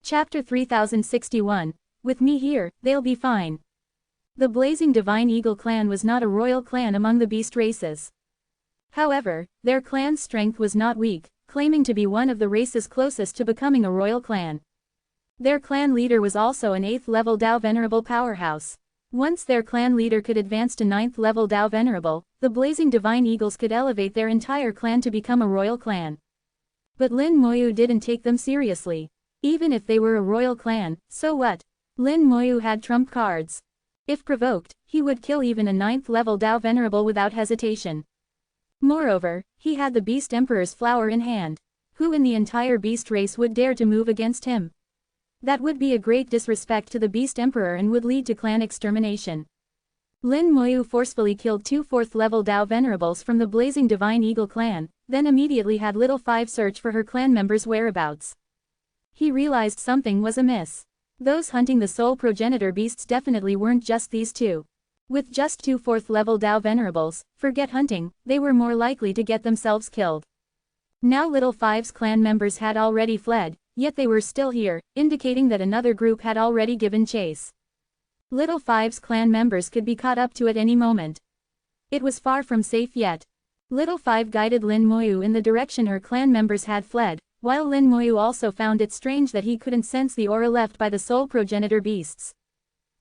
Chapter 3061. With me here, they'll be fine. The Blazing Divine Eagle clan was not a royal clan among the beast races. However, their clan's strength was not weak, claiming to be one of the races closest to becoming a royal clan. Their clan leader was also an 8th level Dao Venerable powerhouse. Once their clan leader could advance to 9th level Dao Venerable, the Blazing Divine Eagles could elevate their entire clan to become a royal clan. But Lin Moyu didn't take them seriously. Even if they were a royal clan, so what? Lin Moyu had trump cards. If provoked, he would kill even a 9th level Dao Venerable without hesitation. Moreover, he had the Beast Emperor's flower in hand. Who in the entire beast race would dare to move against him? That would be a great disrespect to the Beast Emperor and would lead to clan extermination. Lin Moyu forcefully killed 2 4th level Dao Venerables from the Blazing Divine Eagle clan, then immediately had Little Five search for her clan members' whereabouts. He realized something was amiss. Those hunting the soul progenitor beasts definitely weren't just these two. With just 2 4th level Dao Venerables, forget hunting, they were more likely to get themselves killed. Now Little Five's clan members had already fled, yet they were still here, indicating that another group had already given chase. Little Five's clan members could be caught up to at any moment. It was far from safe yet. Little Five guided Lin Moyu in the direction her clan members had fled, while Lin Moyu also found it strange that he couldn't sense the aura left by the soul progenitor beasts.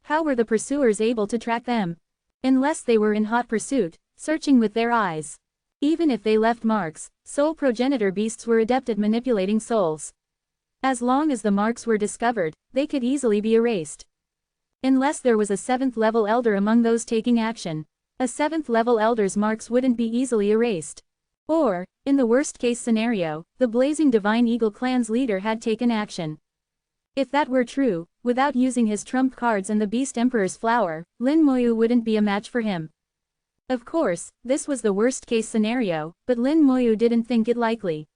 How were the pursuers able to track them? Unless they were in hot pursuit, searching with their eyes. Even if they left marks, soul progenitor beasts were adept at manipulating souls. As long as the marks were discovered, they could easily be erased. Unless there was a 7th level elder among those taking action. A 7th level elder's marks wouldn't be easily erased. Or, in the worst case scenario, the Blazing Divine Eagle clan's leader had taken action. If that were true, without using his trump cards and the Beast Emperor's flower, Lin Moyu wouldn't be a match for him. Of course, this was the worst case scenario, but Lin Moyu didn't think it likely.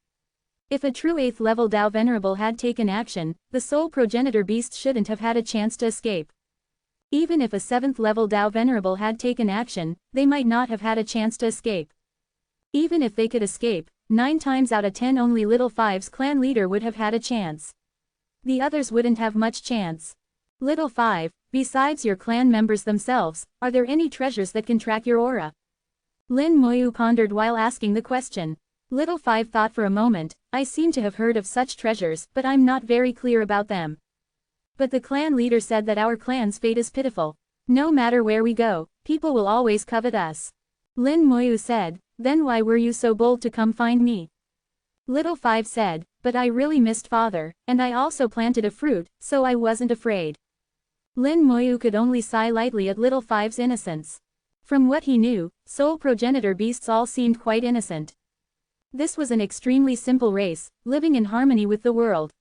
If a true 8th level Dao Venerable had taken action, the soul progenitor beast shouldn't have had a chance to escape. Even if a 7th level Dao Venerable had taken action, they might not have had a chance to escape. Even if they could escape, 9 times out of 10 only Little Five's clan leader would have had a chance. The others wouldn't have much chance. Little Five, besides your clan members themselves, are there any treasures that can track your aura? Lin Moyu pondered while asking the question. Little Five thought for a moment. I seem to have heard of such treasures, but I'm not very clear about them. But the clan leader said that our clan's fate is pitiful. No matter where we go, people will always covet us. Lin Moyu said, then why were you so bold to come find me? Little Five said, but I really missed father, and I also planted a fruit, so I wasn't afraid. Lin Moyu could only sigh lightly at Little Five's innocence. From what he knew, soul progenitor beasts all seemed quite innocent. This was an extremely simple race, living in harmony with the world.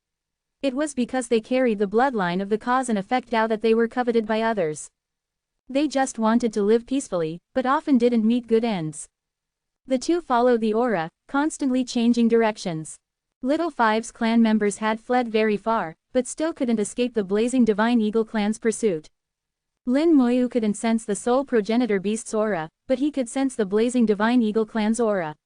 It was because they carried the bloodline of the cause and effect Dao that they were coveted by others. They just wanted to live peacefully, but often didn't meet good ends. The two followed the aura, constantly changing directions. Little Five's clan members had fled very far, but still couldn't escape the Blazing Divine Eagle clan's pursuit. Lin Moyu couldn't sense the soul progenitor beast's aura, but he could sense the Blazing Divine Eagle clan's aura.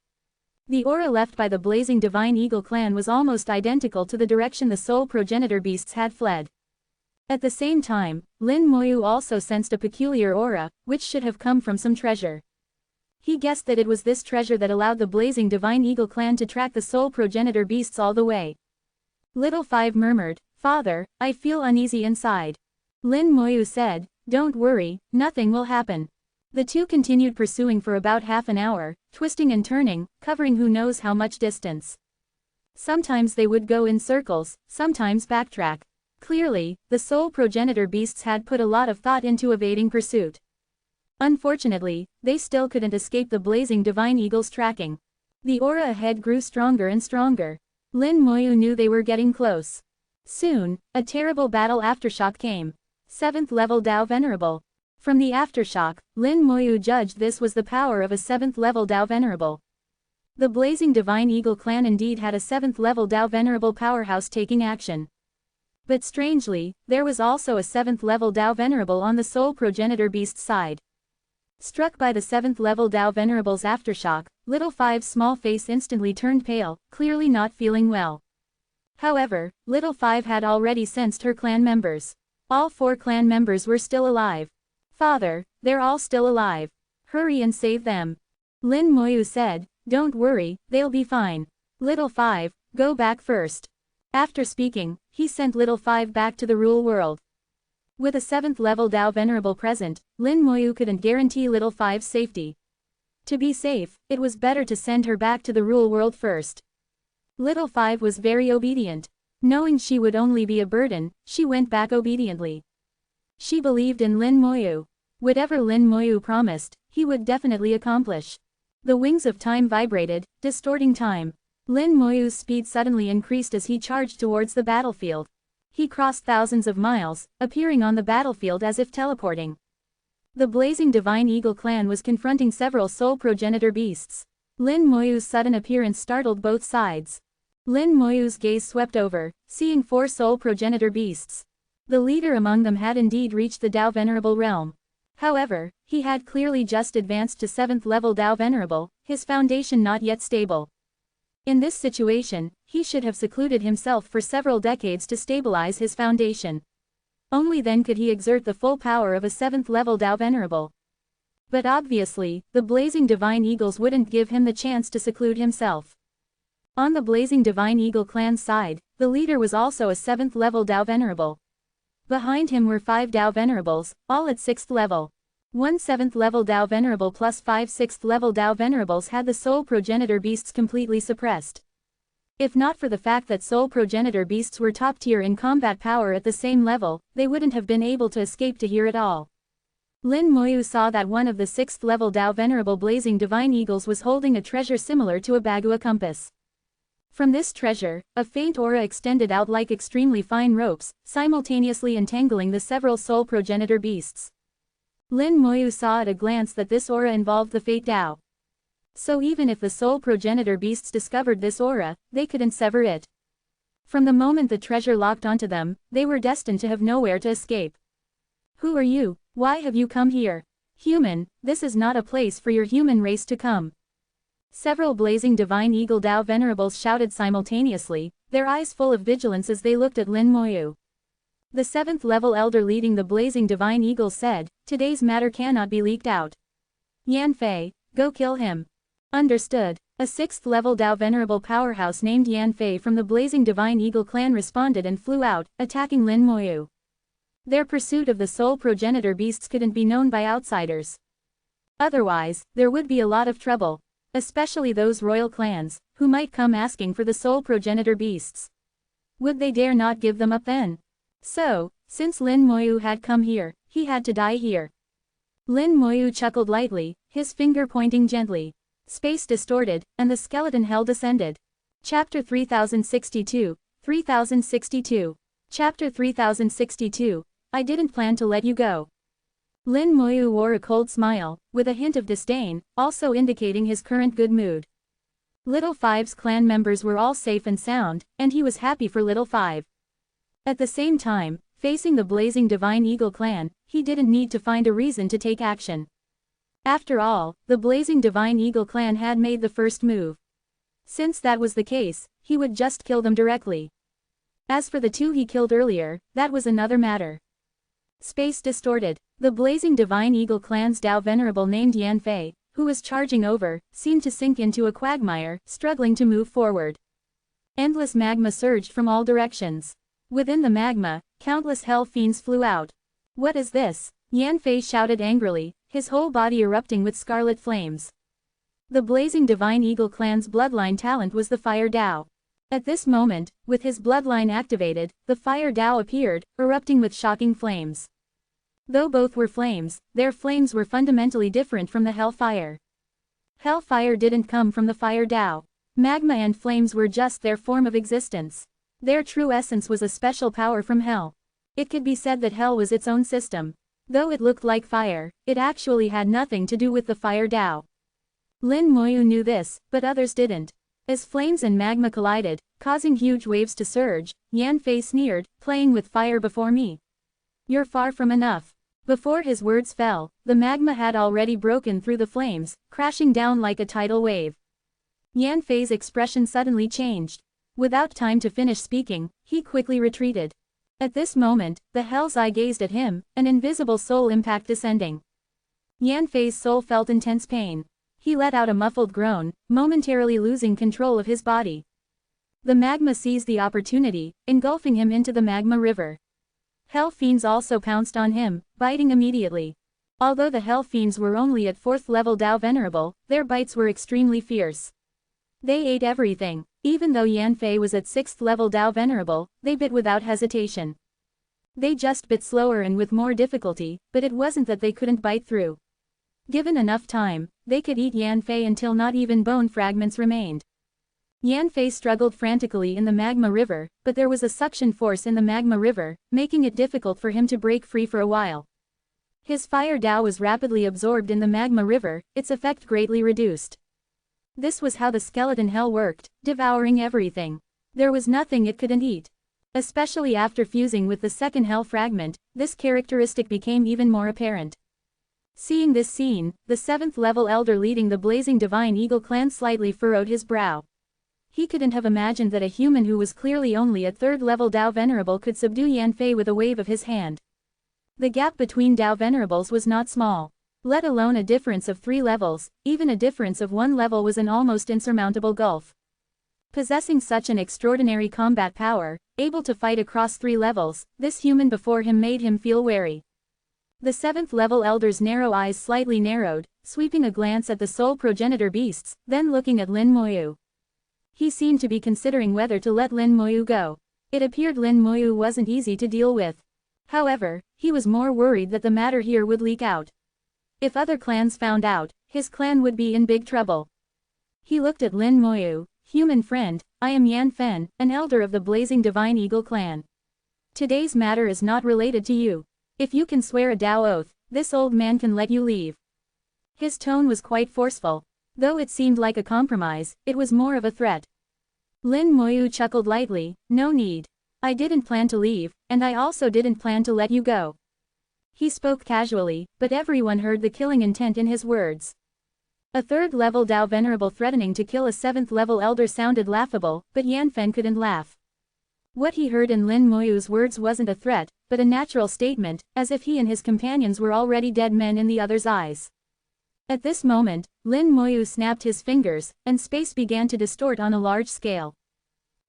The aura left by the Blazing Divine Eagle clan was almost identical to the direction the soul progenitor beasts had fled. At the same time, Lin Moyu also sensed a peculiar aura, which should have come from some treasure. He guessed that it was this treasure that allowed the Blazing Divine Eagle clan to track the soul progenitor beasts all the way. Little Five murmured, Father, I feel uneasy inside. Lin Moyu said, don't worry, nothing will happen. The two continued pursuing for about half an hour, twisting and turning, covering who knows how much distance. Sometimes they would go in circles, sometimes backtrack. Clearly, the soul progenitor beasts had put a lot of thought into evading pursuit. Unfortunately, they still couldn't escape the Blazing Divine Eagle's tracking. The aura ahead grew stronger and stronger. Lin Moyu knew they were getting close. Soon, a terrible battle aftershock came. 7th level Dao Venerable. From the aftershock, Lin Moyu judged this was the power of a 7th level Dao Venerable. The Blazing Divine Eagle clan indeed had a 7th level Dao Venerable powerhouse taking action. But strangely, there was also a 7th level Dao Venerable on the soul progenitor beast's side. Struck by the 7th level Dao Venerable's aftershock, Little Five's small face instantly turned pale, clearly not feeling well. However, Little Five had already sensed her clan members. All 4 clan members were still alive. "Father, they're all still alive. Hurry and save them," Lin Moyu said. "Don't worry, they'll be fine. Little Five, go back first." After speaking, he sent Little Five back to the Rule World. With a 7th level Dao Venerable present, Lin Moyu couldn't guarantee Little Five's safety. To be safe, it was better to send her back to the Rule World first. Little Five was very obedient. Knowing she would only be a burden, she went back obediently. She believed in Lin Moyu. Whatever Lin Moyu promised, he would definitely accomplish. The wings of time vibrated, distorting time. Lin Moyu's speed suddenly increased as he charged towards the battlefield. He crossed thousands of miles, appearing on the battlefield as if teleporting. The blazing Divine Eagle clan was confronting several soul progenitor beasts. Lin Moyu's sudden appearance startled both sides. Lin Moyu's gaze swept over, seeing 4 soul progenitor beasts. The leader among them had indeed reached the Dao Venerable realm. However, he had clearly just advanced to 7th level Dao Venerable, his foundation not yet stable. In this situation, he should have secluded himself for several decades to stabilize his foundation. Only then could he exert the full power of a 7th level Dao Venerable. But obviously, the blazing Divine Eagles wouldn't give him the chance to seclude himself. On the blazing Divine Eagle clan's side, the leader was also a 7th level Dao Venerable. Behind him were 5 Dao Venerables, all at 6th level. 1 7th level Dao Venerable plus 5 6th level Dao Venerables had the soul progenitor beasts completely suppressed. If not for the fact that soul progenitor beasts were top tier in combat power at the same level, they wouldn't have been able to escape to here at all. Lin Moyu saw that one of the 6th level Dao Venerable blazing Divine Eagles was holding a treasure similar to a Bagua compass. From this treasure, a faint aura extended out like extremely fine ropes, simultaneously entangling the several soul progenitor beasts. Lin Moyu saw at a glance that this aura involved the Fate Dao. So even if the soul progenitor beasts discovered this aura, they couldn't sever it. From the moment the treasure locked onto them, they were destined to have nowhere to escape. "Who are you? Why have you come here? Human, this is not a place for your human race to come." Several blazing Divine Eagle Dao Venerables shouted simultaneously, their eyes full of vigilance as they looked at Lin Moyu. The 7th level elder leading the blazing Divine Eagle said, "Today's matter cannot be leaked out. Yan Fei, go kill him." "Understood." A 6th level Dao Venerable powerhouse named Yan Fei from the blazing Divine Eagle clan responded and flew out, attacking Lin Moyu. Their pursuit of the soul progenitor beasts couldn't be known by outsiders. Otherwise, there would be a lot of trouble. Especially those royal clans, who might come asking for the soul progenitor beasts. Would they dare not give them up then? So, since Lin Moyu had come here, he had to die here. Lin Moyu chuckled lightly, his finger pointing gently. Space distorted, and the skeleton hell descended. Chapter 3062, 3062. Chapter 3062, I didn't plan to let you go. Lin Moyu wore a cold smile, with a hint of disdain, also indicating his current good mood. Little Five's clan members were all safe and sound, and he was happy for Little Five. At the same time, facing the blazing Divine Eagle clan, he didn't need to find a reason to take action. After all, the blazing Divine Eagle clan had made the first move. Since that was the case, he would just kill them directly. As for the 2 he killed earlier, that was another matter. Space distorted. The blazing Divine Eagle clan's Dao Venerable named Yan Fei, who was charging over, seemed to sink into a quagmire, struggling to move forward. Endless magma surged from all directions. Within the magma, countless hell fiends flew out. "What is this?" Yan Fei shouted angrily, his whole body erupting with scarlet flames. The blazing Divine Eagle clan's bloodline talent was the Fire Dao. At this moment, with his bloodline activated, the Fire Dao appeared, erupting with shocking flames. Though both were flames, their flames were fundamentally different from the Hellfire. Hellfire didn't come from the Fire Dao. Magma and flames were just their form of existence. Their true essence was a special power from Hell. It could be said that Hell was its own system. Though it looked like fire, it actually had nothing to do with the Fire Dao. Lin Moyu knew this, but others didn't. As flames and magma collided, causing huge waves to surge, Yan Fei sneered, "Playing with fire before me? You're far from enough." Before his words fell, the magma had already broken through the flames, crashing down like a tidal wave. Yan Fei's expression suddenly changed. Without time to finish speaking, he quickly retreated. At this moment, the Hell's Eye gazed at him, an invisible soul impact descending. Yan Fei's soul felt intense pain. He let out a muffled groan, momentarily losing control of his body. The magma seized the opportunity, engulfing him into the magma river. Hell fiends also pounced on him, biting immediately. Although the Hell fiends were only at 4th level Tao Venerable, their bites were extremely fierce. They ate everything. Even though Yan Fei was at 6th level Tao Venerable, they bit without hesitation. They just bit slower and with more difficulty, but it wasn't that they couldn't bite through. Given enough time, they could eat Yan Fei until not even bone fragments remained. Yan Fei struggled frantically in the magma river, but there was a suction force in the magma river, making it difficult for him to break free for a while. His fire Tao was rapidly absorbed in the magma river, its effect greatly reduced. This was how the skeleton hell worked, devouring everything. There was nothing it couldn't eat. Especially after fusing with the second hell fragment, this characteristic became even more apparent. Seeing this scene, the 7th level elder leading the blazing divine eagle clan slightly furrowed his brow. He couldn't have imagined that a human who was clearly only at 3rd level Tao Venerable could subdue Yan Fei with a wave of his hand. The gap between Tao Venerables was not small. Let alone a difference of 3 levels, even a difference of 1 level was an almost insurmountable gulf. Possessing such an extraordinary combat power, able to fight across 3 levels, this human before him made him feel wary. The 7th level elder's narrow eyes slightly narrowed, sweeping a glance at the soul progenitor beasts, then looking at Lin Moyu. He seemed to be considering whether to let Lin Moyu go. It appeared Lin Moyu wasn't easy to deal with. However, he was more worried that the matter here would leak out. If other clans found out, his clan would be in big trouble. He looked at Lin Moyu. Human friend, I am Yan Fen, an elder of the Blazing Divine Eagle clan. Today's matter is not related to you. If you can swear a Tao oath, this old man can let you leave. His tone was quite forceful. Though it seemed like a compromise, it was more of a threat. Lin Moyu chuckled lightly, no need. I didn't plan to leave, and I also didn't plan to let you go. He spoke casually, but everyone heard the killing intent in his words. A 3rd level Tao Venerable threatening to kill a 7th level elder sounded laughable, but Yan Fen couldn't laugh. What he heard in Lin Moyu's words wasn't a threat, but a natural statement, as if he and his companions were already dead men in the other's eyes. At this moment, Lin Moyu snapped his fingers, and space began to distort on a large scale.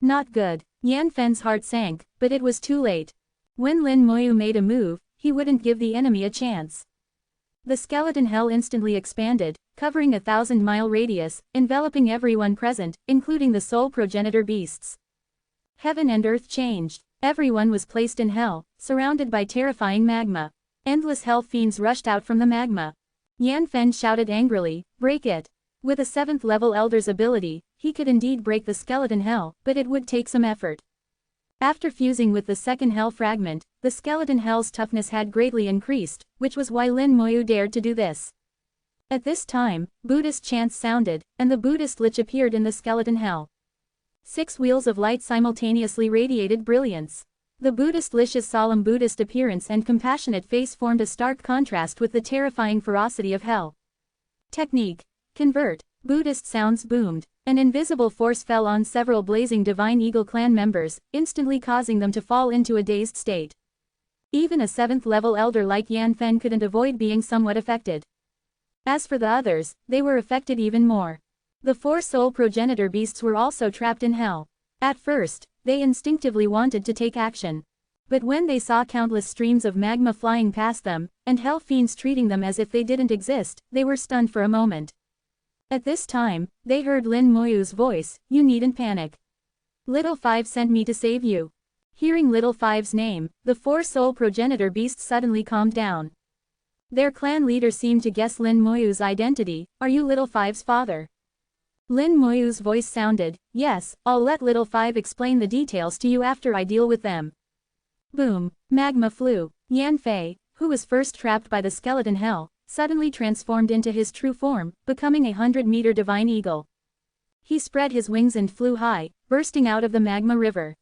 Not good. Yan Fen's heart sank, but it was too late. When Lin Moyu made a move, he wouldn't give the enemy a chance. The skeleton hell instantly expanded, covering a 1,000-mile radius, enveloping everyone present, including the soul progenitor beasts. Heaven and earth changed. Everyone was placed in hell, surrounded by terrifying magma. Endless hell fiends rushed out from the magma. Yan Fen shouted angrily, break it. With a 7th level elder's ability, he could indeed break the skeleton hell, but it would take some effort. After fusing with the second hell fragment, the skeleton hell's toughness had greatly increased, which was why Lin Moyu dared to do this. At this time, Buddhist chants sounded, and the Buddhist lich appeared in the skeleton hell. 6 wheels of light simultaneously radiated brilliance. The Buddhist lich's solemn Buddhist appearance and compassionate face formed a stark contrast with the terrifying ferocity of hell. Technique. Convert. Buddhist sounds boomed. An invisible force fell on several Blazing Divine Eagle clan members, instantly causing them to fall into a dazed state. Even a 7th level elder like Yan Fen couldn't avoid being somewhat affected. As for the others, they were affected even more. The 4 soul progenitor beasts were also trapped in hell. At first, they instinctively wanted to take action. But when they saw countless streams of magma flying past them, and hell fiends treating them as if they didn't exist, they were stunned for a moment. At this time, they heard Lin Moyu's voice, you needn't panic. Little Five sent me to save you. Hearing Little Five's name, the 4 soul progenitor beasts suddenly calmed down. Their clan leader seemed to guess Lin Moyu's identity, are you Little Five's father? Lin Moyu's voice sounded, yes, I'll let Little Five explain the details to you after I deal with them. Boom, magma flew. Yan Fei, who was first trapped by the skeleton hell, suddenly transformed into his true form, becoming a 100-meter divine eagle. He spread his wings and flew high, bursting out of the magma river.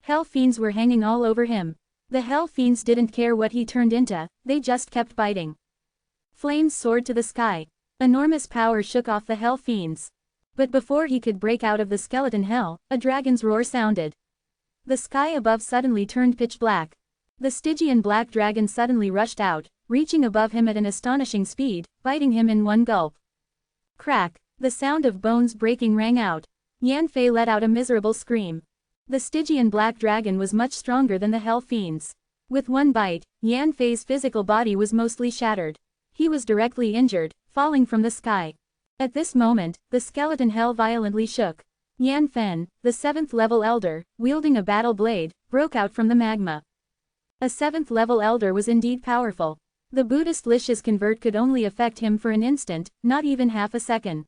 Hell fiends were hanging all over him. The hell fiends didn't care what he turned into, they just kept biting. Flames soared to the sky. Enormous power shook off the hell fiends. But before he could break out of the skeleton hell, a dragon's roar sounded. The sky above suddenly turned pitch black. The Stygian black dragon suddenly rushed out, reaching above him at an astonishing speed, biting him in one gulp. Crack! The sound of bones breaking rang out. Yan Fei let out a miserable scream. The Stygian black dragon was much stronger than the hell fiends. With one bite, Yan Fei's physical body was mostly shattered. He was directly injured, falling from the sky. At this moment, the skeleton hell violently shook. Yan Fen, the 7th level elder, wielding a battle blade, broke out from the magma. A 7th level elder was indeed powerful. The Buddhist Lish's convert could only affect him for an instant, not even half a second.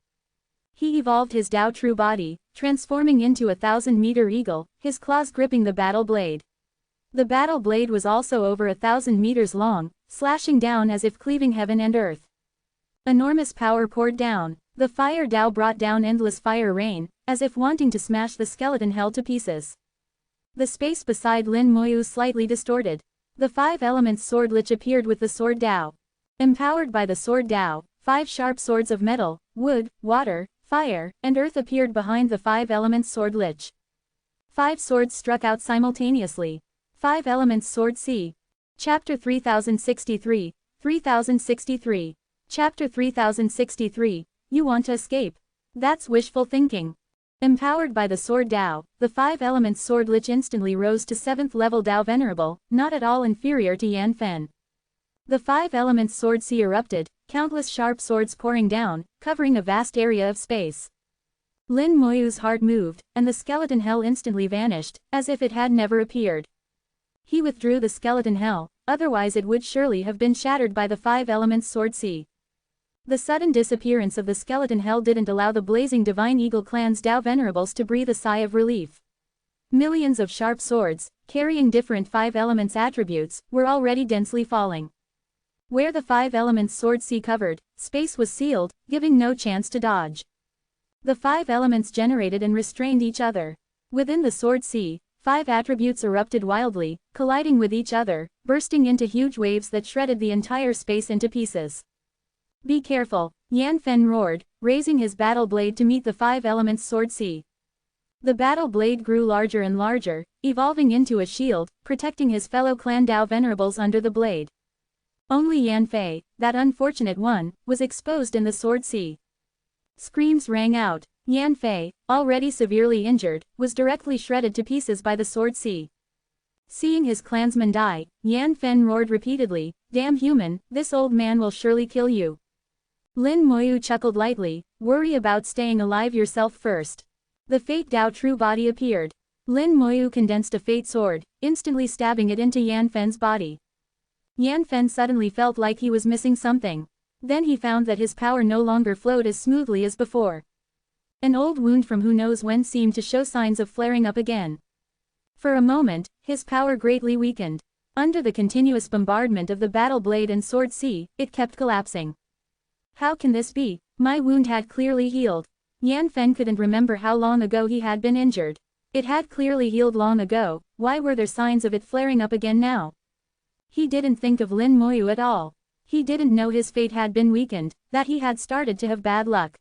He evolved his Tao True body, transforming into a 1,000-meter eagle, his claws gripping the battle blade. The battle blade was also over 1,000 meters long, slashing down as if cleaving heaven and earth. Enormous power poured down. The fire Tao brought down endless fire rain, as if wanting to smash the skeleton hell to pieces. The space beside Lin Moyu slightly distorted. The 5 elements sword lich appeared with the sword Tao. Empowered by the sword Tao, 5 sharp swords of metal, wood, water, fire, and earth appeared behind the 5 elements sword lich. 5 swords struck out simultaneously. 5 elements sword C. Chapter 3063, 3063. Chapter 3063, you want to escape. That's wishful thinking. Empowered by the sword Tao, the 5 elements sword lich instantly rose to 7th level Tao Venerable, not at all inferior to Yan Fen. The 5 elements sword C erupted, countless sharp swords pouring down, covering a vast area of space. Lin Moyu's heart moved, and the skeleton hell instantly vanished, as if it had never appeared. He withdrew the skeleton hell, otherwise it would surely have been shattered by the 5 elements sword C. The sudden disappearance of the skeleton hell didn't allow the blazing Divine Eagle clan's Tao Venerables to breathe a sigh of relief. Millions of sharp swords, carrying different 5 elements attributes, were already densely falling. Where the 5 elements sword C covered, space was sealed, giving no chance to dodge. The 5 elements generated and restrained each other. Within the sword C, 5 attributes erupted wildly, colliding with each other, bursting into huge waves that shredded the entire space into pieces. Be careful, Yan Fen roared, raising his battle blade to meet the 5 elements sword C. The battle blade grew larger and larger, evolving into a shield, protecting his fellow clan Tao Venerables under the blade. Only Yan Fei, that unfortunate one, was exposed in the sword C. Screams rang out. Yan Fei, already severely injured, was directly shredded to pieces by the sword C. Seeing his clansmen die, Yan Fen roared repeatedly, "Damn human, this old man will surely kill you." Lin Moyu chuckled lightly, "Worry about staying alive yourself first." The Fate Tao True body appeared. Lin Moyu condensed a Fate sword, instantly stabbing it into Yan Fen's body. Yan Fen suddenly felt like he was missing something. Then he found that his power no longer flowed as smoothly as before. An old wound from who knows when seemed to show signs of flaring up again. For a moment, his power greatly weakened. Under the continuous bombardment of the battle blade and sword C, it kept collapsing. How can this be? My wound had clearly healed. Yan Fen couldn't remember how long ago he had been injured. It had clearly healed long ago, why were there signs of it flaring up again now? He didn't think of Lin Moyu at all. He didn't know his fate had been weakened, that he had started to have bad luck.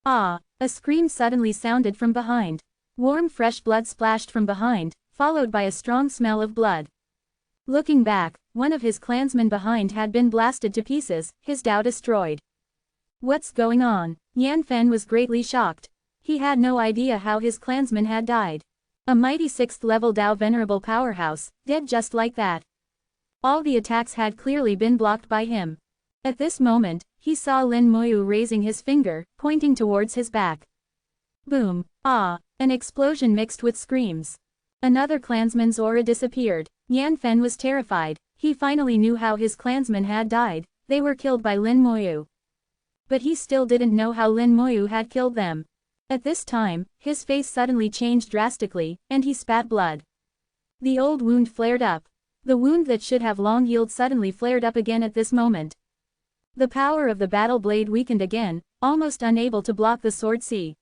Ah! A scream suddenly sounded from behind. Warm fresh blood splashed from behind, followed by a strong smell of blood. Looking back, one of his clansmen behind had been blasted to pieces, his Tao destroyed. What's going on? Yan Fen was greatly shocked. He had no idea how his clansman had died. A mighty 6th level Tao Venerable powerhouse, dead just like that. All the attacks had clearly been blocked by him. At this moment, he saw Lin Moyu raising his finger, pointing towards his back. Boom! Ah! An explosion mixed with screams. Another clansman's aura disappeared. Yan Fen was terrified. He finally knew how his clansmen had died. They were killed by Lin Moyu. But he still didn't know how Lin Moyu had killed them. At this time, his face suddenly changed drastically, and he spat blood. The old wound flared up. The wound that should have long healed suddenly flared up again at this moment. The power of the battle blade weakened again, almost unable to block the sword C.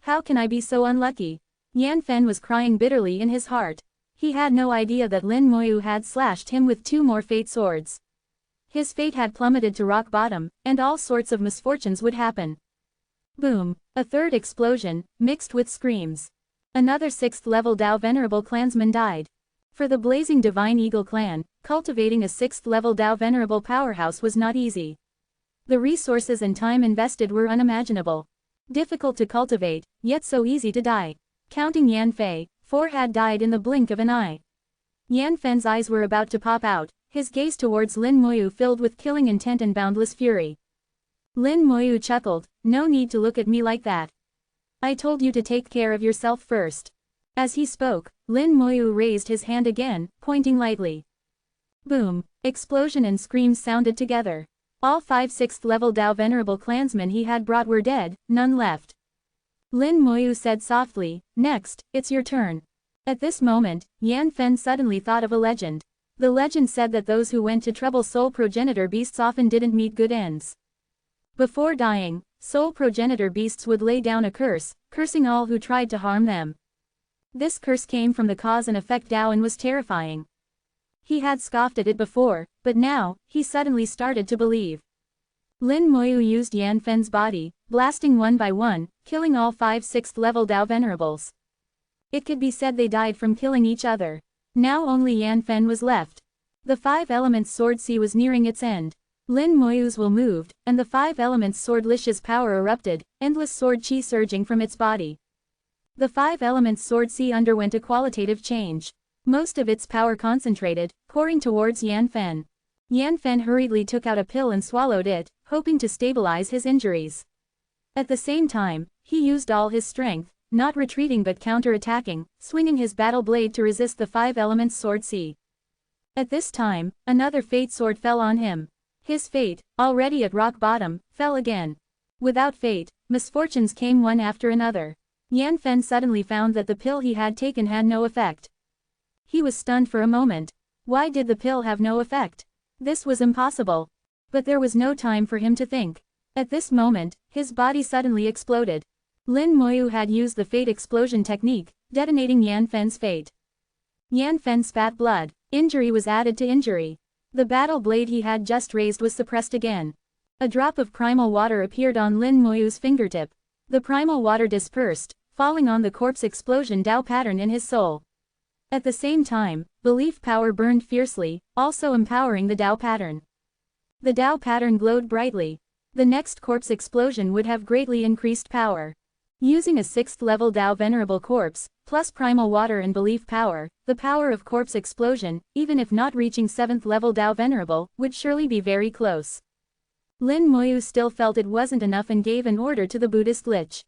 How can I be so unlucky? Yan Fen was crying bitterly in his heart. He had no idea that Lin Moyu had slashed him with 2 more fate swords. His fate had plummeted to rock bottom, and all sorts of misfortunes would happen. Boom! A third explosion, mixed with screams. Another 6th level Dao Venerable clansman died. For the blazing Divine Eagle clan, cultivating a 6th level Dao Venerable powerhouse was not easy. The resources and time invested were unimaginable. Difficult to cultivate, yet so easy to die. Counting Yan Fei, 4 had died in the blink of an eye. Yan Fen's eyes were about to pop out, his gaze towards Lin Moyu filled with killing intent and boundless fury. Lin Moyu chuckled, "No need to look at me like that. I told you to take care of yourself first." As he spoke, Lin Moyu raised his hand again, pointing lightly. Boom! Explosion and screams sounded together. All 5 6th level Dao Venerable clansmen he had brought were dead, none left. Lin Moyu said softly, "Next, it's your turn." At this moment, Yan Fen suddenly thought of a legend. The legend said that those who went to trouble soul progenitor beasts often didn't meet good ends. Before dying, soul progenitor beasts would lay down a curse, cursing all who tried to harm them. This curse came from the cause and effect Dao and was terrifying. He had scoffed at it before, but now, he suddenly started to believe. Lin Moyu used Yan Fen's body, blasting one by one, killing all 5 6th level Dao Venerables. It could be said they died from killing each other. Now only Yan Fen was left. The 5 elements sword sea was nearing its end. Lin Moyu's will moved, and the 5 elements sword Lish's power erupted, endless sword chi surging from its body. The 5 elements sword sea underwent a qualitative change. Most of its power concentrated, pouring towards Yan Fen. Yan Fen hurriedly took out a pill and swallowed it, hoping to stabilize his injuries. At the same time, he used all his strength, not retreating but counter-attacking, swinging his battle blade to resist the 5 elements sword sea. At this time, another fate sword fell on him. His fate, already at rock bottom, fell again. Without fate, misfortunes came one after another. Yan Fen suddenly found that the pill he had taken had no effect. He was stunned for a moment. Why did the pill have no effect? This was impossible. But there was no time for him to think. At this moment, his body suddenly exploded. Lin Moyu had used the fate explosion technique, detonating Yan Fen's fate. Yan Fen spat blood. Injury was added to injury. The battle blade he had just raised was suppressed again. A drop of primal water appeared on Lin Moyu's fingertip. The primal water dispersed, falling on the corpse explosion Dao pattern in his soul. At the same time, belief power burned fiercely, also empowering the Dao pattern. The Dao pattern glowed brightly. The next corpse explosion would have greatly increased power. Using a 6th level Dao Venerable corpse, plus primal water and belief power, the power of corpse explosion, even if not reaching 7th level Dao Venerable, would surely be very close. Lin Moyu still felt it wasn't enough and gave an order to the Buddhist Lich.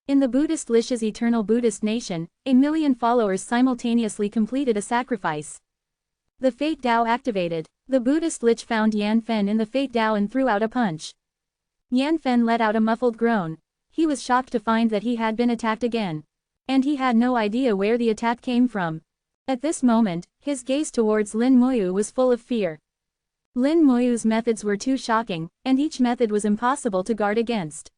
In the Buddhist Lich's eternal Buddhist nation, 1,000,000 followers simultaneously completed a sacrifice. The Fate Dao activated. The Buddhist Lich found Yan Fen in the Fate Dao and threw out a punch. Yan Fen let out a muffled groan. He was shocked to find that he had been attacked again. And he had no idea where the attack came from. At this moment, his gaze towards Lin Moyu was full of fear. Lin Moyu's methods were too shocking, and each method was impossible to guard against.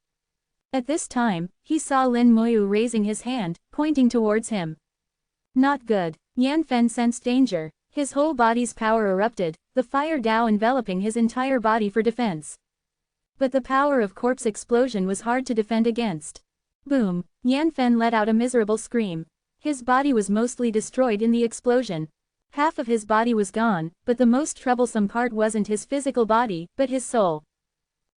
At this time, he saw Lin Moyu raising his hand, pointing towards him. Not good. Yan Fen sensed danger. His whole body's power erupted, the fire Dao enveloping his entire body for defense. But the power of corpse explosion was hard to defend against. Boom! Yan Fen let out a miserable scream. His body was mostly destroyed in the explosion. Half of his body was gone, but the most troublesome part wasn't his physical body, but his soul.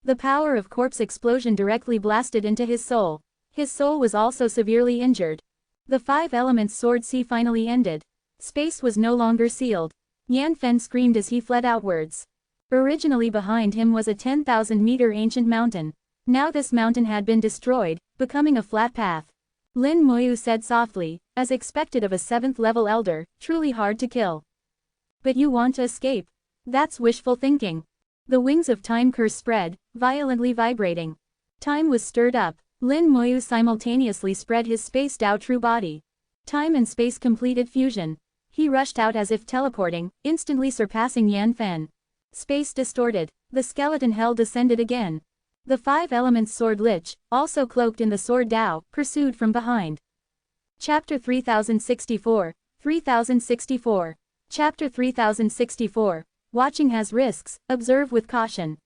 The power of corpse explosion directly blasted into his soul. His soul was also severely injured. The 5 elements sword sea finally ended. Space was no longer sealed. Yan Fen screamed as he fled outwards. Originally behind him was a 10,000-meter ancient mountain. Now this mountain had been destroyed, becoming a flat path. Lin Moyu said softly, as expected of a 7th level elder, truly hard to kill. But you want to escape? That's wishful thinking. The wings of time curse spread, violently vibrating. Time was stirred up. Lin Moyu simultaneously spread his space Dao true body. Time and space completed fusion. He rushed out as if teleporting, instantly surpassing Yan Fen. Space distorted. The skeleton hell descended again. The 5 elements sword Lich, also cloaked in the sword Dao, pursued from behind. Chapter 3064, 3064. Chapter 3064. Watching has risks, observe with caution.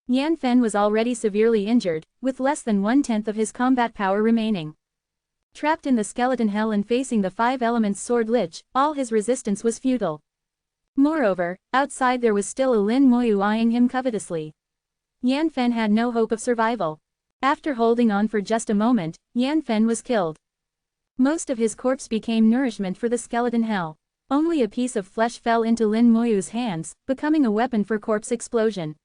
Yan Fen was already severely injured, with less than 1/10 of his combat power remaining. Trapped in the skeleton hell and facing the five elements sword lich, all his resistance was futile. Moreover, outside there was still a Lin Moyu eyeing him covetously. Yan Fen had no hope of survival. After holding on for just a moment, Yan Fen was killed. Most of his corpse became nourishment for the skeleton hell. Only a piece of flesh fell into Lin Moyu's hands, becoming a weapon for corpse explosion.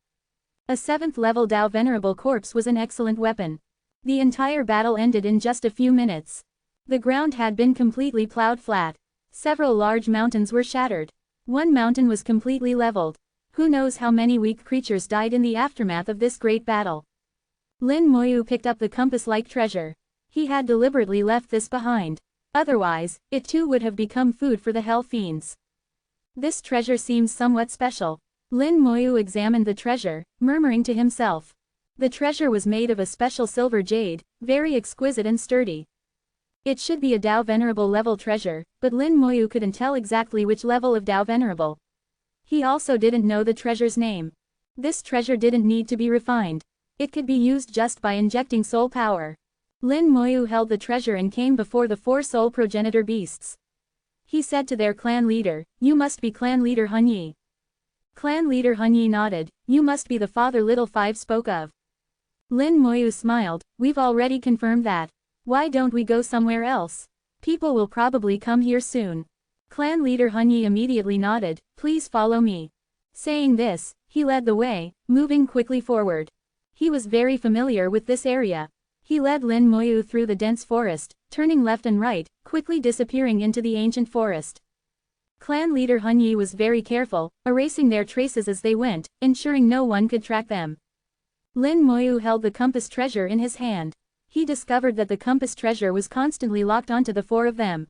A 7th level Dao Venerable corpse was an excellent weapon. The entire battle ended in just a few minutes. The ground had been completely plowed flat. Several large mountains were shattered. One mountain was completely leveled. Who knows how many weak creatures died in the aftermath of this great battle. Lin Moyu picked up the compass-like treasure. He had deliberately left this behind. Otherwise, it too would have become food for the hell fiends. This treasure seems somewhat special. Lin Moyu examined the treasure, murmuring to himself. The treasure was made of a special silver jade, very exquisite and sturdy. It should be a Dao Venerable level treasure, but Lin Moyu couldn't tell exactly which level of Dao Venerable. He also didn't know the treasure's name. This treasure didn't need to be refined. It could be used just by injecting soul power. Lin Moyu held the treasure and came before the 4 soul progenitor beasts. He said to their clan leader, "You must be clan leader Hun Yi." Clan leader Hun Yi nodded, "You must be the father Little Five spoke of." Lin Moyu smiled, "We've already confirmed that. Why don't we go somewhere else? People will probably come here soon." Clan leader Hun Yi immediately nodded, "Please follow me." Saying this, he led the way, moving quickly forward. He was very familiar with this area. He led Lin Moyu through the dense forest, turning left and right, quickly disappearing into the ancient forest. Clan leader Hun Yi was very careful, erasing their traces as they went, ensuring no one could track them. Lin Moyu held the compass treasure in his hand. He discovered that the compass treasure was constantly locked onto the 4 of them.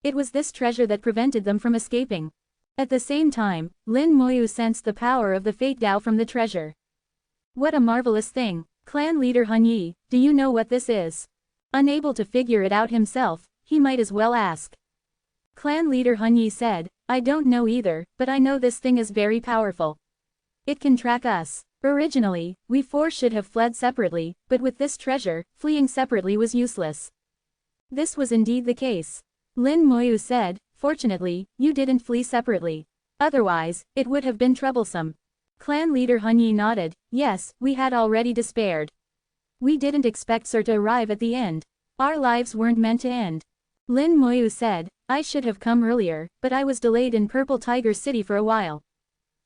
It was this treasure that prevented them from escaping. At the same time, Lin Moyu sensed the power of the Fate Dao from the treasure. What a marvelous thing! Clan leader Hun Yi, do you know what this is? Unable to figure it out himself, he might as well ask. Clan leader Hun Yi said, "I don't know either, but I know this thing is very powerful. It can track us. Originally, we 4 should have fled separately, but with this treasure, fleeing separately was useless." This was indeed the case. Lin Moyu said, "Fortunately, you didn't flee separately. Otherwise, it would have been troublesome." Clan leader Hun Yi nodded, "Yes, we had already despaired. We didn't expect Sir to arrive at the end. Our lives weren't meant to end." Lin Moyu said, "I should have come earlier, but I was delayed in Purple Tiger City for a while.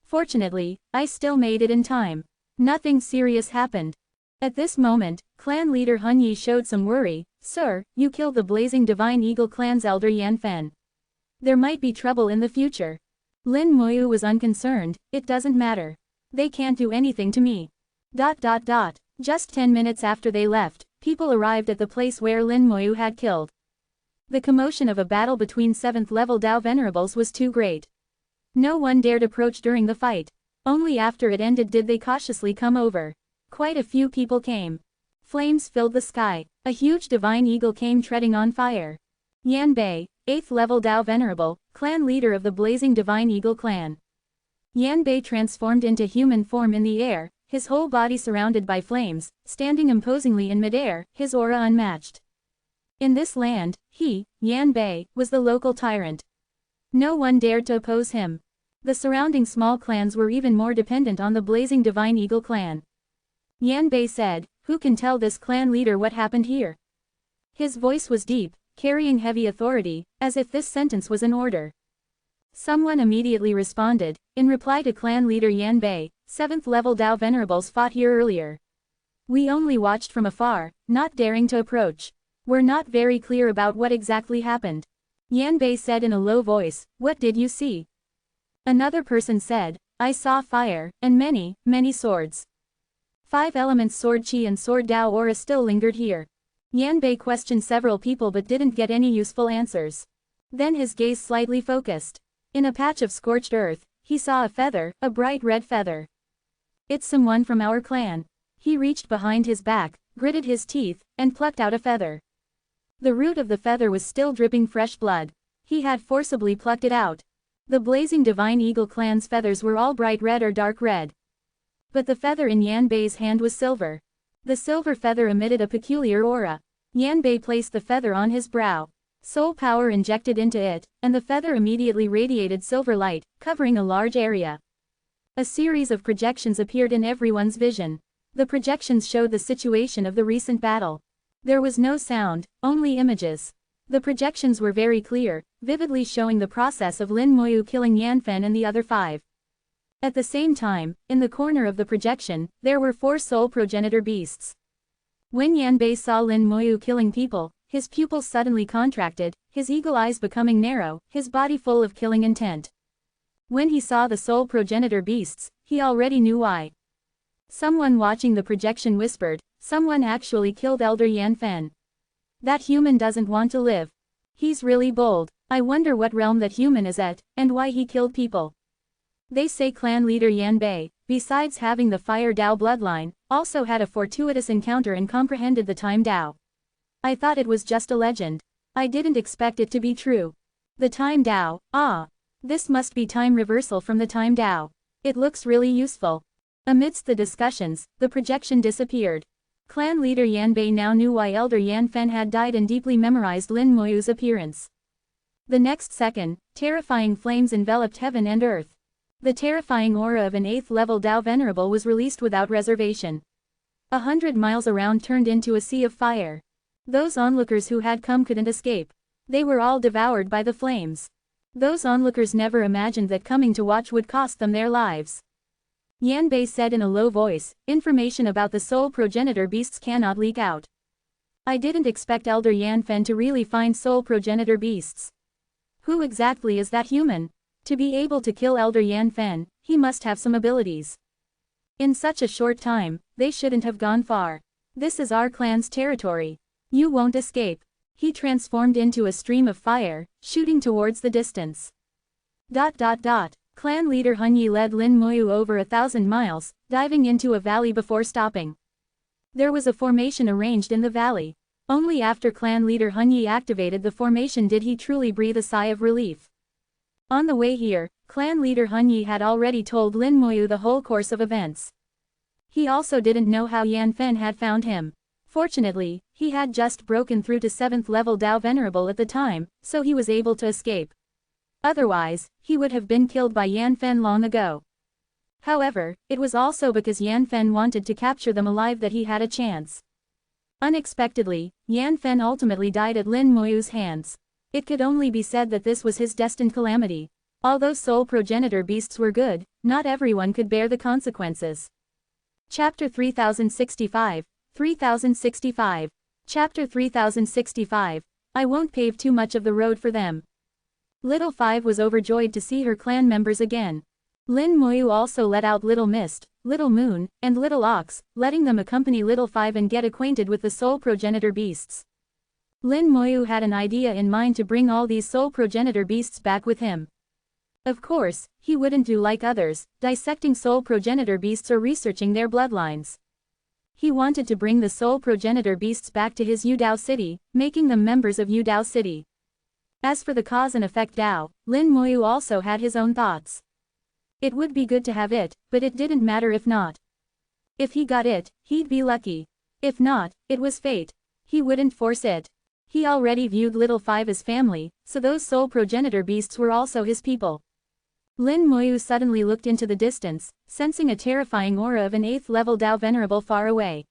Fortunately, I still made it in time. Nothing serious happened." At this moment, clan leader Hun Yi showed some worry. "Sir, you killed the Blazing Divine Eagle clan's elder Yan Fen. There might be trouble in the future." Lin Moyu was unconcerned, "It doesn't matter. They can't do anything to me." Just 10 minutes after they left, people arrived at the place where Lin Moyu had killed. The commotion of a battle between 7th level Dao Venerables was too great. No one dared approach during the fight. Only after it ended did they cautiously come over. Quite a few people came. Flames filled the sky. A huge divine eagle came treading on fire. Yan Bei, 8th level Dao Venerable, clan leader of the Blazing Divine Eagle clan. Yan Bei transformed into human form in the air, his whole body surrounded by flames, standing imposingly in midair, his aura unmatched. In this land, he, Yan Bei, was the local tyrant. No one dared to oppose him. The surrounding small clans were even more dependent on the Blazing Divine Eagle clan. Yan Bei said, "Who can tell this clan leader what happened here?" His voice was deep, carrying heavy authority, as if this sentence was an order. Someone immediately responded, in reply to clan leader Yan Bei, 7th level Dao Venerables fought here earlier. We only watched from afar, not daring to approach. We're not very clear about what exactly happened. Yan Bei said in a low voice, "What did you see?" Another person said, "I saw fire, and many, many swords. 5 elements sword chi and sword Dao aura still lingered here." Yan Bei questioned several people but didn't get any useful answers. Then his gaze slightly focused. In a patch of scorched earth, he saw a feather, a bright red feather. "It's someone from our clan." He reached behind his back, gritted his teeth, and plucked out a feather. The root of the feather was still dripping fresh blood. He had forcibly plucked it out. The Blazing Divine Eagle clan's feathers were all bright red or dark red. But the feather in Yan Bei's hand was silver. The silver feather emitted a peculiar aura. Yan Bei placed the feather on his brow. Soul power injected into it, and the feather immediately radiated silver light, covering a large area. A series of projections appeared in everyone's vision. The projections showed the situation of the recent battle. There was no sound, only images. The projections were very clear, vividly showing the process of Lin Moyu killing Yan Fen and the other 5. At the same time, in the corner of the projection, there were 4 soul progenitor beasts. When Yan Bei saw Lin Moyu killing people, his pupils suddenly contracted, his eagle eyes becoming narrow, his body full of killing intent. When he saw the soul progenitor beasts, he already knew why. Someone watching the projection whispered, "Someone actually killed Elder Yan Fen. That human doesn't want to live. He's really bold. I wonder what realm that human is at, and why he killed people." They say clan leader Yan Bei, besides having the Fire Dao bloodline, also had a fortuitous encounter and comprehended the Time Dao. I thought it was just a legend. I didn't expect it to be true. The Time Dao, ah. This must be time reversal from the Time Dao. It looks really useful. Amidst the discussions, the projection disappeared. Clan leader Yan Bei now knew why Elder Yan Fen had died and deeply memorized Lin Moyu's appearance. The next second, terrifying flames enveloped heaven and earth. The terrifying aura of an 8th level Dao Venerable was released without reservation. 100 miles around turned into a sea of fire. Those onlookers who had come couldn't escape. They were all devoured by the flames. Those onlookers never imagined that coming to watch would cost them their lives. Yan Bei said in a low voice, "Information about the soul progenitor beasts cannot leak out. I didn't expect Elder Yan Fen to really find soul progenitor beasts. Who exactly is that human? To be able to kill Elder Yan Fen, he must have some abilities. In such a short time, they shouldn't have gone far. This is our clan's territory. You won't escape." He transformed into a stream of fire, shooting towards the distance. Clan leader Hun Yi led Lin Moyu over 1,000 miles, diving into a valley before stopping. There was a formation arranged in the valley. Only after clan leader Hun Yi activated the formation did he truly breathe a sigh of relief. On the way here, clan leader Hun Yi had already told Lin Moyu the whole course of events. He also didn't know how Yan Fen had found him. Fortunately, he had just broken through to 7th level Dao Venerable at the time, so he was able to escape. Otherwise, he would have been killed by Yan Fen long ago. However, it was also because Yan Fen wanted to capture them alive that he had a chance. Unexpectedly, Yan Fen ultimately died at Lin Moyu's hands. It could only be said that this was his destined calamity. Although soul progenitor beasts were good, not everyone could bear the consequences. Chapter 3065, 3065. Chapter 3065. I won't pave too much of the road for them. Little Five was overjoyed to see her clan members again. Lin Moyu also let out Little Mist, Little Moon, and Little Ox, letting them accompany Little Five and get acquainted with the soul progenitor beasts. Lin Moyu had an idea in mind to bring all these soul progenitor beasts back with him. Of course, he wouldn't do like others, dissecting soul progenitor beasts or researching their bloodlines. He wanted to bring the soul progenitor beasts back to his Yudao city, making them members of Yudao city. As for the cause and effect Dao, Lin Moyu also had his own thoughts. It would be good to have it, but it didn't matter if not. If he got it, he'd be lucky. If not, it was fate. He wouldn't force it. He already viewed Little Five as family, so those soul progenitor beasts were also his people. Lin Moyu suddenly looked into the distance, sensing a terrifying aura of an 8th level Dao Venerable far away.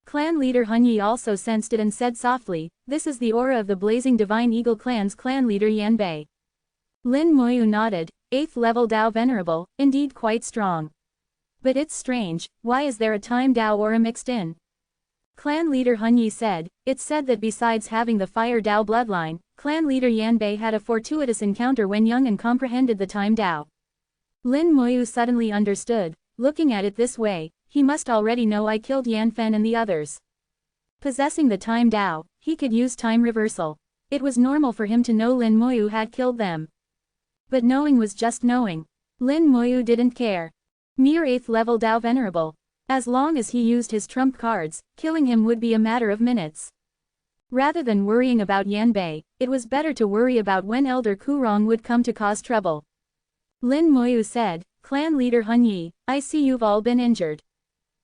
Clan leader Hun Yi also sensed it and said softly, "This is the aura of the blazing divine eagle clan's clan leader Yan Bei." Lin Moyu nodded, 8th level Dao Venerable, indeed quite strong. But it's strange, why is there a time Dao aura mixed in? Clan leader Hun Yi said, "It's said that besides having the Fire Dao bloodline, clan leader Yan Bei had a fortuitous encounter when young and comprehended the Time Dao." Lin Moyu suddenly understood, looking at it this way, he must already know I killed Yan Fen and the others. Possessing the Time Dao, he could use time reversal. It was normal for him to know Lin Moyu had killed them. But knowing was just knowing. Lin Moyu didn't care. Mere 8th level Dao Venerable. As long as he used his trump cards, killing him would be a matter of minutes. Rather than worrying about Yan Bei, it was better to worry about when Elder Kurong would come to cause trouble. Lin Moyu said, Clan leader Hun Yi, I see you've all been injured.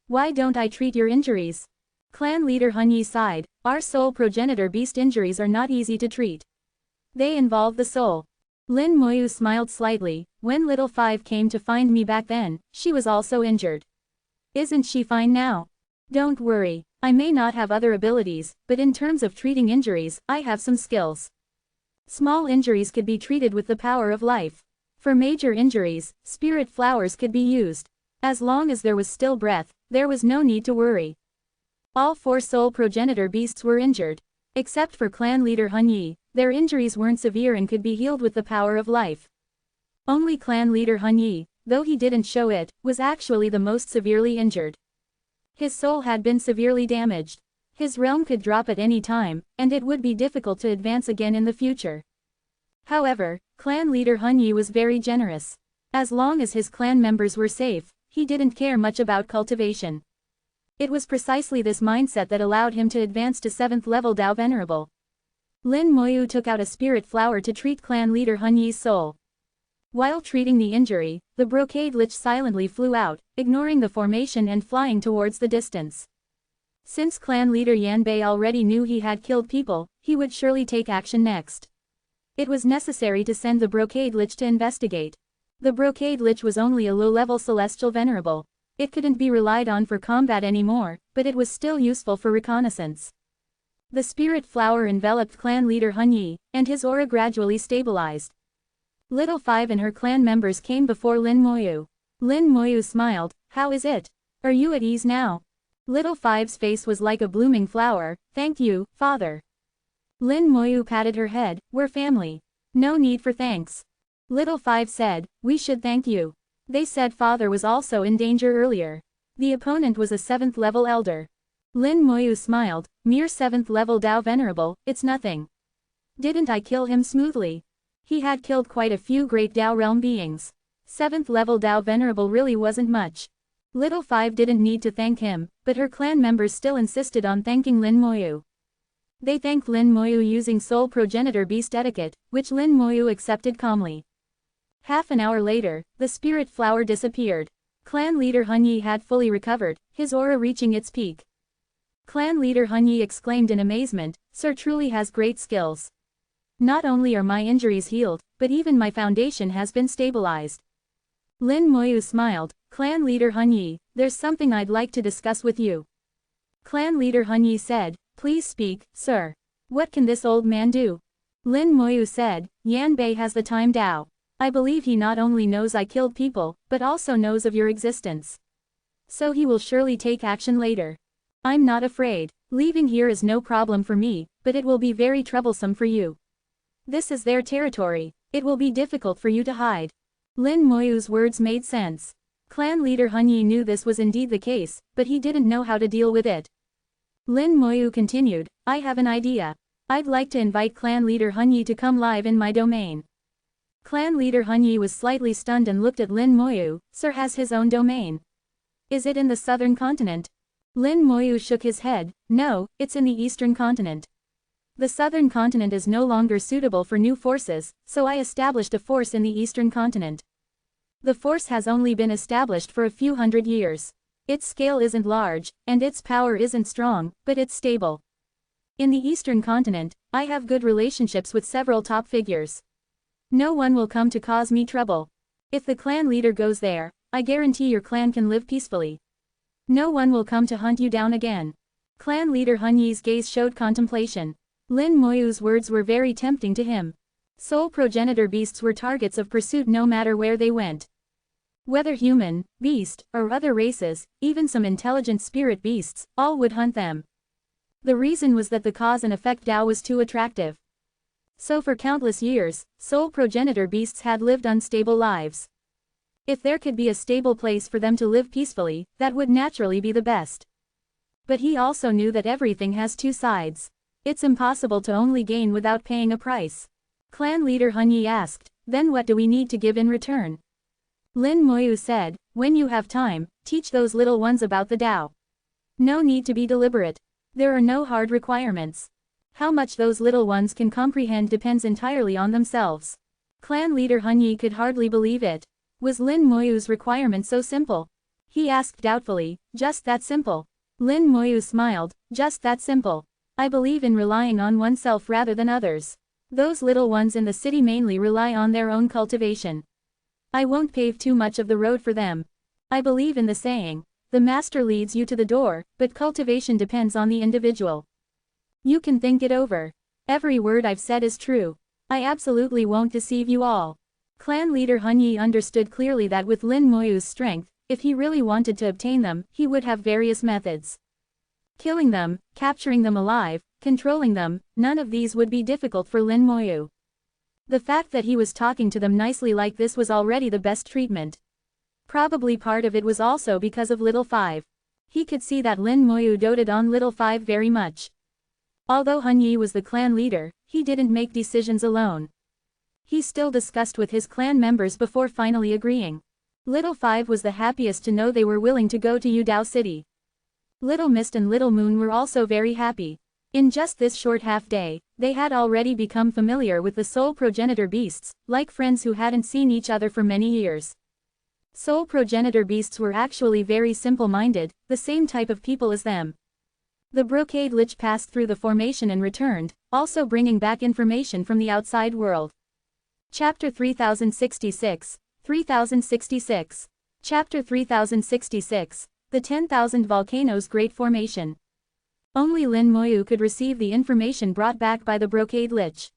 Why don't I treat your injuries? Clan leader Hun Yi sighed, our soul progenitor beast injuries are not easy to treat. They involve the soul. Lin Moyu smiled slightly, when little Five came to find me back then, she was also injured. Isn't she fine now? Don't worry, I may not have other abilities, but in terms of treating injuries, I have some skills. Small injuries could be treated with the power of life. For major injuries, spirit flowers could be used. As long as there was still breath, there was no need to worry. All 4 soul progenitor beasts were injured. Except for clan leader Hun Yi, their injuries weren't severe and could be healed with the power of life. Only clan leader Hun Yi, though he didn't show it, was actually the most severely injured. His soul had been severely damaged. His realm could drop at any time, and it would be difficult to advance again in the future. However, clan leader Hun Yi was very generous. As long as his clan members were safe, he didn't care much about cultivation. It was precisely this mindset that allowed him to advance to 7th level Dao Venerable. Lin Moyu took out a spirit flower to treat clan leader Hun Yi's soul. While treating the injury, the brocade lich silently flew out, ignoring the formation and flying towards the distance. Since clan leader Yan Bei already knew he had killed people, he would surely take action next. It was necessary to send the brocade lich to investigate. The brocade lich was only a low-level celestial venerable. It couldn't be relied on for combat anymore, but it was still useful for reconnaissance. The spirit flower enveloped clan leader Hun Yi, and his aura gradually stabilized. Little Five and her clan members came before Lin Moyu. Lin Moyu smiled, how is it? Are you at ease now? Little Five's face was like a blooming flower, thank you, father. Lin Moyu patted her head, we're family. No need for thanks. Little Five said, we should thank you. They said father was also in danger earlier. The opponent was a 7th level elder. Lin Moyu smiled, mere 7th level Dao Venerable, it's nothing. Didn't I kill him smoothly? He had killed quite a few great Dao realm beings. 7th level Dao Venerable really wasn't much. Little Five didn't need to thank him, but her clan members still insisted on thanking Lin Moyu. They thanked Lin Moyu using soul progenitor beast etiquette, which Lin Moyu accepted calmly. Half an hour later, the spirit flower disappeared. Clan leader Hun Yi had fully recovered, his aura reaching its peak. Clan leader Hun Yi exclaimed in amazement, Sir truly has great skills. Not only are my injuries healed, but even my foundation has been stabilized. Lin Moyu smiled, Clan leader Hun Yi, there's something I'd like to discuss with you. Clan leader Hun Yi said, please speak, sir. What can this old man do? Lin Moyu said, Yan Bei has the time Dao. I believe he not only knows I killed people, but also knows of your existence. So he will surely take action later. I'm not afraid. Leaving here is no problem for me, but it will be very troublesome for you. This is their territory. It will be difficult for you to hide. Lin Moyu's words made sense. Clan leader Hun Yi knew this was indeed the case, but he didn't know how to deal with it. Lin Moyu continued, I have an idea. I'd like to invite clan leader Hun Yi to come live in my domain. Clan leader Hun Yi was slightly stunned and looked at Lin Moyu, Sir has his own domain. Is it in the southern continent? Lin Moyu shook his head, no, it's in the eastern continent. The southern continent is no longer suitable for new forces, so I established a force in the eastern continent. The force has only been established for a few hundred years. Its scale isn't large, and its power isn't strong, but it's stable. In the eastern continent, I have good relationships with several top figures. No one will come to cause me trouble. If the clan leader goes there, I guarantee your clan can live peacefully. No one will come to hunt you down again. Clan leader Hun Yi's gaze showed contemplation. Lin Moyu's words were very tempting to him. Soul progenitor beasts were targets of pursuit no matter where they went. Whether human, beast, or other races, even some intelligent spirit beasts, all would hunt them. The reason was that the cause and effect Dao was too attractive. So for countless years, soul progenitor beasts had lived unstable lives. If there could be a stable place for them to live peacefully, that would naturally be the best. But he also knew that everything has two sides. It's impossible to only gain without paying a price. Clan leader Hun Yi asked, then what do we need to give in return? Lin Moyu said, when you have time, teach those little ones about the Dao. No need to be deliberate. There are no hard requirements. How much those little ones can comprehend depends entirely on themselves. Clan leader Hun Yi could hardly believe it. Was Lin Moyu's requirement so simple? He asked doubtfully. Just that simple. Lin Moyu smiled. Just that simple. I believe in relying on oneself rather than others. Those little ones in the city mainly rely on their own cultivation. I won't pave too much of the road for them. I believe in the saying, the master leads you to the door, but cultivation depends on the individual. You can think it over. Every word I've said is true. I absolutely won't deceive you all. Clan leader Hun Yi understood clearly that with Lin Moyu's strength, if he really wanted to obtain them, he would have various methods. Killing them, capturing them alive, controlling them, none of these would be difficult for Lin Moyu. The fact that he was talking to them nicely like this was already the best treatment. Probably part of it was also because of Little Five. He could see that Lin Moyu doted on Little Five very much. Although Hun Yi was the clan leader, he didn't make decisions alone. He still discussed with his clan members before finally agreeing. Little Five was the happiest to know they were willing to go to Yudao City. Little Mist and Little Moon were also very happy. In just this short half-day, they had already become familiar with the soul progenitor beasts, like friends who hadn't seen each other for many years. Soul progenitor beasts were actually very simple-minded, the same type of people as them. The brocade lich passed through the formation and returned, also bringing back information from the outside world. Chapter 3066, 3066. Chapter 3066, The 10,000 Volcanoes Great Formation. Only Lin Moyu could receive the information brought back by the brocade lich.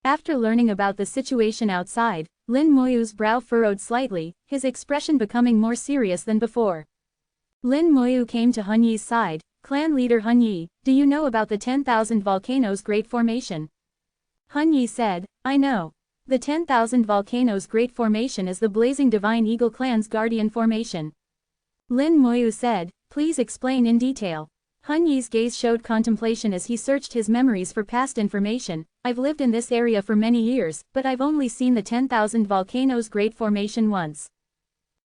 After learning about the situation outside, Lin Moyu's brow furrowed slightly, his expression becoming more serious than before. Lin Moyu came to Hun Yi's side. Clan leader Hun Yi, do you know about the 10,000 Volcanoes Great Formation? Hun Yi said, I know. The 10,000 Volcanoes Great Formation is the Blazing Divine Eagle Clan's guardian formation. Lin Moyu said, please explain in detail. Hun Yi's gaze showed contemplation as he searched his memories for past information. I've lived in this area for many years, but I've only seen the 10,000 Volcanoes Great Formation once.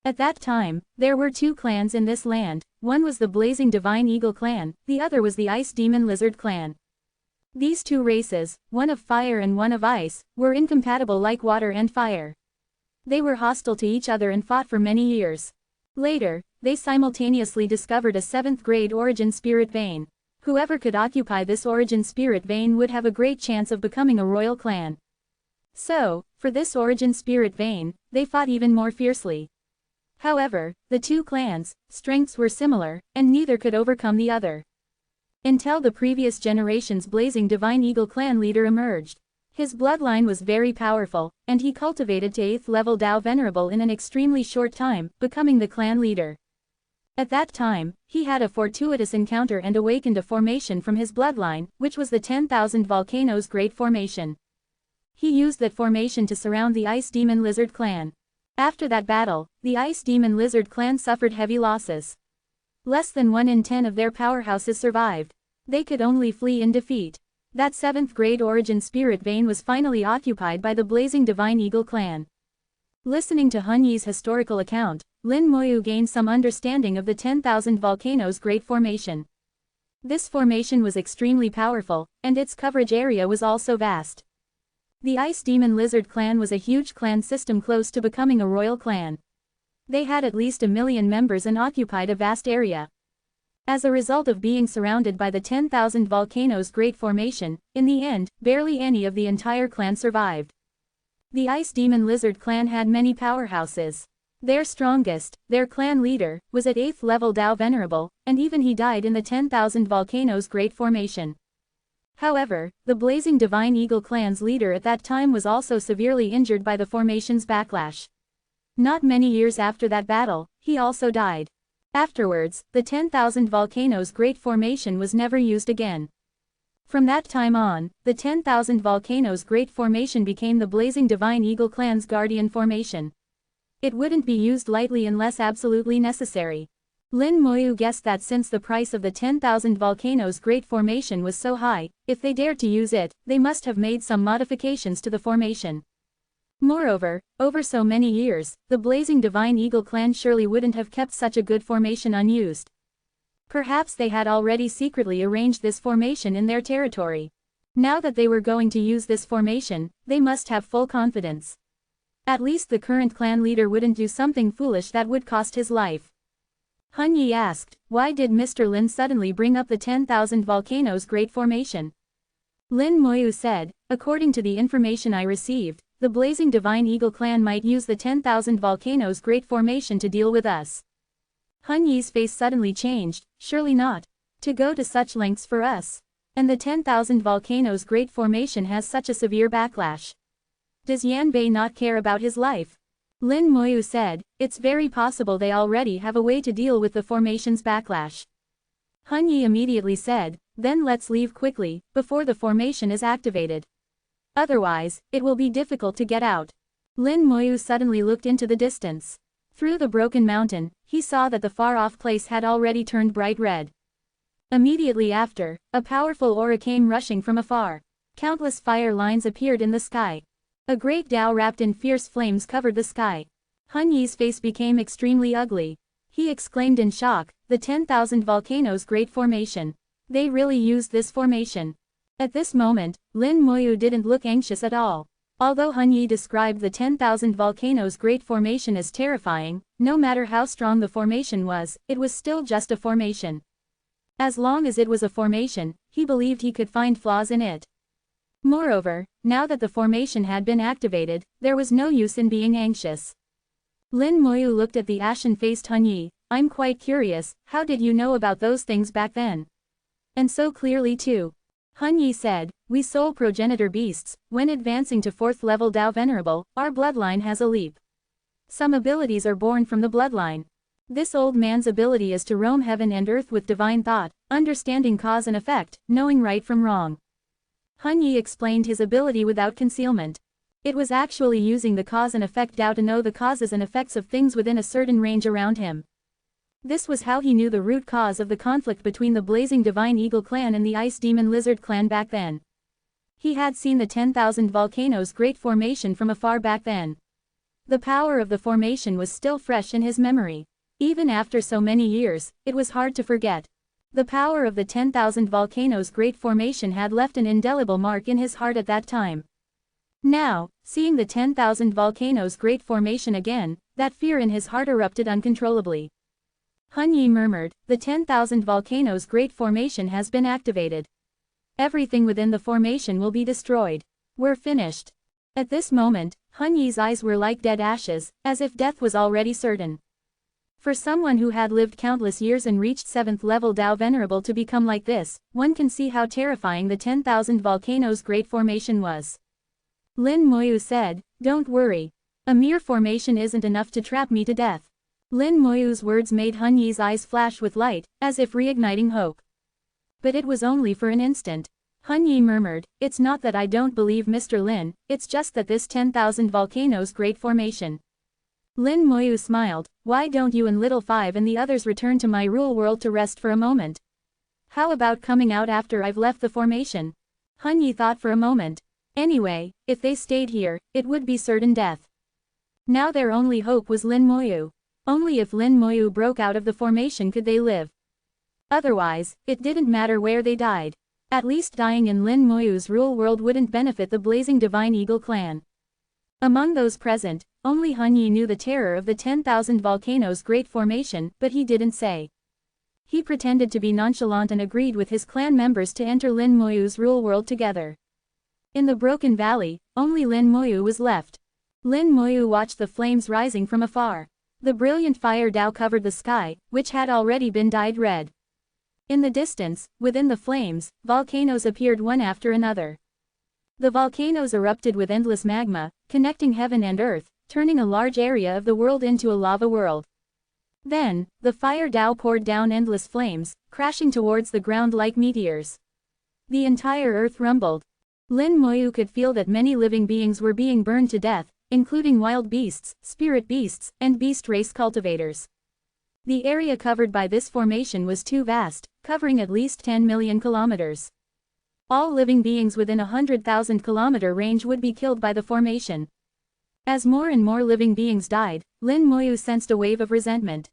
At that time, there were two clans in this land. One was the Blazing Divine Eagle Clan, the other was the Ice Demon Lizard Clan. These two races, one of fire and one of ice, were incompatible like water and fire. They were hostile to each other and fought for many years. Later, they simultaneously discovered a 7th-grade origin spirit vein. Whoever could occupy this origin spirit vein would have a great chance of becoming a royal clan. So, for this origin spirit vein, they fought even more fiercely. However, the two clans' strengths were similar, and neither could overcome the other. Until the previous generation's Blazing Divine Eagle clan leader emerged. His bloodline was very powerful, and he cultivated to 8th level Dao Venerable in an extremely short time, becoming the clan leader. At that time, he had a fortuitous encounter and awakened a formation from his bloodline, which was the 10,000 Volcanoes Great Formation. He used that formation to surround the Ice Demon Lizard clan. After that battle, the Ice Demon Lizard clan suffered heavy losses. Less than 1 in 10 of their powerhouses survived. They could only flee in defeat. That 7th-grade origin spirit vein was finally occupied by the Blazing Divine Eagle clan. Listening to Hun Yi's historical account, Lin Moyu gained some understanding of the 10,000 Volcanoes Great Formation. This formation was extremely powerful, and its coverage area was also vast. The Ice Demon Lizard clan was a huge clan system close to becoming a royal clan. They had at least 1 million members and occupied a vast area. As a result of being surrounded by the 10,000 Volcanoes Great Formation, in the end, barely any of the entire clan survived. The Ice Demon Lizard clan had many powerhouses. Their strongest, their clan leader, was at 8th level Dao Venerable, and even he died in the 10,000 Volcanoes Great Formation. However, the Blazing Divine Eagle clan's leader at that time was also severely injured by the formation's backlash. Not many years after that battle, he also died. Afterwards, the 10,000 Volcanoes Great Formation was never used again. From that time on, the 10,000 Volcanoes Great Formation became the Blazing Divine Eagle clan's guardian formation. It wouldn't be used lightly unless absolutely necessary. Lin Moyu guessed that since the price of the 10,000 Volcanoes Great Formation was so high, if they dared to use it, they must have made some modifications to the formation. Moreover, over so many years, the Blazing Divine Eagle clan surely wouldn't have kept such a good formation unused. Perhaps they had already secretly arranged this formation in their territory. Now that they were going to use this formation, they must have full confidence. At least the current clan leader wouldn't do something foolish that would cost his life. Hun Yi asked, why did Mr. Lin suddenly bring up the 10,000 volcanoes Great Formation? Lin Moyu said, according to the information I received, the Blazing Divine Eagle clan might use the 10,000 volcanoes Great Formation to deal with us. Hun Yi's face suddenly changed, surely not. To go to such lengths for us. And the 10,000 volcanoes Great Formation has such a severe backlash. Does Yan Bei not care about his life? Lin Moyu said, it's very possible they already have a way to deal with the formation's backlash. Hun Yi immediately said, then let's leave quickly, before the formation is activated. Otherwise, it will be difficult to get out. Lin Moyu suddenly looked into the distance. Through the broken mountain, he saw that the far-off place had already turned bright red. Immediately after, a powerful aura came rushing from afar. Countless fire lines appeared in the sky. A great Tao wrapped in fierce flames covered the sky. Hun Yi's face became extremely ugly. He exclaimed in shock, the 10,000 volcanoes Great Formation. They really used this formation. At this moment, Lin Moyu didn't look anxious at all. Although Hun Yi described the 10,000 volcanoes Great Formation as terrifying, no matter how strong the formation was, it was still just a formation. As long as it was a formation, he believed he could find flaws in it. Moreover, now that the formation had been activated, there was no use in being anxious. Lin Moyu looked at the ashen-faced Hun Yi. I'm quite curious, how did you know about those things back then? And so clearly too. Hun Yi said, we soul progenitor beasts, when advancing to 4th level Tao Venerable, our bloodline has a leap. Some abilities are born from the bloodline. This old man's ability is to roam heaven and earth with divine thought, understanding cause and effect, knowing right from wrong. Hun Yi explained his ability without concealment. It was actually using the cause and effect Tao to know the causes and effects of things within a certain range around him. This was how he knew the root cause of the conflict between the Blazing Divine Eagle clan and the Ice Demon Lizard clan back then. He had seen the 10,000 volcanoes Great Formation from afar back then. The power of the formation was still fresh in his memory. Even after so many years, it was hard to forget. The power of the 10,000 volcanoes Great Formation had left an indelible mark in his heart at that time. Now, seeing the 10,000 volcanoes Great Formation again, that fear in his heart erupted uncontrollably. Hun Yi murmured, the 10,000 volcanoes Great Formation has been activated. Everything within the formation will be destroyed. We're finished. At this moment, Hun Yi's eyes were like dead ashes, as if death was already certain. For someone who had lived countless years and reached 7th level Tao Venerable to become like this, one can see how terrifying the 10,000 volcanoes Great Formation was. Lin Moyu said, don't worry. A mere formation isn't enough to trap me to death. Lin Moyu's words made Hun Yi's eyes flash with light, as if reigniting hope. But it was only for an instant. Hun Yi murmured, it's not that I don't believe Mr. Lin, it's just that this 10,000 volcanoes Great Formation. Lin Moyu smiled, why don't you and Little Five and the others return to my rule world to rest for a moment? How about coming out after I've left the formation? Hun Yi thought for a moment. Anyway, if they stayed here, it would be certain death. Now their only hope was Lin Moyu. Only if Lin Moyu broke out of the formation could they live. Otherwise, it didn't matter where they died. At least dying in Lin Moyu's rule world wouldn't benefit the Blazing Divine Eagle clan. Among those present, only Hun Yi knew the terror of the 10,000 volcanoes Great Formation, but he didn't say. He pretended to be nonchalant and agreed with his clan members to enter Lin Moyu's rule world together. In the broken valley, only Lin Moyu was left. Lin Moyu watched the flames rising from afar. The brilliant fire Tao covered the sky, which had already been dyed red. In the distance, within the flames, volcanoes appeared one after another. The volcanoes erupted with endless magma, connecting heaven and earth, turning a large area of the world into a lava world. Then, the fire Tao poured down endless flames, crashing towards the ground like meteors. The entire earth rumbled. Lin Moyu could feel that many living beings were being burned to death, including wild beasts, spirit beasts, and beast race cultivators. The area covered by this formation was too vast, covering at least 10 million kilometers. All living beings within 100,000 kilometer range would be killed by the formation. As more and more living beings died, Lin Moyu sensed a wave of resentment.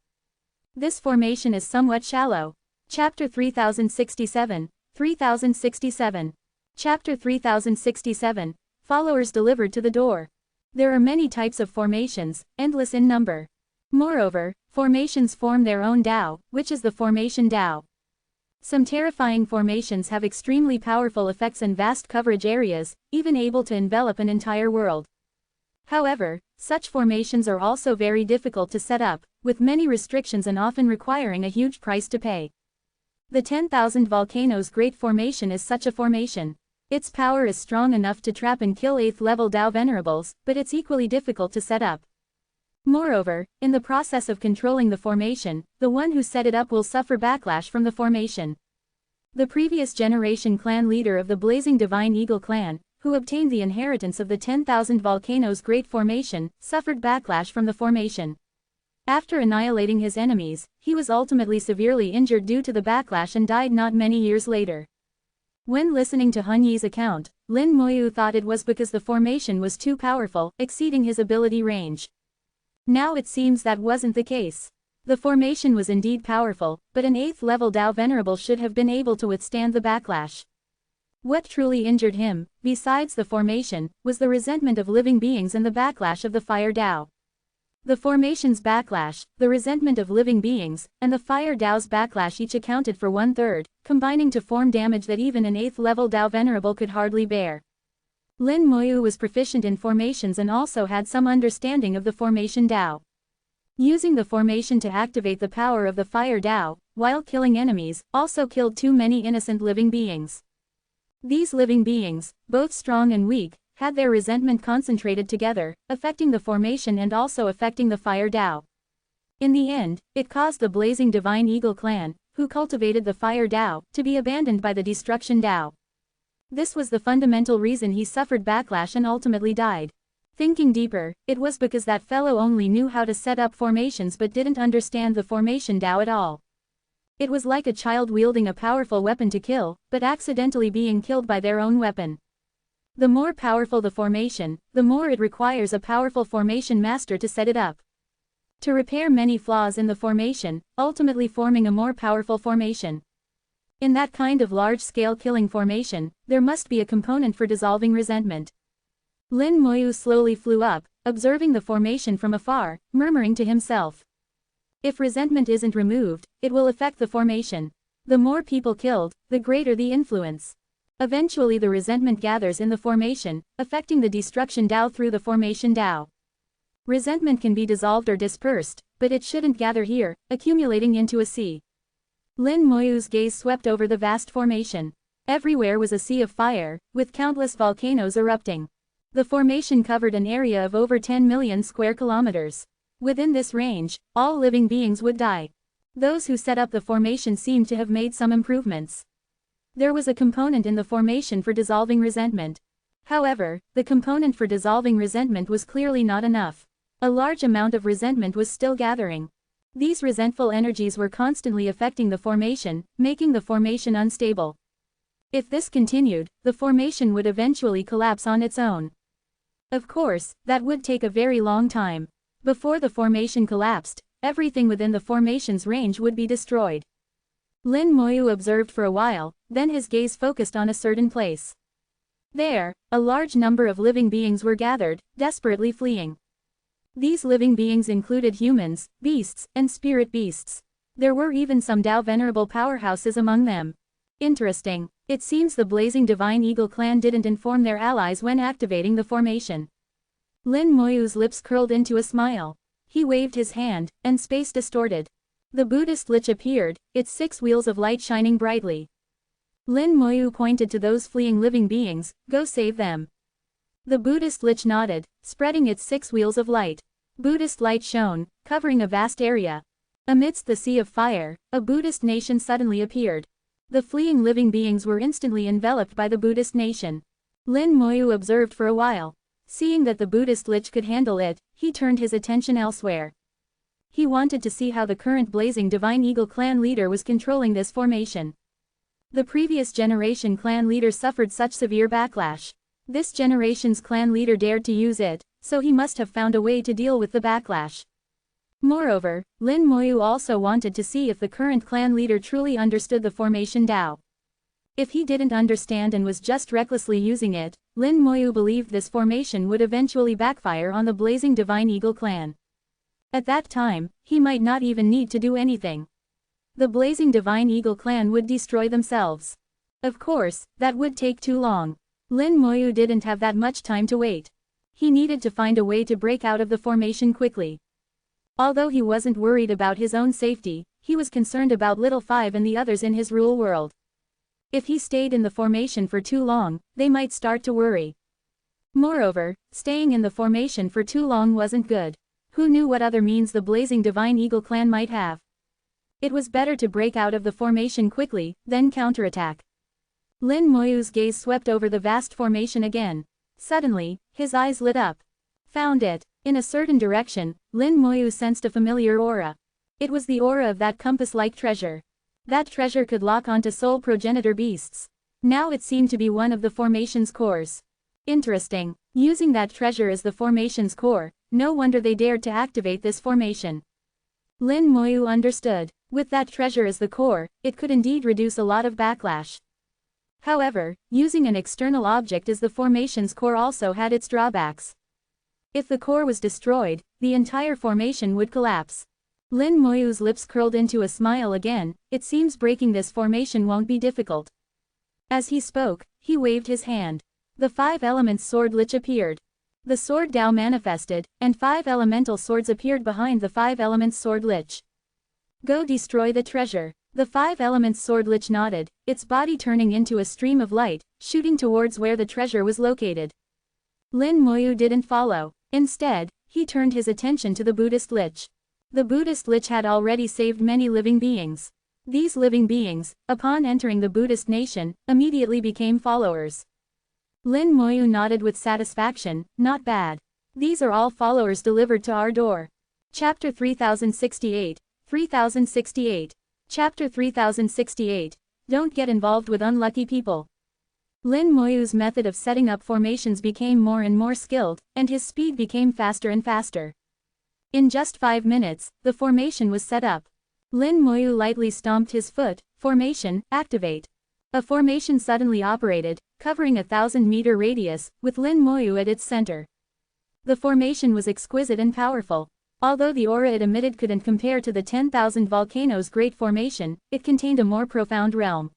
This formation is somewhat shallow. Chapter 3067, 3067. Chapter 3067, followers delivered to the door. There are many types of formations, endless in number. Moreover, formations form their own Tao, which is the formation Tao. Some terrifying formations have extremely powerful effects in vast coverage areas, even able to envelop an entire world. However, such formations are also very difficult to set up, with many restrictions and often requiring a huge price to pay. The 10,000 Volcanoes Great Formation is such a formation. Its power is strong enough to trap and kill 8th level Tao Venerables, but it's equally difficult to set up. Moreover, in the process of controlling the formation, the one who set it up will suffer backlash from the formation. The previous generation clan leader of the Blazing Divine Eagle clan, who obtained the inheritance of the 10,000 Volcanoes Great Formation, suffered backlash from the formation. After annihilating his enemies, he was ultimately severely injured due to the backlash and died not many years later. When listening to Hun Yi's account, Lin Moyu thought it was because the formation was too powerful, exceeding his ability range. Now it seems that wasn't the case. The formation was indeed powerful, but an 8th level Tao Venerable should have been able to withstand the backlash. What truly injured him, besides the formation, was the resentment of living beings and the backlash of the Fire Tao. The formation's backlash, the resentment of living beings, and the Fire Tao's backlash each accounted for 1/3, combining to form damage that even an 8th level Tao Venerable could hardly bear. Lin Moyu was proficient in formations and also had some understanding of the formation Tao. Using the formation to activate the power of the Fire Tao, while killing enemies, also killed too many innocent living beings. These living beings, both strong and weak, had their resentment concentrated together, affecting the formation and also affecting the Fire Tao. In the end, it caused the Blazing Divine Eagle clan, who cultivated the Fire Tao, to be abandoned by the Destruction Tao. This was the fundamental reason he suffered backlash and ultimately died. Thinking deeper, it was because that fellow only knew how to set up formations but didn't understand the formation Tao at all. It was like a child wielding a powerful weapon to kill, but accidentally being killed by their own weapon. The more powerful the formation, the more it requires a powerful formation master to set it up. To repair many flaws in the formation, ultimately forming a more powerful formation. In that kind of large-scale killing formation, there must be a component for dissolving resentment. Lin Moyu slowly flew up, observing the formation from afar, murmuring to himself. If resentment isn't removed, it will affect the formation. The more people killed, the greater the influence. Eventually the resentment gathers in the formation, affecting the destruction Tao through the formation Tao. Resentment can be dissolved or dispersed, but it shouldn't gather here, accumulating into a sea. Lin Moyu's gaze swept over the vast formation. Everywhere was a sea of fire, with countless volcanoes erupting. The formation covered an area of over 10 million square kilometers. Within this range, all living beings would die. Those who set up the formation seemed to have made some improvements. There was a component in the formation for dissolving resentment. However, the component for dissolving resentment was clearly not enough. A large amount of resentment was still gathering. These resentful energies were constantly affecting the formation, making the formation unstable. If this continued, the formation would eventually collapse on its own. Of course, that would take a very long time. Before the formation collapsed, everything within the formation's range would be destroyed. Lin Moyu observed for a while, then his gaze focused on a certain place. There, a large number of living beings were gathered, desperately fleeing. These living beings included humans, beasts, and spirit beasts. There were even some Tao Venerable powerhouses among them. Interesting. It seems the Blazing Divine Eagle clan didn't inform their allies when activating the formation. Lin Moyu's lips curled into a smile. He waved his hand, and space distorted. The Buddhist lich appeared, its 6 wheels of light shining brightly. Lin Moyu pointed to those fleeing living beings, "Go save them." The Buddhist lich nodded, spreading its 6 wheels of light. Buddhist light shone, covering a vast area. Amidst the sea of fire, a Buddhist nation suddenly appeared. The fleeing living beings were instantly enveloped by the Buddhist nation. Lin Moyu observed for a while. Seeing that the Buddhist lich could handle it, he turned his attention elsewhere. He wanted to see how the current Blazing Divine Eagle clan leader was controlling this formation. The previous generation clan leader suffered such severe backlash. This generation's clan leader dared to use it, so he must have found a way to deal with the backlash. Moreover, Lin Moyu also wanted to see if the current clan leader truly understood the formation Tao. If he didn't understand and was just recklessly using it, Lin Moyu believed this formation would eventually backfire on the blazing Divine Eagle clan. At that time, he might not even need to do anything. The blazing Divine Eagle clan would destroy themselves. Of course, that would take too long. Lin Moyu didn't have that much time to wait. He needed to find a way to break out of the formation quickly. Although he wasn't worried about his own safety, he was concerned about Little Five and the others in his rule world. If he stayed in the formation for too long, they might start to worry. Moreover, staying in the formation for too long wasn't good. Who knew what other means the blazing Divine Eagle clan might have? It was better to break out of the formation quickly, then counterattack. Lin Moyu's gaze swept over the vast formation again. Suddenly, his eyes lit up. Found it. In a certain direction, Lin Moyu sensed a familiar aura. It was the aura of that compass-like treasure. That treasure could lock onto soul progenitor beasts. Now it seemed to be one of the formation's cores. Interesting. Using that treasure as the formation's core, no wonder they dared to activate this formation. Lin Moyu understood. With that treasure as the core, it could indeed reduce a lot of backlash. However, using an external object as the formation's core also had its drawbacks. If the core was destroyed, the entire formation would collapse. Lin Moyu's lips curled into a smile again. It seems breaking this formation won't be difficult. As he spoke, he waved his hand. The 5 elements sword lich appeared. The sword Dao manifested, and 5 elemental swords appeared behind the 5 elements sword lich. Go destroy the treasure. The 5 elements sword lich nodded, its body turning into a stream of light, shooting towards where the treasure was located. Lin Moyu didn't follow. Instead, he turned his attention to the Buddhist lich. The Buddhist lich had already saved many living beings. These living beings, upon entering the Buddhist nation, immediately became followers. Lin Moyu nodded with satisfaction. Not bad. These are all followers delivered to our door. Chapter 3068. 3068. Chapter 3068. Don't get involved with unlucky people. Lin Moyu's method of setting up formations became more and more skilled, and his speed became faster and faster. In just 5 minutes, the formation was set up. Lin Moyu lightly stomped his foot. Formation, activate. A formation suddenly operated, covering a 1,000-meter radius, with Lin Moyu at its center. The formation was exquisite and powerful. Although the aura it emitted couldn't compare to the 10,000 volcanoes Great Formation, it contained a more profound realm.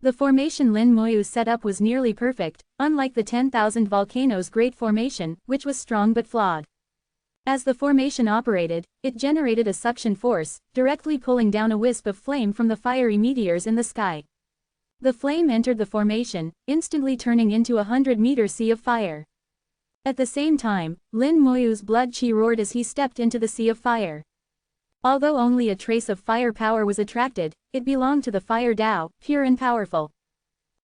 The formation Lin Moyu set up was nearly perfect, unlike the 10,000 volcanoes Great Formation, which was strong but flawed. As the formation operated, it generated a suction force, directly pulling down a wisp of flame from the fiery meteors in the sky. The flame entered the formation, instantly turning into a 100-meter sea of fire. At the same time, Lin Moyu's blood chi roared as he stepped into the sea of fire. Although only a trace of fire power was attracted, it belonged to the fire Dao, pure and powerful.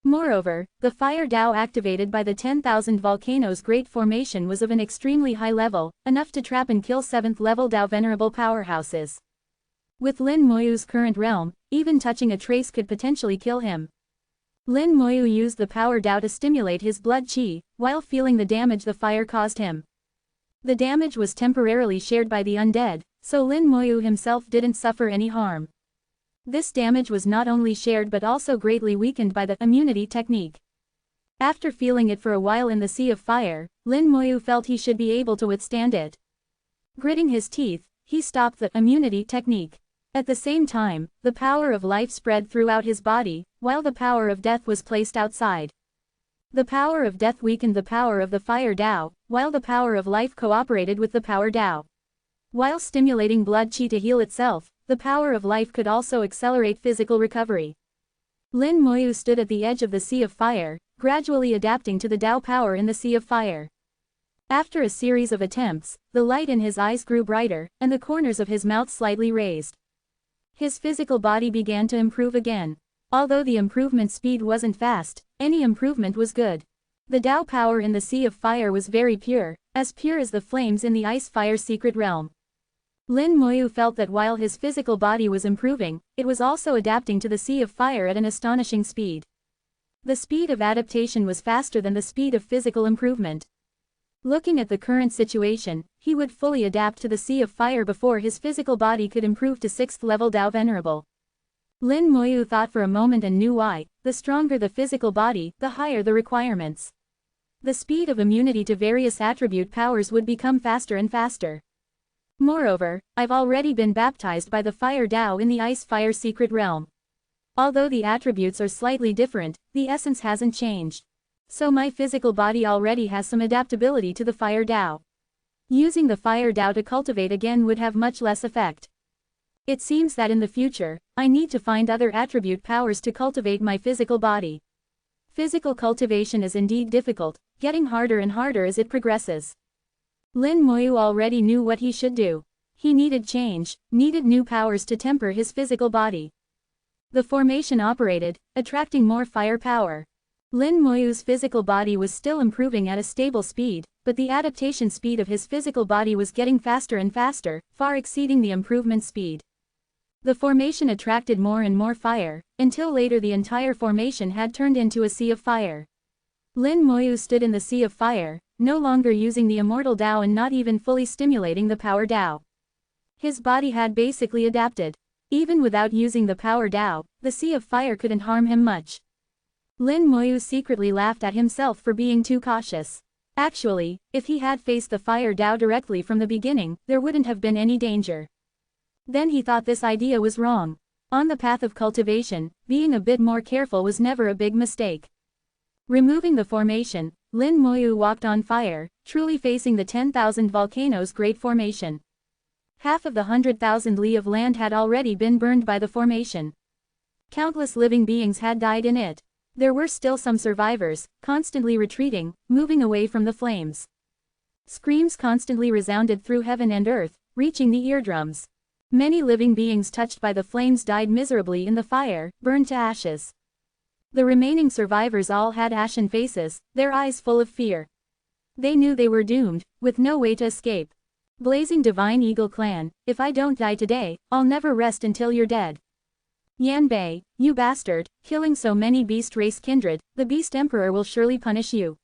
Moreover, the fire Dao activated by the 10,000 volcanoes Great Formation was of an extremely high level, enough to trap and kill 7th-level Dao Venerable powerhouses. With Lin Moyu's current realm, even touching a trace could potentially kill him. Lin Moyu used the power Dao to stimulate his blood chi, while feeling the damage the fire caused him. The damage was temporarily shared by the undead, so Lin Moyu himself didn't suffer any harm. This damage was not only shared but also greatly weakened by the immunity technique. After feeling it for a while in the sea of fire, Lin Moyu felt he should be able to withstand it. Gritting his teeth, he stopped the immunity technique. At the same time, the power of life spread throughout his body, while the power of death was placed outside. The power of death weakened the power of the fire Dao, while the power of life cooperated with the power Dao. While stimulating blood chi to heal itself, the power of life could also accelerate physical recovery. Lin Moyu stood at the edge of the sea of fire, gradually adapting to the Dao power in the sea of fire. After a series of attempts, the light in his eyes grew brighter, and the corners of his mouth slightly raised. His physical body began to improve again. Although the improvement speed wasn't fast, any improvement was good. The Dao power in the sea of fire was very pure as the flames in the ice-fire secret realm. Lin Moyu felt that while his physical body was improving, it was also adapting to the sea of fire at an astonishing speed. The speed of adaptation was faster than the speed of physical improvement. Looking at the current situation, he would fully adapt to the sea of fire before his physical body could improve to 6th level Dao Venerable. Lin Moyu thought for a moment and knew why. The stronger the physical body, the higher the requirements. The speed of immunity to various attribute powers would become faster and faster. Moreover, I've already been baptized by the Fire Tao in the Ice-Fire secret realm. Although the attributes are slightly different, the essence hasn't changed. So my physical body already has some adaptability to the Fire Tao. Using the Fire Tao to cultivate again would have much less effect. It seems that in the future, I need to find other attribute powers to cultivate my physical body. Physical cultivation is indeed difficult, getting harder and harder as it progresses. Lin Moyu already knew what he should do. He needed change, needed new powers to temper his physical body. The formation operated, attracting more fire power. Lin Moyu's physical body was still improving at a stable speed, but the adaptation speed of his physical body was getting faster and faster, far exceeding the improvement speed. The formation attracted more and more fire, until later the entire formation had turned into a sea of fire. Lin Moyu stood in the sea of fire, no longer using the Immortal Tao and not even fully stimulating the Power Tao. His body had basically adapted. Even without using the Power Tao, the sea of fire couldn't harm him much. Lin Moyu secretly laughed at himself for being too cautious. Actually, if he had faced the Fire Tao directly from the beginning, there wouldn't have been any danger. Then he thought this idea was wrong. On the path of cultivation, being a bit more careful was never a big mistake. Removing the formation, Lin Moyu walked on fire, truly facing the 10,000 volcanoes' great formation. Half of the 100,000 li of land had already been burned by the formation. Countless living beings had died in it. There were still some survivors, constantly retreating, moving away from the flames. Screams constantly resounded through heaven and earth, reaching the eardrums. Many living beings touched by the flames died miserably in the fire, burned to ashes. The remaining survivors all had ashen faces, their eyes full of fear. They knew they were doomed, with no way to escape. Blazing Divine Eagle Clan, if I don't die today, I'll never rest until you're dead. Yanbei, you bastard, killing so many beast race kindred, the Beast Emperor will surely punish you.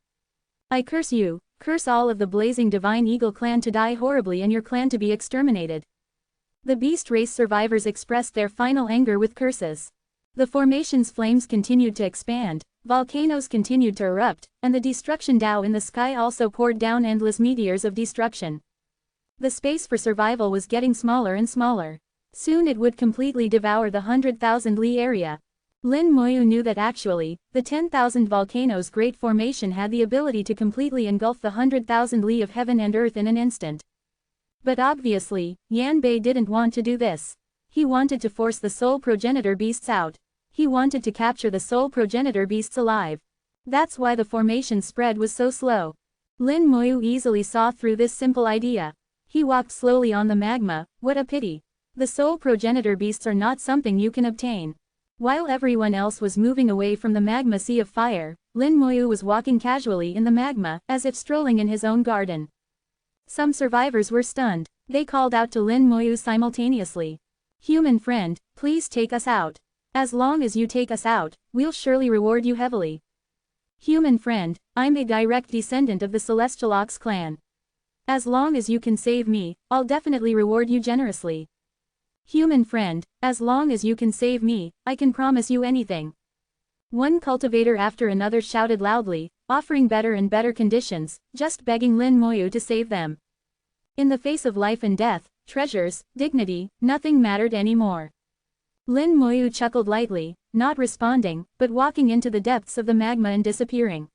I curse you, curse all of the Blazing Divine Eagle Clan to die horribly and your clan to be exterminated. The beast race survivors expressed their final anger with curses. The formation's flames continued to expand, volcanoes continued to erupt, and the destruction Tao in the sky also poured down endless meteors of destruction. The space for survival was getting smaller and smaller. Soon it would completely devour the 100,000 li area. Lin Moyu knew that actually, the 10,000 volcanoes' great formation had the ability to completely engulf the 100,000 li of heaven and earth in an instant. But obviously, Yanbei didn't want to do this. He wanted to force the soul progenitor beasts out. He wanted to capture the soul progenitor beasts alive. That's why the formation spread was so slow. Lin Moyu easily saw through this simple idea. He walked slowly on the magma. What a pity. The soul progenitor beasts are not something you can obtain. While everyone else was moving away from the magma sea of fire, Lin Moyu was walking casually in the magma, as if strolling in his own garden. Some survivors were stunned. They called out to Lin Moyu simultaneously. Human friend, please take us out. As long as you take us out, we'll surely reward you heavily. Human friend, I'm a direct descendant of the Celestial Ox clan. As long as you can save me, I'll definitely reward you generously. Human friend, as long as you can save me, I can promise you anything. One cultivator after another shouted loudly, offering better and better conditions, just begging Lin Moyu to save them. In the face of life and death, treasures, dignity, nothing mattered anymore. Lin Moyu chuckled lightly, not responding, but walking into the depths of the magma and disappearing.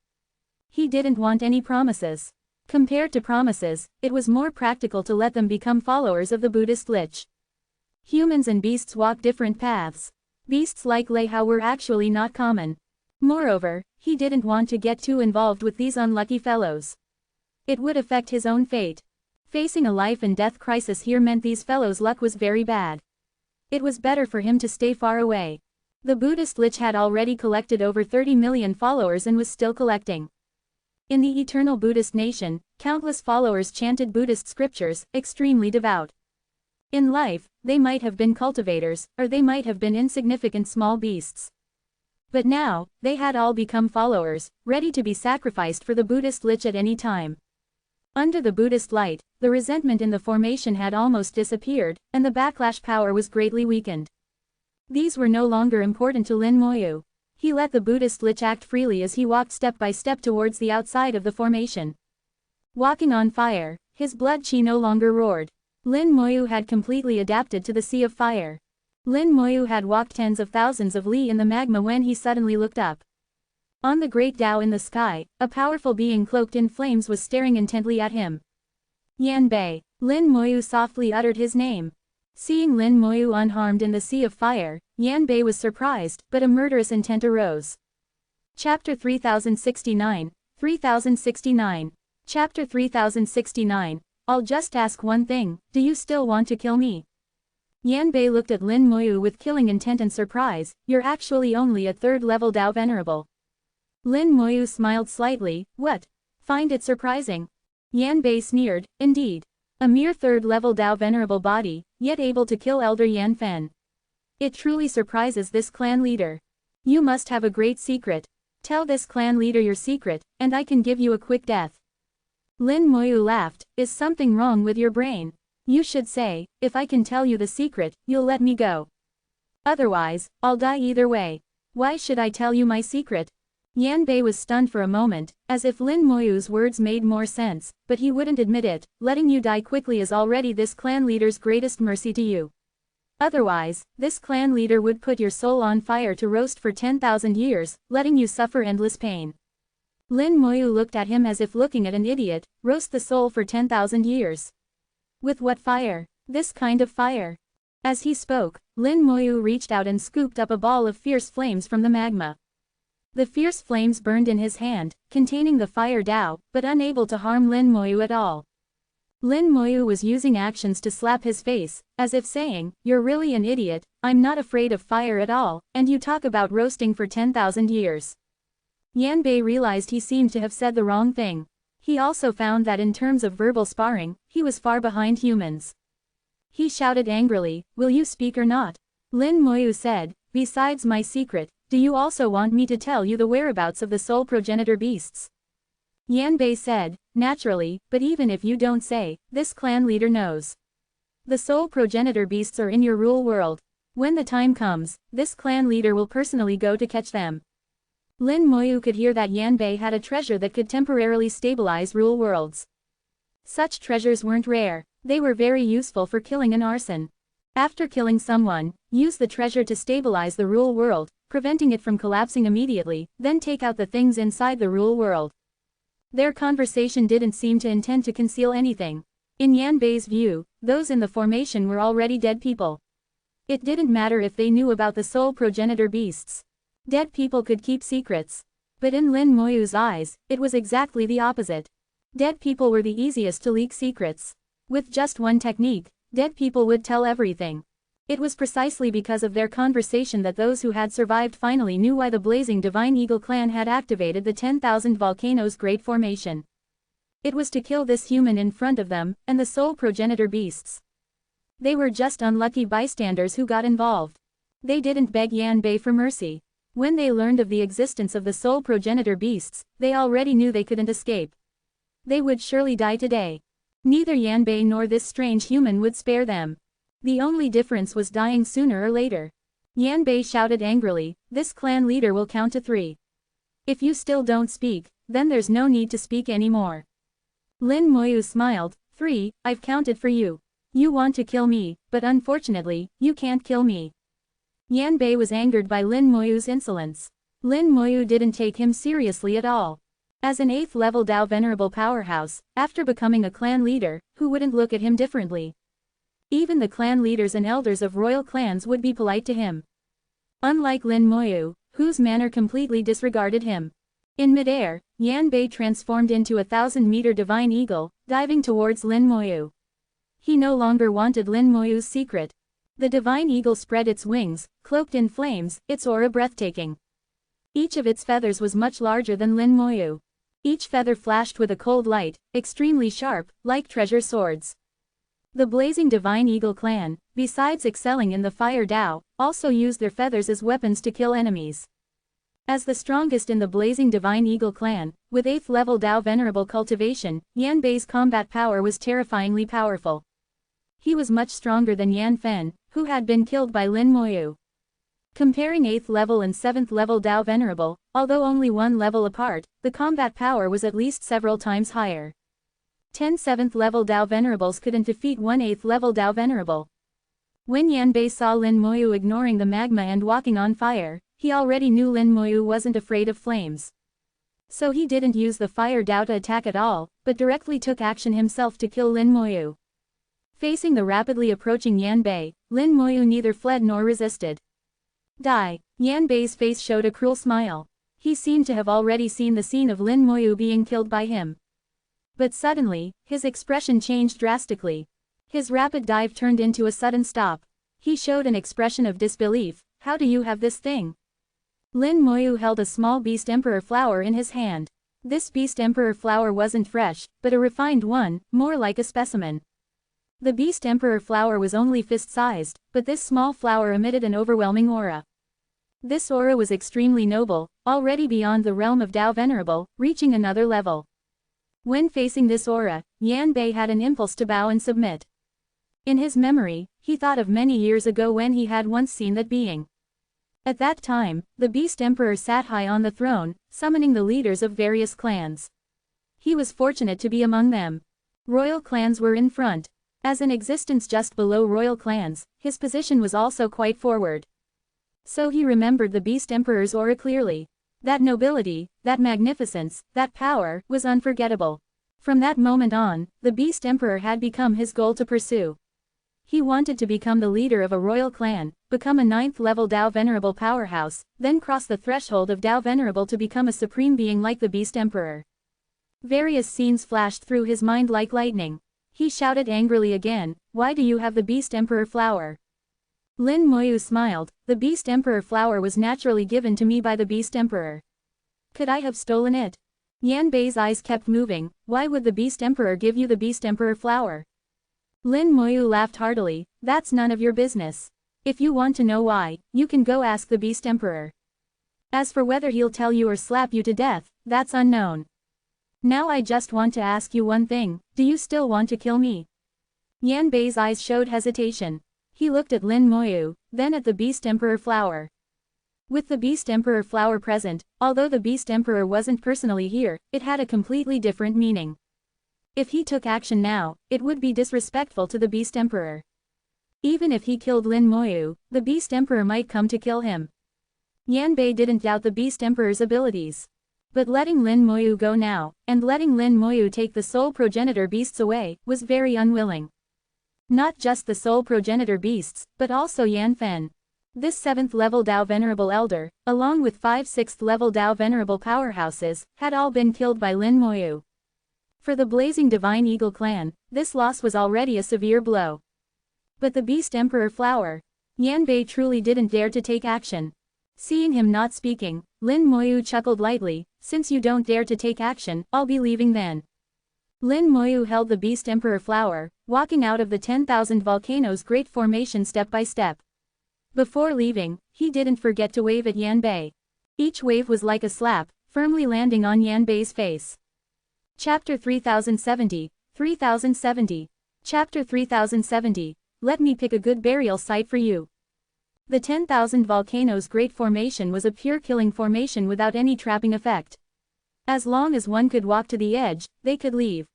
He didn't want any promises. Compared to promises, it was more practical to let them become followers of the Buddhist Lich. Humans and beasts walk different paths. Beasts like Lei Hao were actually not common. Moreover, he didn't want to get too involved with these unlucky fellows. It would affect his own fate. Facing a life and death crisis here meant these fellows' luck was very bad. It was better for him to stay far away. The Buddhist Lich had already collected over 30 million followers and was still collecting. In the eternal Buddhist nation, countless followers chanted Buddhist scriptures, extremely devout. In life, they might have been cultivators, or they might have been insignificant small beasts. But now, they had all become followers, ready to be sacrificed for the Buddhist Lich at any time. Under the Buddhist light, the resentment in the formation had almost disappeared, and the backlash power was greatly weakened. These were no longer important to Lin Moyu. He let the Buddhist lich act freely as he walked step by step towards the outside of the formation. Walking on fire, his blood chi no longer roared. Lin Moyu had completely adapted to the sea of fire. Lin Moyu had walked tens of thousands of li in the magma when he suddenly looked up. On the great Tao in the sky, a powerful being cloaked in flames was staring intently at him. Yan Bei. Lin Moyu softly uttered his name. Seeing Lin Moyu unharmed in the sea of fire, Yan Bei was surprised, but a murderous intent arose. Chapter 3069. 3069. Chapter 3069. I'll just ask one thing, do you still want to kill me? Yan Bei looked at Lin Moyu with killing intent and surprise. You're actually only a third-level Tao Venerable. Lin Moyu smiled slightly. What? Find it surprising? Yan Bei sneered. Indeed. A mere third-level Tao Venerable body, yet able to kill Elder Yan Fen. It truly surprises this clan leader. You must have a great secret. Tell this clan leader your secret, and I can give you a quick death. Lin Moyu laughed. Is something wrong with your brain? You should say, if I can tell you the secret, you'll let me go. Otherwise, I'll die either way. Why should I tell you my secret? Yan Bei was stunned for a moment, as if Lin Moyu's words made more sense, but he wouldn't admit it. Letting you die quickly is already this clan leader's greatest mercy to you. Otherwise, this clan leader would put your soul on fire to roast for 10,000 years, letting you suffer endless pain. Lin Moyu looked at him as if looking at an idiot. Roast the soul for 10,000 years. With what fire? This kind of fire. As he spoke, Lin Moyu reached out and scooped up a ball of fierce flames from the magma. The fierce flames burned in his hand, containing the fire Tao, but unable to harm Lin Moyu at all. Lin Moyu was using actions to slap his face, as if saying, you're really an idiot, I'm not afraid of fire at all, and you talk about roasting for 10,000 years. Yan Bei realized he seemed to have said the wrong thing. He also found that in terms of verbal sparring, he was far behind humans. He shouted angrily, will you speak or not? Lin Moyu said, besides my secret, do you also want me to tell you the whereabouts of the soul progenitor beasts? Yan Bei said, naturally, but even if you don't say, this clan leader knows. The soul progenitor beasts are in your rule world. When the time comes, this clan leader will personally go to catch them. Lin Moyu could hear that Yan Bei had a treasure that could temporarily stabilize rule worlds. Such treasures weren't rare, they were very useful for killing an arson. After killing someone, use the treasure to stabilize the rule world, preventing it from collapsing immediately, then take out the things inside the rule world. Their conversation didn't seem to intend to conceal anything. In Yan Bei's view, those in the formation were already dead people. It didn't matter if they knew about the soul progenitor beasts. Dead people could keep secrets. But in Lin Moyu's eyes, it was exactly the opposite. Dead people were the easiest to leak secrets. With just one technique, dead people would tell everything. It was precisely because of their conversation that those who had survived finally knew why the blazing Divine Eagle clan had activated the 10,000 volcanoes Great Formation. It was to kill this human in front of them, and the soul progenitor beasts. They were just unlucky bystanders who got involved. They didn't beg Yan Bei for mercy. When they learned of the existence of the soul progenitor beasts, they already knew they couldn't escape. They would surely die today. Neither Yan Bei nor this strange human would spare them. The only difference was dying sooner or later. Yan Bei shouted angrily, this clan leader will count to 3. If you still don't speak, then there's no need to speak anymore. Lin Moyu smiled, 3, I've counted for you. You want to kill me, but unfortunately, you can't kill me. Yan Bei was angered by Lin Moyu's insolence. Lin Moyu didn't take him seriously at all. As an 8th level Tao Venerable powerhouse, after becoming a clan leader, who wouldn't look at him differently? Even the clan leaders and elders of royal clans would be polite to him. Unlike Lin Moyu, whose manner completely disregarded him. In midair, Yan Bei transformed into a 1,000-meter divine eagle, diving towards Lin Moyu. He no longer wanted Lin Moyu's secret. The divine eagle spread its wings, cloaked in flames, its aura breathtaking. Each of its feathers was much larger than Lin Moyu. Each feather flashed with a cold light, extremely sharp, like treasure swords. The blazing divine eagle clan, besides excelling in the fire Tao, also used their feathers as weapons to kill enemies. As the strongest in the blazing divine eagle clan, with 8th level Tao Venerable cultivation, Yan Bei's combat power was terrifyingly powerful. He was much stronger than Yan Fen, who had been killed by Lin Moyu. Comparing 8th level and 7th level Dao Venerable, although only one level apart, the combat power was at least several times higher. 10 7th level Dao Venerables couldn't defeat one 8th level Dao Venerable. When Yanbei saw Lin Moyu ignoring the magma and walking on fire, he already knew Lin Moyu wasn't afraid of flames. So he didn't use the fire Dao to attack at all, but directly took action himself to kill Lin Moyu. Facing the rapidly approaching Yanbei, Lin Moyu neither fled nor resisted. Die. Yanbei's face showed a cruel smile. He seemed to have already seen the scene of Lin Moyu being killed by him. But suddenly, his expression changed drastically. His rapid dive turned into a sudden stop. He showed an expression of disbelief. How do you have this thing? Lin Moyu held a small Beast Emperor flower in his hand. This Beast Emperor flower wasn't fresh, but a refined one, more like a specimen. The Beast Emperor flower was only fist-sized, but this small flower emitted an overwhelming aura. This aura was extremely noble, already beyond the realm of Dao Venerable, reaching another level. When facing this aura, Yanbei had an impulse to bow and submit. In his memory, he thought of many years ago when he had once seen that being. At that time, the Beast Emperor sat high on the throne, summoning the leaders of various clans. He was fortunate to be among them. Royal clans were in front. As an existence just below royal clans, his position was also quite forward. So he remembered the Beast Emperor's aura clearly. That nobility, that magnificence, that power, was unforgettable. From that moment on, the Beast Emperor had become his goal to pursue. He wanted to become the leader of a royal clan, become a 9th level Dao Venerable powerhouse, then cross the threshold of Dao Venerable to become a supreme being like the Beast Emperor. Various scenes flashed through his mind like lightning. He shouted angrily again, "Why do you have the Beast Emperor flower?" Lin Moyu smiled. The Beast Emperor flower was naturally given to me by the Beast Emperor. Could I have stolen it? Yanbei's eyes kept moving. Why would the Beast Emperor give you the Beast Emperor flower? Lin Moyu laughed heartily. That's none of your business. If you want to know why, you can go ask the Beast Emperor. As for whether he'll tell you or slap you to death, that's unknown. Now I just want to ask you one thing, do you still want to kill me? Yanbei's eyes showed hesitation. He looked at Lin Moyu, then at the Beast Emperor flower. With the Beast Emperor flower present, although the Beast Emperor wasn't personally here, it had a completely different meaning. If he took action now, it would be disrespectful to the Beast Emperor. Even if he killed Lin Moyu, the Beast Emperor might come to kill him. Yanbei didn't doubt the Beast Emperor's abilities. But letting Lin Moyu go now, and letting Lin Moyu take the sole progenitor beasts away, was very unwilling. Not just the sole progenitor beasts, but also Yan Fen. This 7th level Dao Venerable Elder, along with 5 6th level Dao Venerable powerhouses, had all been killed by Lin Moyu. For the Blazing Divine Eagle clan, this loss was already a severe blow. But the Beast Emperor flower. Yanbei truly didn't dare to take action. Seeing him not speaking, Lin Moyu chuckled lightly, "Since you don't dare to take action, I'll be leaving then." Lin Moyu held the Beast Emperor flower, walking out of the 10,000 volcanoes great formation step by step. Before leaving, he didn't forget to wave at Yanbei. Each wave was like a slap, firmly landing on Yanbei's face. Chapter 3070, 3070. Chapter 3070, let me pick a good burial site for you. The 10,000 volcanoes great formation was a pure killing formation without any trapping effect. As long as one could walk to the edge, they could leave.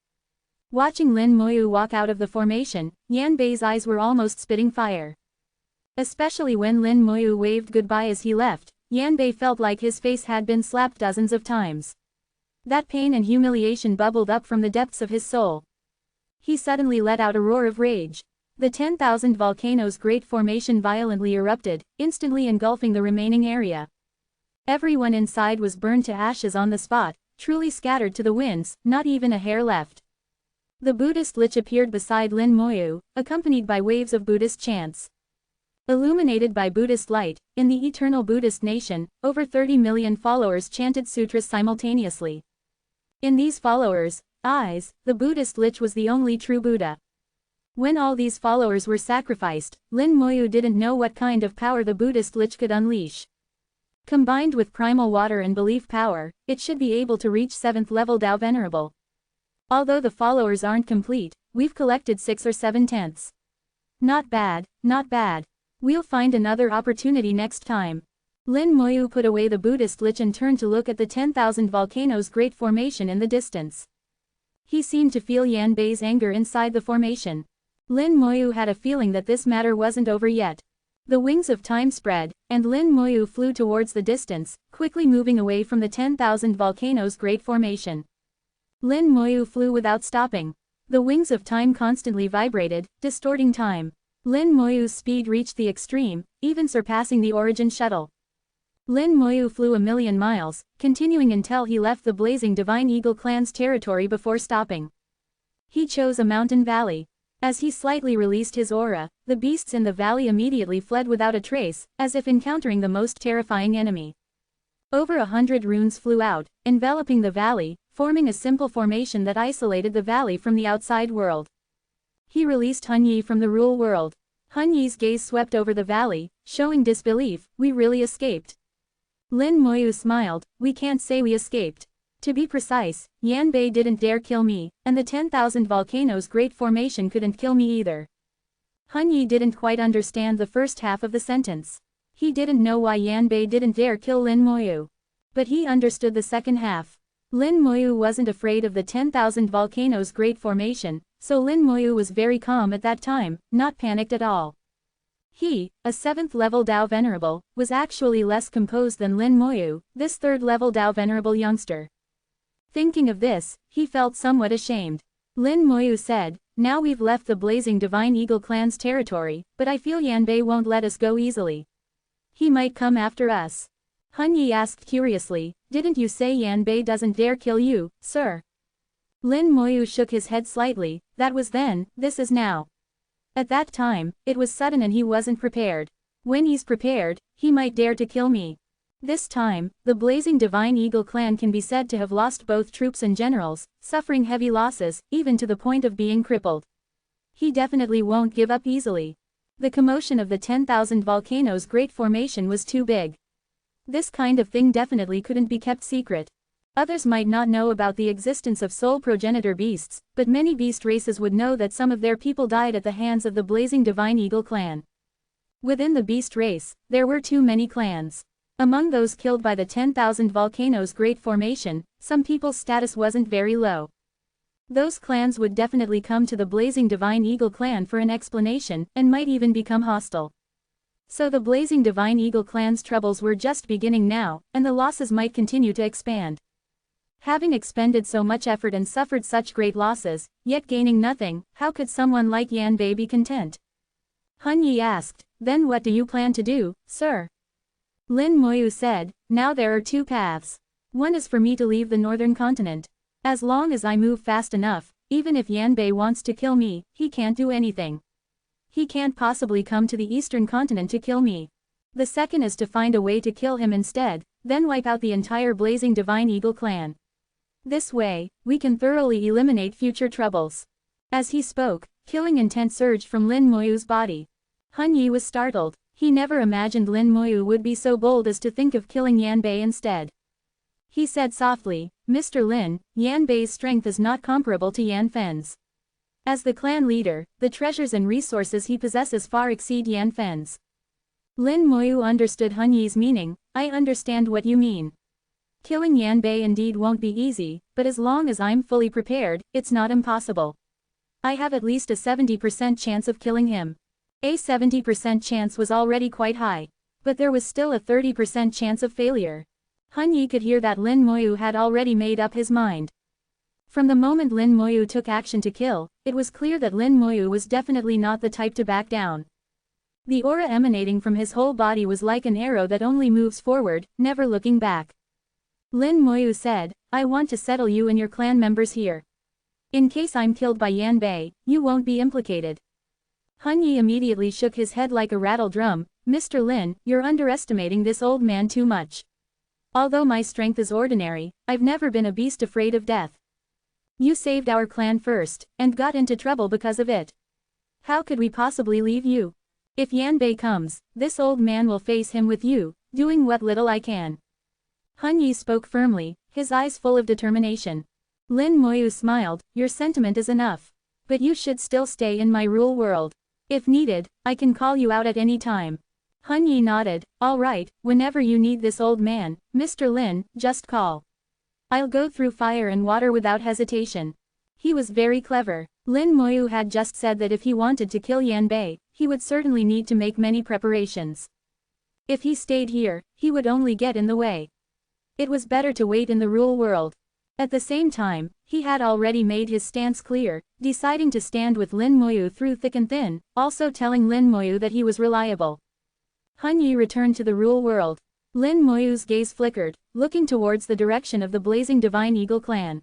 Watching Lin Moyu walk out of the formation, Yanbei's eyes were almost spitting fire. Especially when Lin Moyu waved goodbye as he left, Yanbei felt like his face had been slapped dozens of times. That pain and humiliation bubbled up from the depths of his soul. He suddenly let out a roar of rage. The 10,000 volcanoes great formation violently erupted, instantly engulfing the remaining area. Everyone inside was burned to ashes on the spot, truly scattered to the winds, not even a hair left. The Buddhist lich appeared beside Lin Moyu, accompanied by waves of Buddhist chants. Illuminated by Buddhist light, in the eternal Buddhist nation, over 30 million followers chanted sutras simultaneously. In these followers' eyes, the Buddhist lich was the only true Buddha. When all these followers were sacrificed, Lin Moyu didn't know what kind of power the Buddhist lich could unleash. Combined with primal water and belief power, it should be able to reach 7th level Dao Venerable. Although the followers aren't complete, we've collected 6 or 7 tenths. Not bad, not bad. We'll find another opportunity next time. Lin Moyu put away the Buddhist lich and turned to look at the 10,000 volcanoes great formation in the distance. He seemed to feel Yan Bei's anger inside the formation. Lin Moyu had a feeling that this matter wasn't over yet. The wings of time spread, and Lin Moyu flew towards the distance, quickly moving away from the 10,000 volcanoes great formation. Lin Moyu flew without stopping. The wings of time constantly vibrated, distorting time. Lin Moyu's speed reached the extreme, even surpassing the Origin shuttle. Lin Moyu flew 1,000,000 miles, continuing until he left the blazing Divine Eagle clan's territory before stopping. He chose a mountain valley. As he slightly released his aura, the beasts in the valley immediately fled without a trace, as if encountering the most terrifying enemy. Over 100 runes flew out, enveloping the valley, forming a simple formation that isolated the valley from the outside world. He released Hun Yi from the Rule World. Hun Yi's gaze swept over the valley, showing disbelief. We really escaped. Lin Moyu smiled. We can't say we escaped. To be precise, Yan Bei didn't dare kill me, and the 10,000 volcanoes great formation couldn't kill me either. Hun Yi didn't quite understand the first half of the sentence. He didn't know why Yan Bei didn't dare kill Lin Moyu. But he understood the second half. Lin Moyu wasn't afraid of the 10,000 volcanoes great formation, so Lin Moyu was very calm at that time, not panicked at all. He, a 7th level Dao Venerable, was actually less composed than Lin Moyu, this 3rd level Dao Venerable youngster. Thinking of this, he felt somewhat ashamed. Lin Moyu said, now we've left the blazing Divine Eagle clan's territory, but I feel Yan Bei won't let us go easily. He might come after us. Hun Yi asked curiously, didn't you say Yan Bei doesn't dare kill you, sir? Lin Moyu shook his head slightly. That was then, this is now. At that time, it was sudden and he wasn't prepared. When he's prepared, he might dare to kill me. This time, the blazing Divine Eagle clan can be said to have lost both troops and generals, suffering heavy losses, even to the point of being crippled. He definitely won't give up easily. The commotion of the 10,000 volcanoes great formation was too big. This kind of thing definitely couldn't be kept secret. Others might not know about the existence of soul progenitor beasts, but many beast races would know that some of their people died at the hands of the blazing Divine Eagle clan. Within the beast race, there were too many clans. Among those killed by the 10,000 volcanoes great formation, some people's status wasn't very low. Those clans would definitely come to the blazing Divine Eagle clan for an explanation, and might even become hostile. So the blazing Divine Eagle clan's troubles were just beginning now, and the losses might continue to expand. Having expended so much effort and suffered such great losses, yet gaining nothing, how could someone like Yan Bei be content? Hun Yi asked, then what do you plan to do, sir? Lin Moyu said, now there are two paths. One is for me to leave the northern continent. As long as I move fast enough, even if Yan Bei wants to kill me, he can't do anything. He can't possibly come to the eastern continent to kill me. The second is to find a way to kill him instead, then wipe out the entire blazing Divine Eagle clan. This way, we can thoroughly eliminate future troubles. As he spoke, killing intent surged from Lin Moyu's body. Hun Yi was startled. He never imagined Lin Moyu would be so bold as to think of killing Yan Bei instead. He said softly, Mr. Lin, Yan Bei's strength is not comparable to Yan Fen's. As the clan leader, the treasures and resources he possesses far exceed Yan Fen's. Lin Moyu understood Hun Yi's meaning. I understand what you mean. Killing Yan Bei indeed won't be easy, but as long as I'm fully prepared, it's not impossible. I have at least a 70% chance of killing him. A 70% chance was already quite high. But there was still a 30% chance of failure. Hun Yi could hear that Lin Moyu had already made up his mind. From the moment Lin Moyu took action to kill, it was clear that Lin Moyu was definitely not the type to back down. The aura emanating from his whole body was like an arrow that only moves forward, never looking back. Lin Moyu said, I want to settle you and your clan members here. In case I'm killed by Yan Bei, you won't be implicated. Hun Yi immediately shook his head like a rattle drum. Mr. Lin, you're underestimating this old man too much. Although my strength is ordinary, I've never been a beast afraid of death. You saved our clan first, and got into trouble because of it. How could we possibly leave you? If Yan Bei comes, this old man will face him with you, doing what little I can. Hun Yi spoke firmly, his eyes full of determination. Lin Moyu smiled, your sentiment is enough. But you should still stay in my rule world. If needed, I can call you out at any time. Hun Yi nodded. All right, whenever you need this old man, Mr. Lin, just call. I'll go through fire and water without hesitation. He was very clever. Lin Moyu had just said that if he wanted to kill Yan Bei, he would certainly need to make many preparations. If he stayed here, he would only get in the way. It was better to wait in the real world. At the same time, he had already made his stance clear, deciding to stand with Lin Moyu through thick and thin, also telling Lin Moyu that he was reliable. Hun Yi returned to the real world. Lin Moyu's gaze flickered, looking towards the direction of the blazing Divine Eagle clan.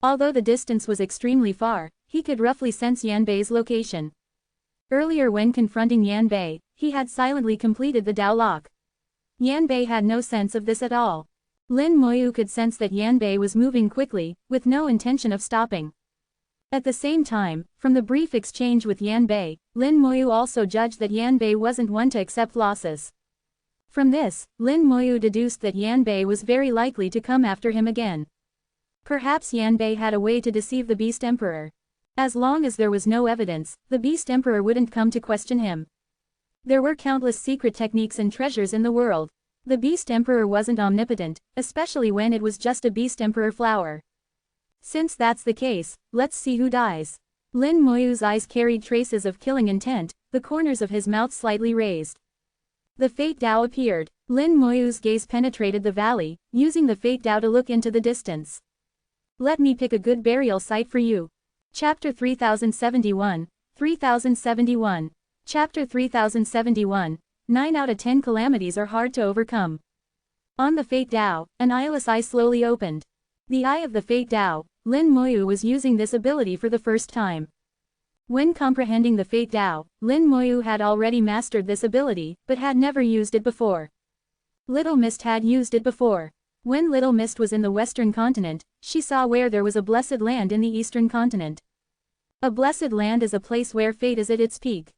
Although the distance was extremely far, he could roughly sense Yan Bei's location. Earlier when confronting Yan Bei, he had silently completed the Dao Lock. Yan Bei had no sense of this at all. Lin Moyu could sense that Yan Bei was moving quickly, with no intention of stopping. At the same time, from the brief exchange with Yan Bei, Lin Moyu also judged that Yan Bei wasn't one to accept losses. From this, Lin Moyu deduced that Yan Bei was very likely to come after him again. Perhaps Yan Bei had a way to deceive the Beast Emperor. As long as there was no evidence, the Beast Emperor wouldn't come to question him. There were countless secret techniques and treasures in the world. The Beast Emperor wasn't omnipotent, especially when it was just a Beast Emperor flower. Since that's the case, let's see who dies. Lin Moyu's eyes carried traces of killing intent, the corners of his mouth slightly raised. The Fate Dao appeared. Lin Moyu's gaze penetrated the valley, using the Fate Dao to look into the distance. Let me pick a good burial site for you. Chapter 3071, 3071. Chapter 3071, 9 out of 10 calamities are hard to overcome. On the Fate Dao, an eyeless eye slowly opened. The Eye of the Fate Dao, Lin Moyu was using this ability for the first time. When comprehending the Fate Dao, Lin Moyu had already mastered this ability, but had never used it before. Little Mist had used it before. When Little Mist was in the Western continent, she saw where there was a blessed land in the Eastern continent. A blessed land is a place where fate is at its peak.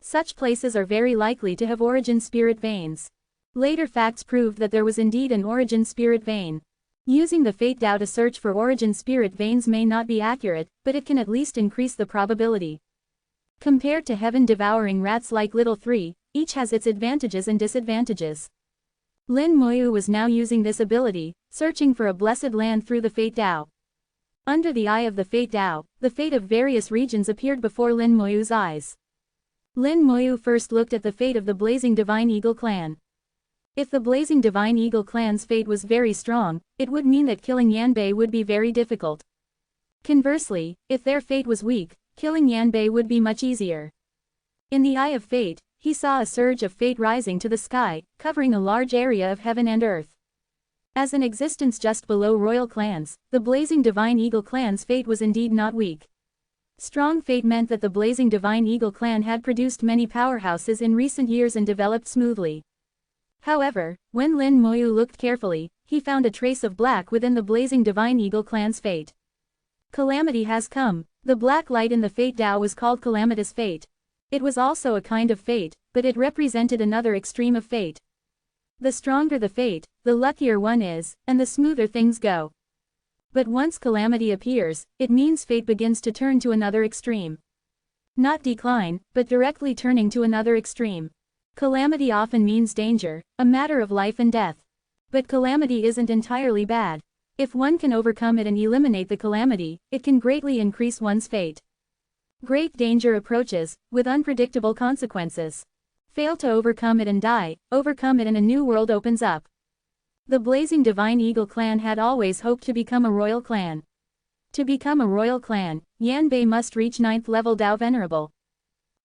Such places are very likely to have origin spirit veins. Later facts proved that there was indeed an origin spirit vein. Using the Fate Dao to search for origin spirit veins may not be accurate, but it can at least increase the probability. Compared to heaven-devouring rats like Little Three, each has its advantages and disadvantages. Lin Moyu was now using this ability, searching for a blessed land through the Fate Dao. Under the Eye of the Fate Dao, the fate of various regions appeared before Lin Moyu's eyes. Lin Moyu first looked at the fate of the Blazing Divine Eagle clan. If the Blazing Divine Eagle clan's fate was very strong, it would mean that killing Yan Bei would be very difficult. Conversely, if their fate was weak, killing Yan Bei would be much easier. In the Eye of Fate, he saw a surge of fate rising to the sky, covering a large area of heaven and earth. As an existence just below royal clans, the Blazing Divine Eagle clan's fate was indeed not weak. Strong fate meant that the Blazing Divine Eagle clan had produced many powerhouses in recent years and developed smoothly. However, when Lin Moyu looked carefully, he found a trace of black within the Blazing Divine Eagle clan's fate. Calamity has come. The black light in the Fate Dao was called calamitous fate. It was also a kind of fate, but it represented another extreme of fate. The stronger the fate, the luckier one is, and the smoother things go. But once calamity appears, it means fate begins to turn to another extreme. Not decline, but directly turning to another extreme. Calamity often means danger, a matter of life and death. But calamity isn't entirely bad. If one can overcome it and eliminate the calamity, it can greatly increase one's fate. Great danger approaches, with unpredictable consequences. Fail to overcome it and die, overcome it and a new world opens up. The Blazing Divine Eagle clan had always hoped to become a royal clan. To become a royal clan, Yan Bei must reach 9th level Dao Venerable.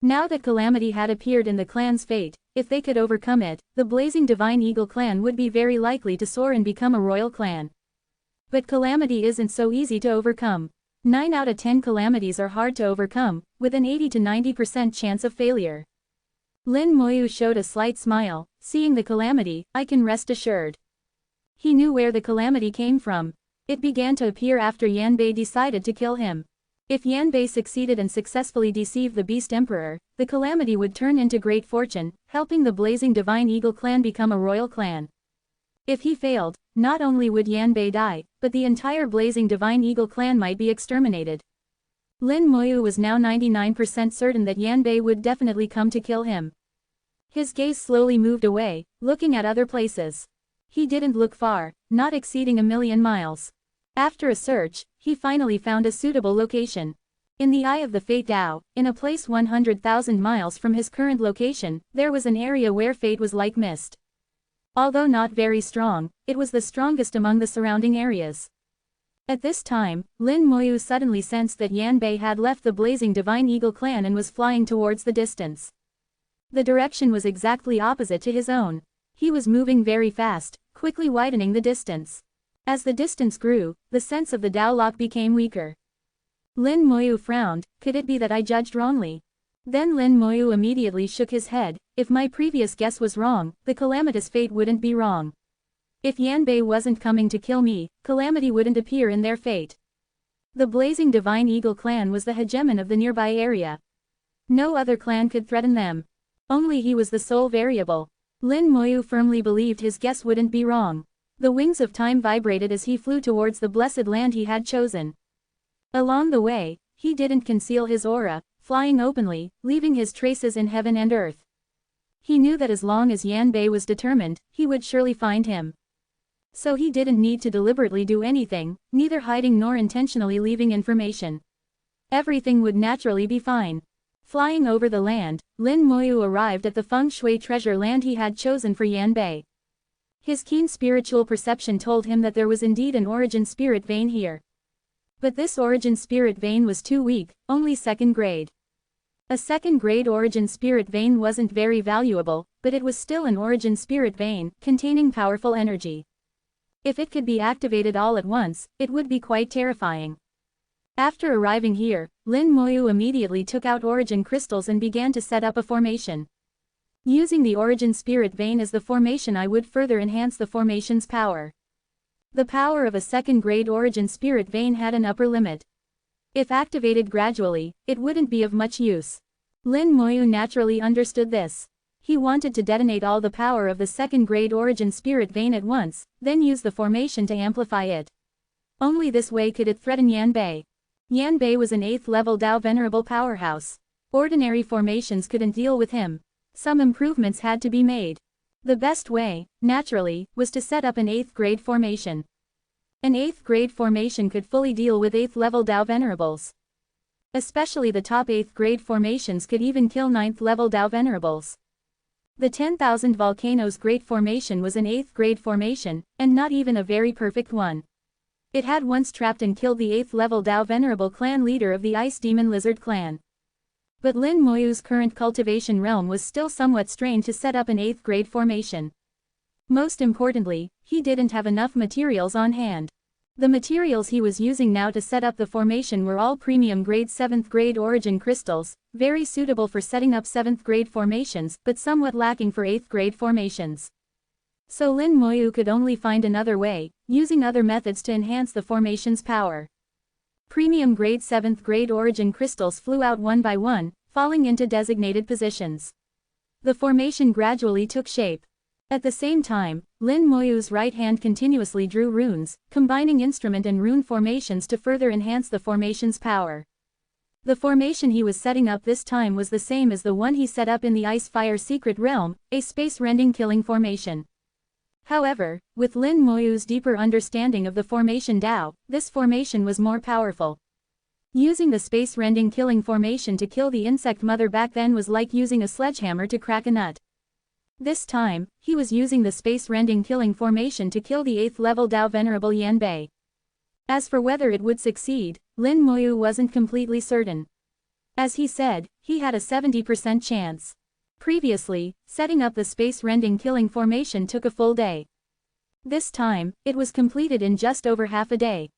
Now that calamity had appeared in the clan's fate, if they could overcome it, the Blazing Divine Eagle clan would be very likely to soar and become a royal clan. But calamity isn't so easy to overcome. 9 out of 10 calamities are hard to overcome, with an 80 to 90% chance of failure. Lin Moyu showed a slight smile, seeing the calamity, I can rest assured. He knew where the calamity came from. It began to appear after Yan Bei decided to kill him. If Yan Bei succeeded and successfully deceived the Beast Emperor, the calamity would turn into great fortune, helping the Blazing Divine Eagle clan become a royal clan. If he failed, not only would Yan Bei die, but the entire Blazing Divine Eagle clan might be exterminated. Lin Moyu was now 99% certain that Yanbei would definitely come to kill him. His gaze slowly moved away, looking at other places. He didn't look far, not exceeding 1,000,000 miles. After a search, he finally found a suitable location. In the eye of the Fate Dao, in a place 100,000 miles from his current location, there was an area where fate was like mist. Although not very strong, it was the strongest among the surrounding areas. At this time, Lin Moyu suddenly sensed that Yanbei had left the blazing Divine Eagle clan and was flying towards the distance. The direction was exactly opposite to his own. He was moving very fast, quickly widening the distance. As the distance grew, the sense of the Dao lock became weaker. Lin Moyu frowned. Could it be that I judged wrongly? Then Lin Moyu immediately shook his head. If my previous guess was wrong, the calamitous fate wouldn't be wrong. If Yanbei wasn't coming to kill me, calamity wouldn't appear in their fate. The blazing Divine Eagle clan was the hegemon of the nearby area. No other clan could threaten them. Only he was the sole variable. Lin Moyu firmly believed his guess wouldn't be wrong. The wings of time vibrated as he flew towards the blessed land he had chosen. Along the way, he didn't conceal his aura, flying openly, leaving his traces in heaven and earth. He knew that as long as Yanbei was determined, he would surely find him. So he didn't need to deliberately do anything, neither hiding nor intentionally leaving information. Everything would naturally be fine. Flying over the land, Lin Moyu arrived at the feng shui treasure land he had chosen for Yanbei. His keen spiritual perception told him that there was indeed an origin spirit vein here. But this origin spirit vein was too weak, only second grade. A second grade origin spirit vein wasn't very valuable, but it was still an origin spirit vein, containing powerful energy. If it could be activated all at once, it would be quite terrifying. After arriving here, Lin Moyu immediately took out origin crystals and began to set up a formation. Using the origin spirit vein as the formation, I would further enhance the formation's power. The power of a second grade origin spirit vein had an upper limit. If activated gradually, it wouldn't be of much use. Lin Moyu naturally understood this. He wanted to detonate all the power of the second grade origin spirit vein at once, then use the formation to amplify it. Only this way could it threaten Yanbei. Yanbei was an 8th level Dao Venerable powerhouse. Ordinary formations couldn't deal with him. Some improvements had to be made. The best way, naturally, was to set up an 8th grade formation. An 8th grade formation could fully deal with 8th level Dao Venerables. Especially the top 8th grade formations could even kill 9th level Dao Venerables. The 10,000 Volcanoes Great Formation was an 8th grade formation, and not even a very perfect one. It had once trapped and killed the 8th level Dao Venerable clan leader of the Ice Demon Lizard clan. But Lin Moyu's current cultivation realm was still somewhat strained to set up an 8th grade formation. Most importantly, he didn't have enough materials on hand. The materials he was using now to set up the formation were all premium grade 7th grade origin crystals, very suitable for setting up 7th grade formations, but somewhat lacking for 8th grade formations. So Lin Moyu could only find another way, using other methods to enhance the formation's power. Premium grade 7th grade origin crystals flew out one by one, falling into designated positions. The formation gradually took shape. At the same time, Lin Moyu's right hand continuously drew runes, combining instrument and rune formations to further enhance the formation's power. The formation he was setting up this time was the same as the one he set up in the Ice-Fire Secret Realm, a space-rending killing formation. However, with Lin Moyu's deeper understanding of the formation Dao, this formation was more powerful. Using the space-rending killing formation to kill the insect mother back then was like using a sledgehammer to crack a nut. This time, he was using the space-rending killing formation to kill the 8th level Dao Venerable Yanbei. As for whether it would succeed, Lin Moyu wasn't completely certain. As he said, he had a 70% chance. Previously, setting up the space-rending killing formation took a full day. This time, it was completed in just over half a day.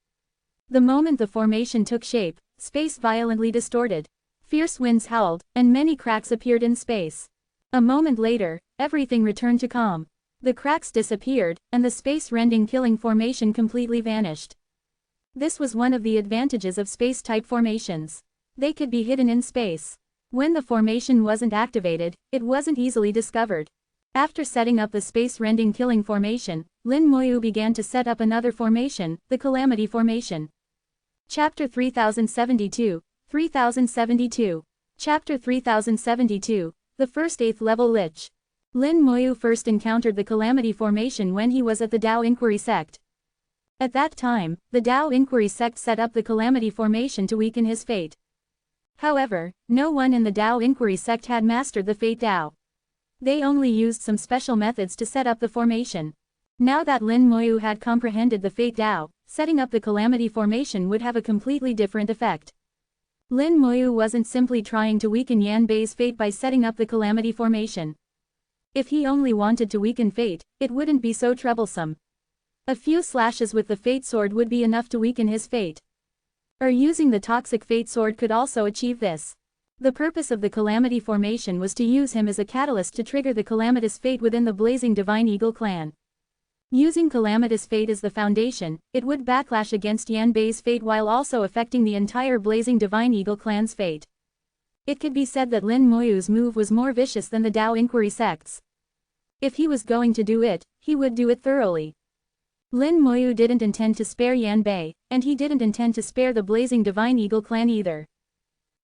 The moment the formation took shape, space violently distorted. Fierce winds howled, and many cracks appeared in space. A moment later, everything returned to calm. The cracks disappeared, and the space-rending killing formation completely vanished. This was one of the advantages of space-type formations. They could be hidden in space. When the formation wasn't activated, it wasn't easily discovered. After setting up the space-rending killing formation, Lin Moyu began to set up another formation, the Calamity Formation. Chapter 3072, 3072. Chapter 3072, The First 8th Level Lich. Lin Moyu first encountered the Calamity Formation when he was at the Dao Inquiry Sect. At that time, the Dao Inquiry Sect set up the Calamity Formation to weaken his fate. However, no one in the Dao Inquiry Sect had mastered the Fate Dao. They only used some special methods to set up the formation. Now that Lin Moyu had comprehended the Fate Dao, setting up the Calamity Formation would have a completely different effect. Lin Moyu wasn't simply trying to weaken Yan Bei's fate by setting up the Calamity Formation. If he only wanted to weaken fate, it wouldn't be so troublesome. A few slashes with the Fate Sword would be enough to weaken his fate. Or using the Toxic Fate Sword could also achieve this. The purpose of the Calamity Formation was to use him as a catalyst to trigger the calamitous fate within the Blazing Divine Eagle clan. Using calamitous fate as the foundation, it would backlash against Yan Bei's fate while also affecting the entire Blazing Divine Eagle clan's fate. It could be said that Lin Moyu's move was more vicious than the Dao Inquiry sects. If he was going to do it, he would do it thoroughly. Lin Moyu didn't intend to spare Yan Bei, and he didn't intend to spare the Blazing Divine Eagle clan either.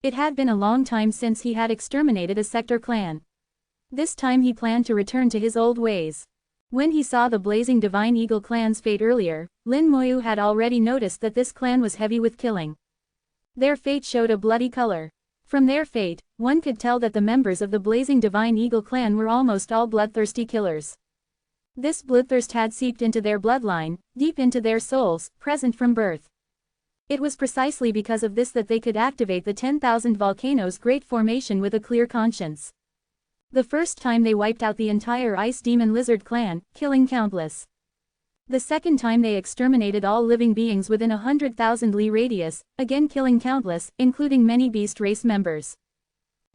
It had been a long time since he had exterminated a sector clan. This time he planned to return to his old ways. When he saw the Blazing Divine Eagle clan's fate earlier, Lin Moyu had already noticed that this clan was heavy with killing. Their fate showed a bloody color. From their fate, one could tell that the members of the Blazing Divine Eagle clan were almost all bloodthirsty killers. This bloodthirst had seeped into their bloodline, deep into their souls, present from birth. It was precisely because of this that they could activate the 10,000 Volcanoes Great Formation with a clear conscience. The first time they wiped out the entire Ice Demon Lizard clan, killing countless. The second time they exterminated all living beings within 100,000 li radius, again killing countless, including many beast race members.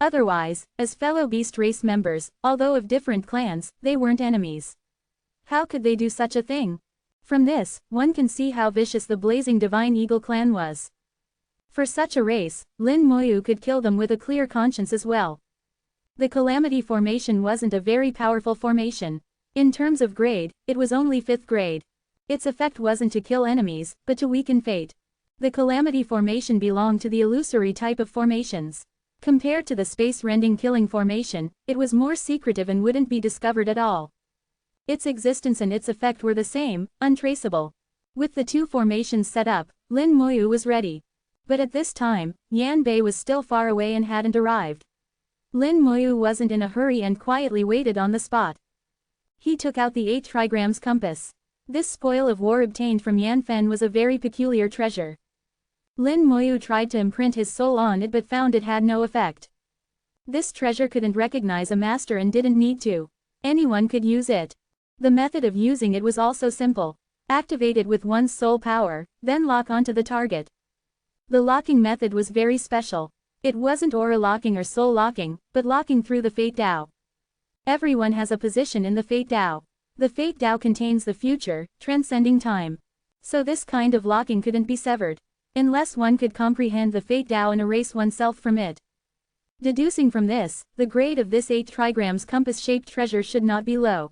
Otherwise, as fellow beast race members, although of different clans, they weren't enemies. How could they do such a thing? From this, one can see how vicious the Blazing Divine Eagle clan was. For such a race, Lin Moyu could kill them with a clear conscience as well. The Calamity Formation wasn't a very powerful formation. In terms of grade, it was only 5th grade. Its effect wasn't to kill enemies, but to weaken fate. The Calamity Formation belonged to the illusory type of formations. Compared to the space-rending killing formation, it was more secretive and wouldn't be discovered at all. Its existence and its effect were the same, untraceable. With the two formations set up, Lin Moyu was ready. But at this time, Yan Bei was still far away and hadn't arrived. Lin Moyu wasn't in a hurry and quietly waited on the spot. He took out the 8 trigrams compass. This spoil of war obtained from Yan Fen was a very peculiar treasure. Lin Moyu tried to imprint his soul on it but found it had no effect. This treasure couldn't recognize a master and didn't need to. Anyone could use it. The method of using it was also simple. Activate it with one's soul power, then lock onto the target. The locking method was very special. It wasn't aura locking or soul locking, but locking through the Fate Dao. Everyone has a position in the Fate Dao. The Fate Dao contains the future, transcending time. So this kind of locking couldn't be severed. Unless one could comprehend the Fate Dao and erase oneself from it. Deducing from this, the grade of this 8 trigrams compass-shaped treasure should not be low.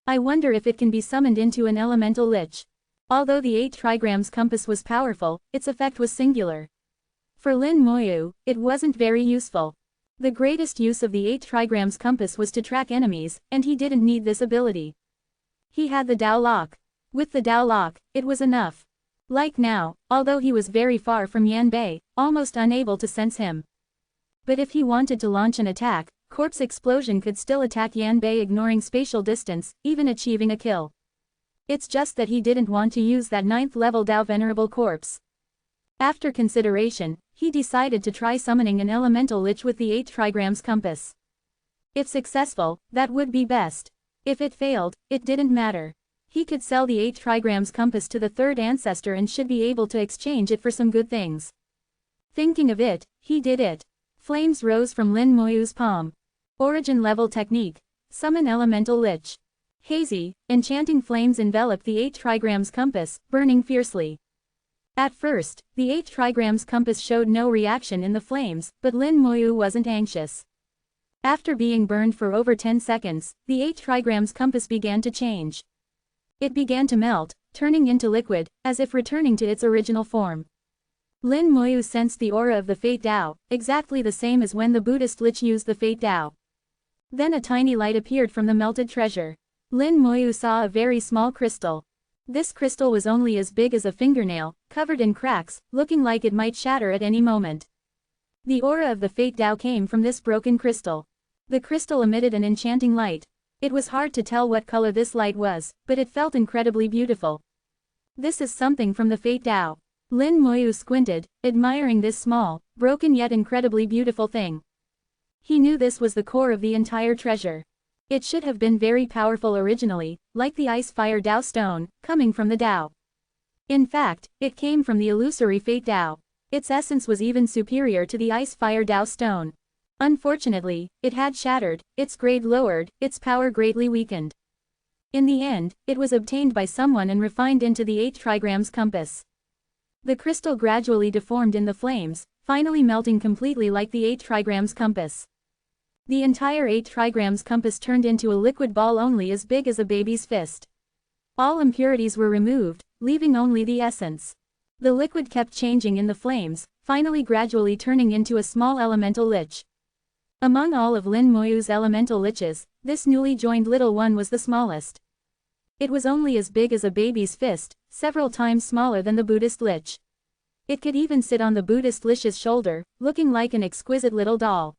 I wonder if it can be summoned into an elemental lich. Although the 8 trigrams compass was powerful, its effect was singular. For Lin Moyu, it wasn't very useful. The greatest use of the 8 trigrams compass was to track enemies, and he didn't need this ability. He had the Dao Lock. With the Dao Lock, it was enough. Like now, although he was very far from Yan Bei, almost unable to sense him. But if he wanted to launch an attack, Corpse Explosion could still attack Yan Bei ignoring spatial distance, even achieving a kill. It's just that he didn't want to use that 9th level Dao Venerable Corpse. After consideration, he decided to try summoning an elemental lich with the 8 trigrams compass. If successful, that would be best. If it failed, it didn't matter. He could sell the 8 trigrams compass to the 3rd ancestor and should be able to exchange it for some good things. Thinking of it, he did it. Flames rose from Lin Moyu's palm. Origin level technique. Summon elemental lich. Hazy, enchanting flames enveloped the 8 trigrams compass, burning fiercely. At first, the 8 trigrams compass showed no reaction in the flames, but Lin Moyu wasn't anxious. After being burned for over 10 seconds, the 8 trigrams compass began to change. It began to melt, turning into liquid, as if returning to its original form. Lin Moyu sensed the aura of the Fate Dao, exactly the same as when the Buddhist lich used the Fate Dao. Then a tiny light appeared from the melted treasure. Lin Moyu saw a very small crystal. This crystal was only as big as a fingernail, covered in cracks, looking like it might shatter at any moment. The aura of the Fate Dao came from this broken crystal. The crystal emitted an enchanting light. It was hard to tell what color this light was, but it felt incredibly beautiful. This is something from the Fate Dao. Lin Moyu squinted, admiring this small, broken yet incredibly beautiful thing. He knew this was the core of the entire treasure. It should have been very powerful originally, like the Ice-Fire Dao stone, coming from the Dao. In fact, it came from the illusory Fate Dao. Its essence was even superior to the Ice-Fire Dao stone. Unfortunately, it had shattered, its grade lowered, its power greatly weakened. In the end, it was obtained by someone and refined into the 8 trigrams compass. The crystal gradually deformed in the flames, finally melting completely like the 8 trigrams compass. The entire 8 trigrams compass turned into a liquid ball only as big as a baby's fist. All impurities were removed, leaving only the essence. The liquid kept changing in the flames, finally gradually turning into a small elemental lich. Among all of Lin Moyu's elemental liches, this newly joined little one was the smallest. It was only as big as a baby's fist, several times smaller than the Buddhist lich. It could even sit on the Buddhist lich's shoulder, looking like an exquisite little doll.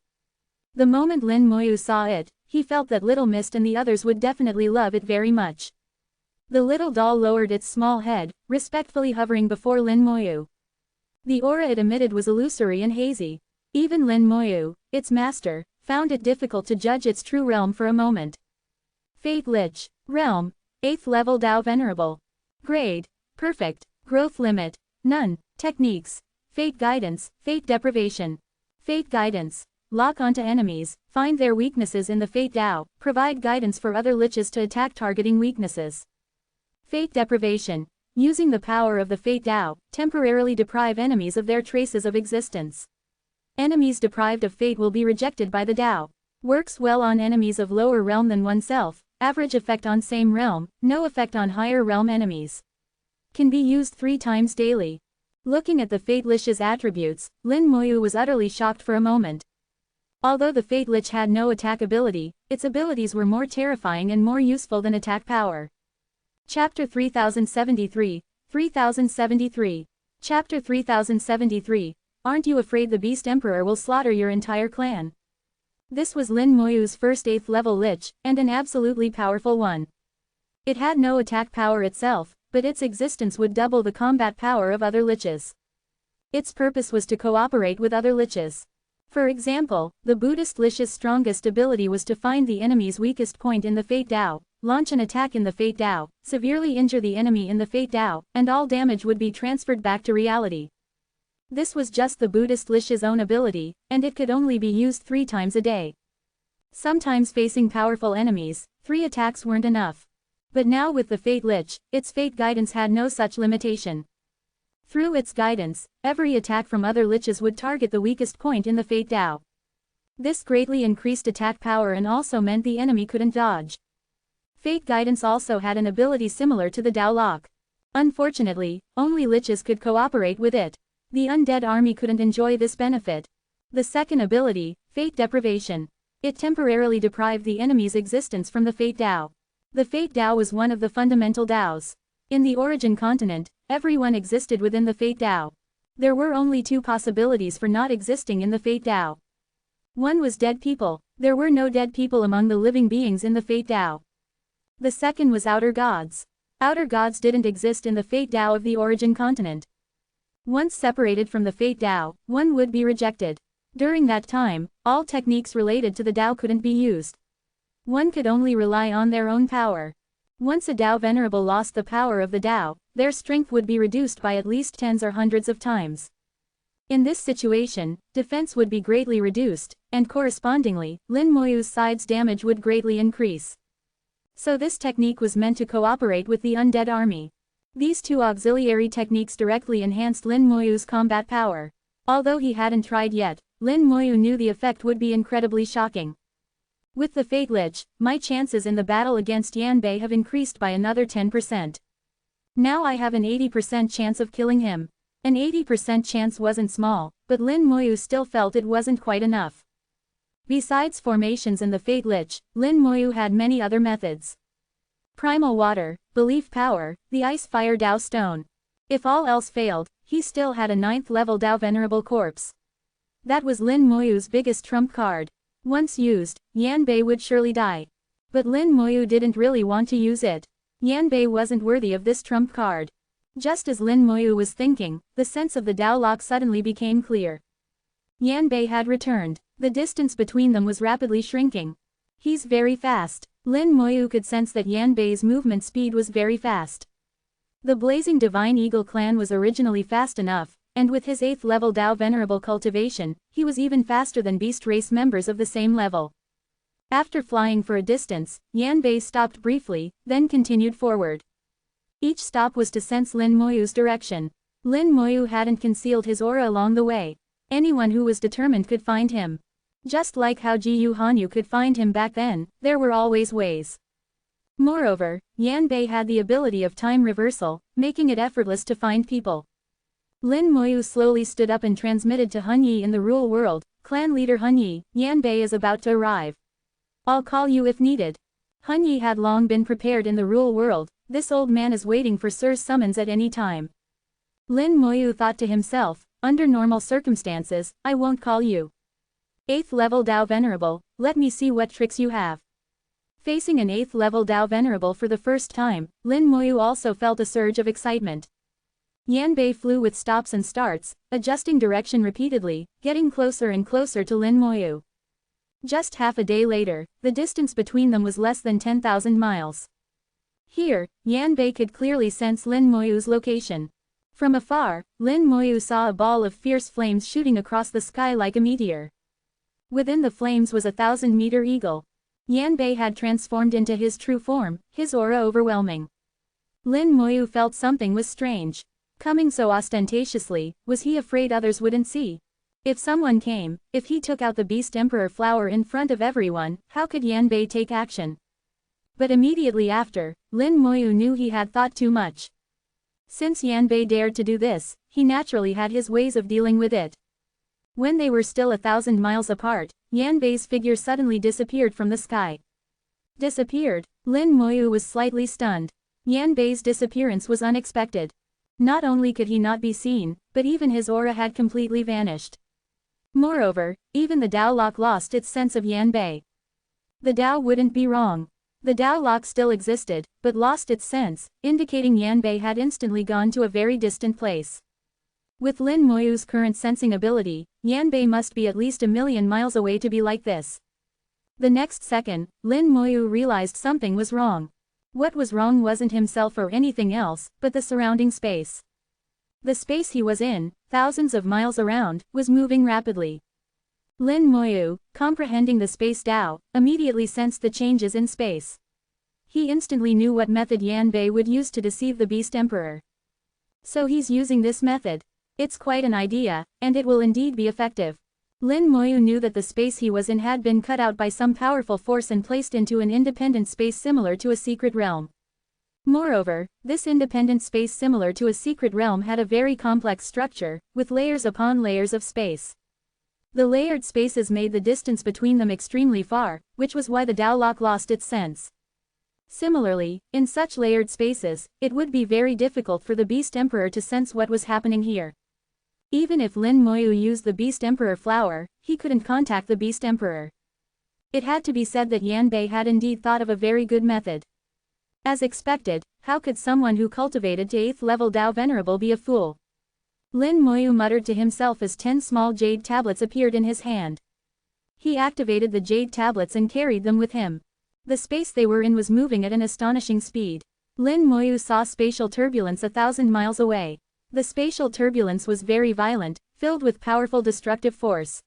The moment Lin Moyu saw it, he felt that Little Mist and the others would definitely love it very much. The little doll lowered its small head, respectfully hovering before Lin Moyu. The aura it emitted was illusory and hazy. Even Lin Moyu, its master, found it difficult to judge its true realm for a moment. Fate Lich. Realm. 8th level Dao Venerable. Grade. Perfect. Growth limit. None. Techniques. Fate Guidance. Fate Deprivation. Fate Guidance. Lock onto enemies, find their weaknesses in the Fate Dao, provide guidance for other liches to attack targeting weaknesses. Fate Deprivation. Using the power of the Fate Dao, temporarily deprive enemies of their traces of existence. Enemies deprived of fate will be rejected by the Dao. Works well on enemies of lower realm than oneself, average effect on same realm, no effect on higher realm enemies. Can be used 3 times daily. Looking at the Fate Lich's attributes, Lin Moyu was utterly shocked for a moment. Although the Fate Lich had no attack ability, its abilities were more terrifying and more useful than attack power. Chapter 3073, 3073. Chapter 3073. Aren't you afraid the Beast Emperor will slaughter your entire clan? This was Lin Moyu's first 8th level lich, and an absolutely powerful one. It had no attack power itself, but its existence would double the combat power of other liches. Its purpose was to cooperate with other liches. For example, the Buddhist lich's strongest ability was to find the enemy's weakest point in the Fate Dao, launch an attack in the Fate Dao, severely injure the enemy in the Fate Dao, and all damage would be transferred back to reality. This was just the Buddhist lich's own ability, and it could only be used 3 times a day. Sometimes facing powerful enemies, 3 attacks weren't enough. But now with the Fate Lich, its Fate Guidance had no such limitation. Through its guidance, every attack from other liches would target the weakest point in the Fate Dao. This greatly increased attack power and also meant the enemy couldn't dodge. Fate Guidance also had an ability similar to the Dao Lock. Unfortunately, only liches could cooperate with it. The undead army couldn't enjoy this benefit. The second ability, Fate Deprivation. It temporarily deprived the enemy's existence from the Fate Dao. The Fate Dao was one of the fundamental Daos. In the origin continent, everyone existed within the Fate Dao. There were only 2 possibilities for not existing in the Fate Dao. One was dead people. There were no dead people among the living beings in the Fate Dao. The second was outer gods. Outer gods didn't exist in the Fate Dao of the origin continent. Once separated from the Fate Dao, one would be rejected. During that time, all techniques related to the Dao couldn't be used. One could only rely on their own power. Once a Dao Venerable lost the power of the Dao, their strength would be reduced by at least tens or hundreds of times. In this situation, defense would be greatly reduced, and correspondingly, Lin Moyu's side's damage would greatly increase. So this technique was meant to cooperate with the undead army. These 2 auxiliary techniques directly enhanced Lin Moyu's combat power. Although he hadn't tried yet, Lin Moyu knew the effect would be incredibly shocking. With the Fate Lich, my chances in the battle against Yanbei have increased by another 10%. Now I have an 80% chance of killing him. An 80% chance wasn't small, but Lin Moyu still felt it wasn't quite enough. Besides formations and the Fate Lich, Lin Moyu had many other methods. Primal Water, Belief Power, the Ice Fire Dao Stone. If all else failed, he still had a 9th level Dao Venerable Corpse. That was Lin Moyu's biggest trump card. Once used, Yanbei would surely die. But Lin Moyu didn't really want to use it. Yanbei wasn't worthy of this trump card. Just as Lin Moyu was thinking, the sense of the Dao lock suddenly became clear. Yanbei had returned. The distance between them was rapidly shrinking. He's very fast. Lin Moyu could sense that Yanbei's movement speed was very fast. The blazing Divine Eagle clan was originally fast enough, and with his 8th level Dao Venerable cultivation, he was even faster than beast race members of the same level. After flying for a distance, Yanbei stopped briefly, then continued forward. Each stop was to sense Lin Moyu's direction. Lin Moyu hadn't concealed his aura along the way. Anyone who was determined could find him. Just like how Jiyu Hanyu could find him back then, there were always ways. Moreover, Yanbei had the ability of time reversal, making it effortless to find people. Lin Moyu slowly stood up and transmitted to Hunyi in the Rule World, Clan Leader Hunyi, Yanbei is about to arrive. I'll call you if needed. Hunyi had long been prepared in the Rule World, this old man is waiting for Sir's summons at any time. Lin Moyu thought to himself, under normal circumstances, I won't call you. 8th level Dao Venerable, let me see what tricks you have. Facing an 8th level Dao Venerable for the first time, Lin Moyu also felt a surge of excitement. Yanbei flew with stops and starts, adjusting direction repeatedly, getting closer and closer to Lin Moyu. Just half a day later, the distance between them was less than 10,000 miles. Here, Yanbei could clearly sense Lin Moyu's location. From afar, Lin Moyu saw a ball of fierce flames shooting across the sky like a meteor. Within the flames was a 1,000-meter eagle. Yanbei had transformed into his true form, his aura overwhelming. Lin Moyu felt something was strange. Coming so ostentatiously, was he afraid others wouldn't see? If someone came, if he took out the Beast Emperor flower in front of everyone, how could Yanbei take action? But immediately after, Lin Moyu knew he had thought too much. Since Yanbei dared to do this, he naturally had his ways of dealing with it. When they were still 1,000 miles apart, Yanbei's figure suddenly disappeared from the sky. Disappeared? Lin Moyu was slightly stunned. Yanbei's disappearance was unexpected. Not only could he not be seen, but even his aura had completely vanished. Moreover, even the Dao lock lost its sense of Yanbei. The Dao wouldn't be wrong. The Dao lock still existed, but lost its sense, indicating Yanbei had instantly gone to a very distant place. With Lin Moyu's current sensing ability, Yanbei must be at least 1,000,000 miles away to be like this. The next second, Lin Moyu realized something was wrong. What was wrong wasn't himself or anything else, but the surrounding space. The space he was in, thousands of miles around, was moving rapidly. Lin Moyu, comprehending the space Dao, immediately sensed the changes in space. He instantly knew what method Yanbei would use to deceive the Beast Emperor. So he's using this method. It's quite an idea, and it will indeed be effective. Lin Moyu knew that the space he was in had been cut out by some powerful force and placed into an independent space similar to a secret realm. Moreover, this independent space similar to a secret realm had a very complex structure, with layers upon layers of space. The layered spaces made the distance between them extremely far, which was why the Dao lock lost its sense. Similarly, in such layered spaces, it would be very difficult for the Beast Emperor to sense what was happening here. Even if Lin Moyu used the Beast Emperor flower, he couldn't contact the Beast Emperor. It had to be said that Yanbei had indeed thought of a very good method. As expected, how could someone who cultivated to 8th level Dao Venerable be a fool? Lin Moyu muttered to himself as 10 small jade tablets appeared in his hand. He activated the jade tablets and carried them with him. The space they were in was moving at an astonishing speed. Lin Moyu saw spatial turbulence 1,000 miles away. The spatial turbulence was very violent, filled with powerful destructive force.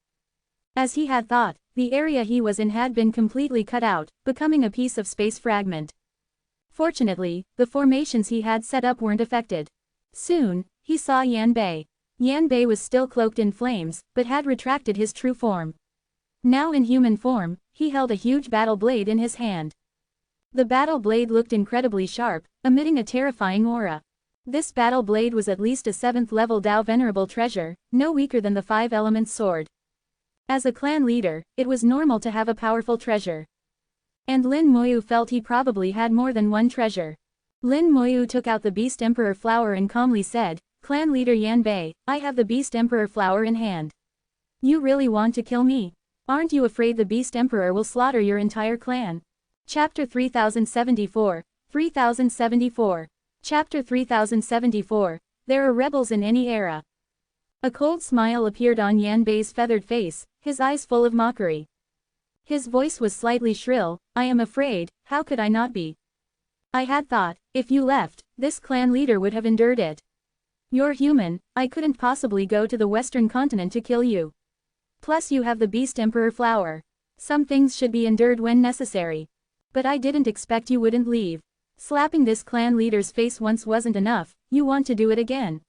As he had thought, the area he was in had been completely cut out, becoming a piece of space fragment. Fortunately, the formations he had set up weren't affected. Soon, he saw Yanbei. Yanbei was still cloaked in flames, but had retracted his true form. Now in human form, he held a huge battle blade in his hand. The battle blade looked incredibly sharp, emitting a terrifying aura. This battle blade was at least a 7th level Dao Venerable treasure, no weaker than the 5 elements sword. As a clan leader, it was normal to have a powerful treasure. And Lin Moyu felt he probably had more than one treasure. Lin Moyu took out the Beast Emperor flower and calmly said, "Clan leader Yan Bei, I have the Beast Emperor flower in hand. You really want to kill me? Aren't you afraid the Beast Emperor will slaughter your entire clan?" Chapter 3074, 3074. Chapter 3074, There are rebels in any era. A cold smile appeared on Yan Bei's feathered face, his eyes full of mockery. His voice was slightly shrill, "I am afraid, how could I not be? I had thought, if you left, this clan leader would have endured it. You're human, I couldn't possibly go to the Western continent to kill you. Plus you have the Beast Emperor flower. Some things should be endured when necessary. But I didn't expect you wouldn't leave. Slapping this clan leader's face once wasn't enough, you want to do it again.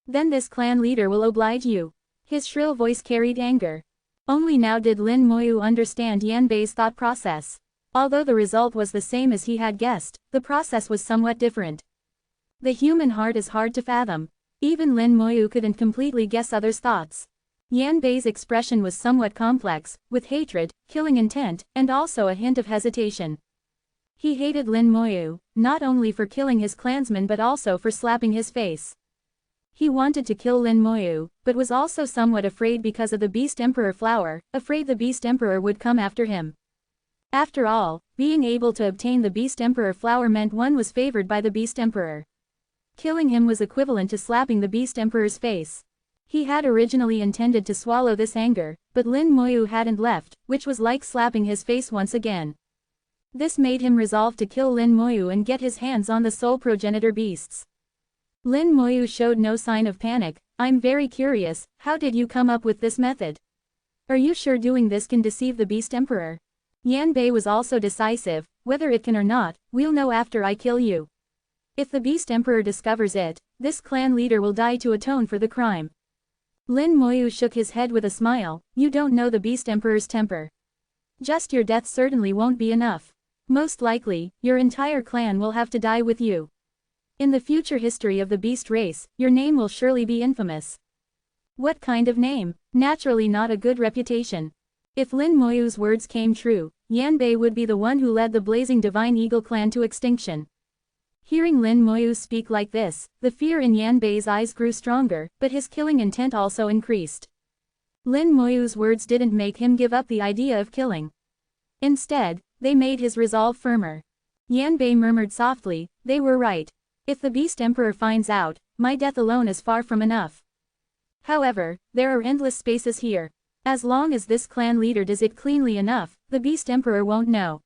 Then this clan leader will oblige you." His shrill voice carried anger. Only now did Lin Moyu understand Yan Bei's thought process. Although the result was the same as he had guessed, the process was somewhat different. The human heart is hard to fathom. Even Lin Moyu couldn't completely guess others' thoughts. Yan Bei's expression was somewhat complex, with hatred, killing intent, and also a hint of hesitation. He hated Lin Moyu, not only for killing his clansmen but also for slapping his face. He wanted to kill Lin Moyu, but was also somewhat afraid because of the Beast Emperor flower, afraid the Beast Emperor would come after him. After all, being able to obtain the Beast Emperor flower meant one was favored by the Beast Emperor. Killing him was equivalent to slapping the Beast Emperor's face. He had originally intended to swallow this anger, but Lin Moyu hadn't left, which was like slapping his face once again. This made him resolve to kill Lin Moyu and get his hands on the soul progenitor beasts. Lin Moyu showed no sign of panic. "I'm very curious, how did you come up with this method? Are you sure doing this can deceive the Beast Emperor?" Yan Bei was also decisive, "Whether it can or not, we'll know after I kill you. If the Beast Emperor discovers it, this clan leader will die to atone for the crime." Lin Moyu shook his head with a smile, "You don't know the Beast Emperor's temper. Just your death certainly won't be enough. Most likely, your entire clan will have to die with you. In the future history of the beast race, your name will surely be infamous." What kind of name? Naturally not a good reputation. If Lin Moyu's words came true, Yan Bei would be the one who led the blazing Divine Eagle clan to extinction. Hearing Lin Moyu speak like this, the fear in Yan Bei's eyes grew stronger, but his killing intent also increased. Lin Moyu's words didn't make him give up the idea of killing. Instead, they made his resolve firmer. Yan Bei murmured softly, "They were right. If the Beast Emperor finds out, my death alone is far from enough. However, there are endless spaces here. As long as this clan leader does it cleanly enough, the Beast Emperor won't know.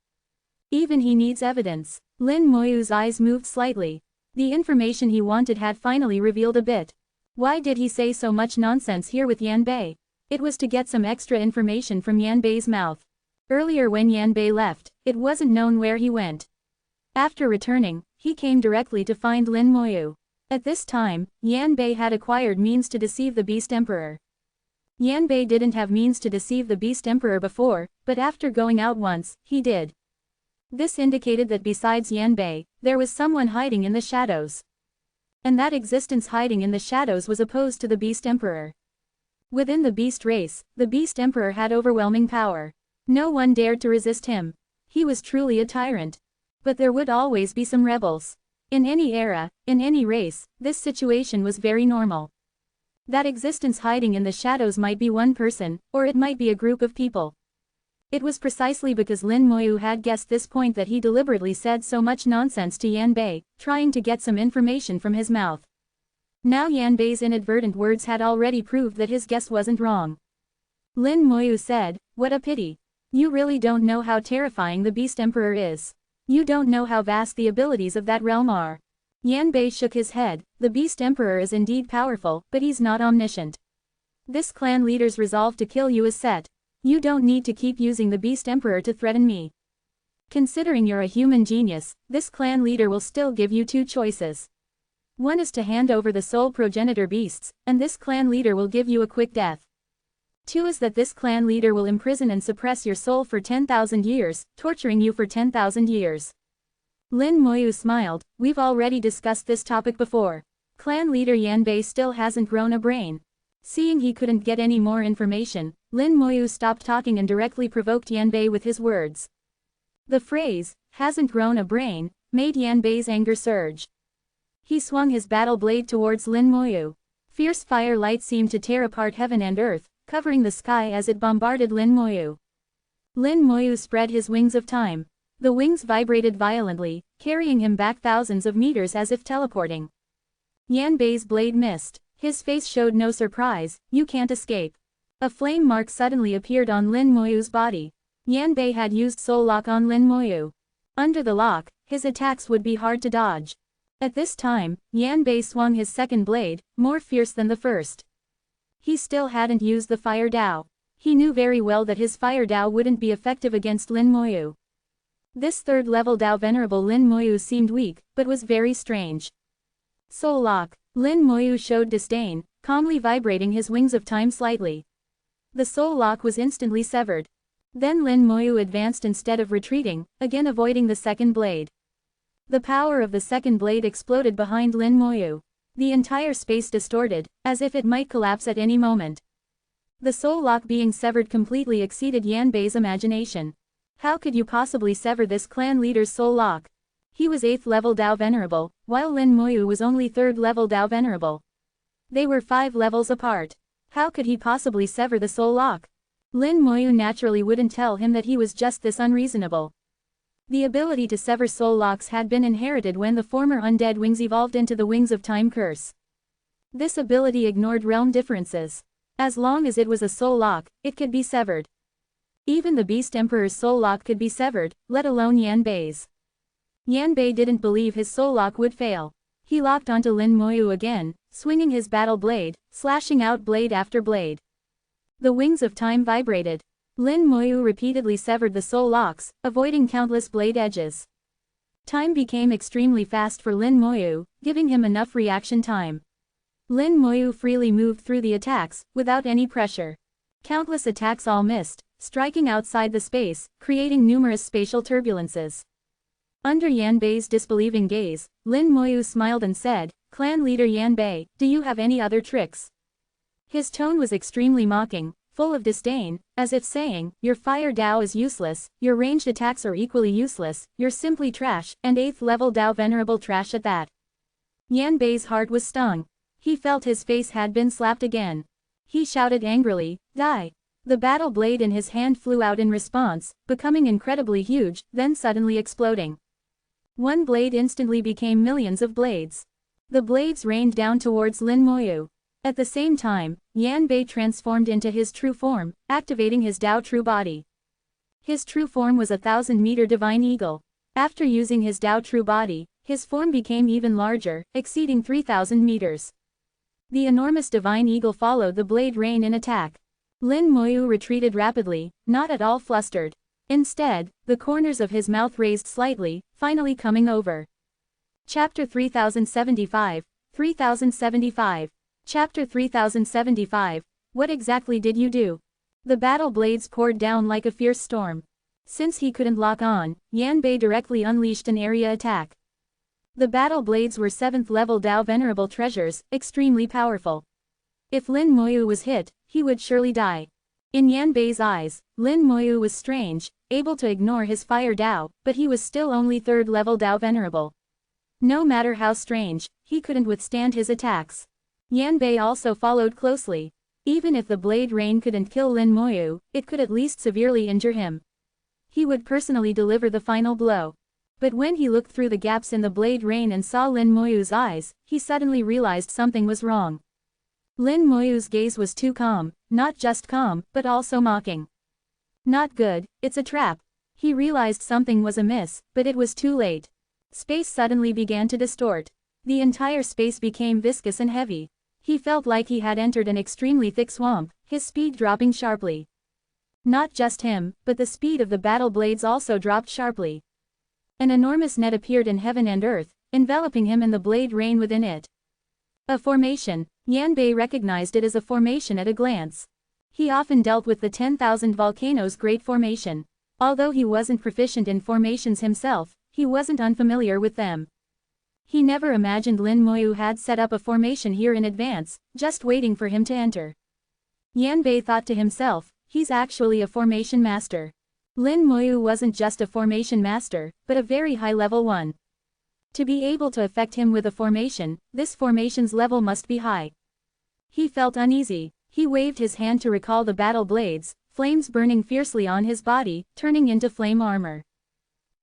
Even he needs evidence." Lin Moyu's eyes moved slightly. The information he wanted had finally revealed a bit. Why did he say so much nonsense here with Yan Bei? It was to get some extra information from Yan Bei's mouth. Earlier when Yan Bei left, it wasn't known where he went. After returning, he came directly to find Lin Moyu. At this time, Yan Bei had acquired means to deceive the Beast Emperor. Yan Bei didn't have means to deceive the Beast Emperor before, but after going out once, he did. This indicated that besides Yan Bei, there was someone hiding in the shadows. And that existence hiding in the shadows was opposed to the Beast Emperor. Within the beast race, the Beast Emperor had overwhelming power. No one dared to resist him. He was truly a tyrant. But there would always be some rebels. In any era, in any race, this situation was very normal. That existence hiding in the shadows might be one person, or it might be a group of people. It was precisely because Lin Moyu had guessed this point that he deliberately said so much nonsense to Yan Bei, trying to get some information from his mouth. Now Yan Bei's inadvertent words had already proved that his guess wasn't wrong. Lin Moyu said, "What a pity. You really don't know how terrifying the Beast Emperor is. You don't know how vast the abilities of that realm are." Yan Bei shook his head. "The Beast Emperor is indeed powerful, but he's not omniscient. This clan leader's resolve to kill you is set. You don't need to keep using the Beast Emperor to threaten me. Considering you're a human genius, this clan leader will still give you two choices. One is to hand over the soul progenitor beasts, and this clan leader will give you a quick death. Two is that this clan leader will imprison and suppress your soul for 10,000 years, torturing you for 10,000 years. Lin Moyu smiled, we've already discussed this topic before. Clan leader Yanbei still hasn't grown a brain. Seeing he couldn't get any more information, Lin Moyu stopped talking and directly provoked Yanbei with his words. The phrase, hasn't grown a brain, made Yanbei's anger surge. He swung his battle blade towards Lin Moyu. Fierce fire light seemed to tear apart heaven and earth, covering the sky as it bombarded Lin Moyu. Lin Moyu spread his wings of time. The wings vibrated violently, carrying him back thousands of meters as if teleporting. Yanbei's blade missed. His face showed no surprise, you can't escape. A flame mark suddenly appeared on Lin Moyu's body. Yanbei had used soul lock on Lin Moyu. Under the lock, his attacks would be hard to dodge. At this time, Yanbei swung his second blade, more fierce than the first. He still hadn't used the fire Dao. He knew very well that his fire Dao wouldn't be effective against Lin Moyu. This third-level Dao Venerable Lin Moyu seemed weak, but was very strange. Soul lock. Lin Moyu showed disdain, calmly vibrating his wings of time slightly. The soul lock was instantly severed. Then Lin Moyu advanced instead of retreating, again avoiding the second blade. The power of the second blade exploded behind Lin Moyu. The entire space distorted, as if it might collapse at any moment. The soul lock being severed completely exceeded Yanbei's imagination. How could you possibly sever this clan leader's soul lock? He was 8th level Dao Venerable, while Lin Moyu was only 3rd level Dao Venerable. They were 5 levels apart. How could he possibly sever the soul lock? Lin Moyu naturally wouldn't tell him that he was just this unreasonable. The ability to sever soul locks had been inherited when the former undead wings evolved into the Wings of Time curse. This ability ignored realm differences. As long as it was a soul lock, it could be severed. Even the Beast Emperor's soul lock could be severed, let alone Yanbei's. Yanbei didn't believe his soul lock would fail. He locked onto Lin Moyu again, swinging his battle blade, slashing out blade after blade. The wings of time vibrated. Lin Moyu repeatedly severed the soul locks, avoiding countless blade edges. Time became extremely fast for Lin Moyu, giving him enough reaction time. Lin Moyu freely moved through the attacks, without any pressure. Countless attacks all missed, striking outside the space, creating numerous spatial turbulences. Under Yanbei's disbelieving gaze, Lin Moyu smiled and said, "Clan leader Yanbei, do you have any other tricks?" His tone was extremely mocking, full of disdain, as if saying, your fire Dao is useless, your ranged attacks are equally useless, you're simply trash, and 8th level Dao Venerable trash at that. Yanbei's heart was stung. He felt his face had been slapped again. He shouted angrily, "Die!" The battle blade in his hand flew out in response, becoming incredibly huge, then suddenly exploding. One blade instantly became millions of blades. The blades rained down towards Lin Moyu. At the same time, Yanbei transformed into his true form, activating his Dao true body. His true form was a 1,000-meter divine eagle. After using his Dao true body, his form became even larger, exceeding 3,000 meters. The enormous divine eagle followed the blade rain in attack. Lin Moyu retreated rapidly, not at all flustered. Instead, the corners of his mouth raised slightly, finally coming over. Chapter 3075, 3075. Chapter 3075, what exactly did you do? The battle blades poured down like a fierce storm. Since he couldn't lock on, Yanbei directly unleashed an area attack. The battle blades were 7th level Dao Venerable treasures, extremely powerful. If Lin Moyu was hit, he would surely die. In Yanbei's eyes, Lin Moyu was strange, able to ignore his fire Dao, but he was still only 3rd level Dao Venerable. No matter how strange, he couldn't withstand his attacks. Yanbei also followed closely. Even if the blade rain couldn't kill Lin Moyu, it could at least severely injure him. He would personally deliver the final blow. But when he looked through the gaps in the blade rain and saw Lin Moyu's eyes, he suddenly realized something was wrong. Lin Moyu's gaze was too calm, not just calm, but also mocking. Not good, it's a trap. He realized something was amiss, but it was too late. Space suddenly began to distort. The entire space became viscous and heavy. He felt like he had entered an extremely thick swamp, his speed dropping sharply. Not just him, but the speed of the battle blades also dropped sharply. An enormous net appeared in heaven and earth, enveloping him and the blade rain within it. A formation. Yanbei recognized it as a formation at a glance. He often dealt with the 10,000 volcanoes Great Formation. Although he wasn't proficient in formations himself, he wasn't unfamiliar with them. He never imagined Lin Moyu had set up a formation here in advance, just waiting for him to enter. Yanbei thought to himself, he's actually a formation master. Lin Moyu wasn't just a formation master, but a very high-level one. To be able to affect him with a formation, this formation's level must be high. He felt uneasy. He waved his hand to recall the battle blades, flames burning fiercely on his body, turning into flame armor.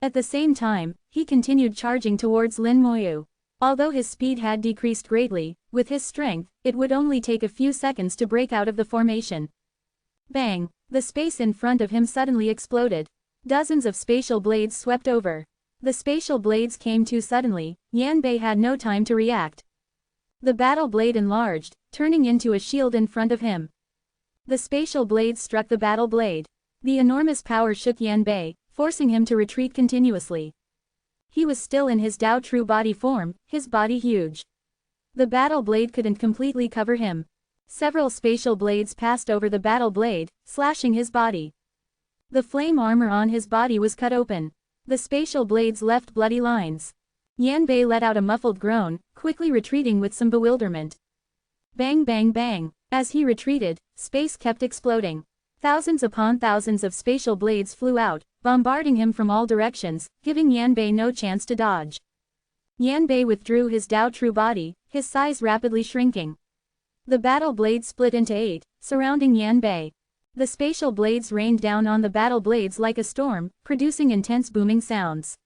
At the same time, he continued charging towards Lin Moyu. Although his speed had decreased greatly, with his strength, it would only take a few seconds to break out of the formation. Bang! The space in front of him suddenly exploded. Dozens of spatial blades swept over. The spatial blades came too suddenly, Yanbei had no time to react. The battle blade enlarged, turning into a shield in front of him. The spatial blades struck the battle blade. The enormous power shook Yanbei, forcing him to retreat continuously. He was still in his Dao true body form, his body huge. The battle blade couldn't completely cover him. Several spatial blades passed over the battle blade, slashing his body. The flame armor on his body was cut open. The spatial blades left bloody lines. Yanbei let out a muffled groan, quickly retreating with some bewilderment. Bang bang bang. As he retreated, space kept exploding. Thousands upon thousands of spatial blades flew out, bombarding him from all directions, giving Yanbei no chance to dodge. Yanbei withdrew his Dao true body, his size rapidly shrinking. The battle blade split into 8, surrounding Yanbei. The spatial blades rained down on the battle blades like a storm, producing intense booming sounds.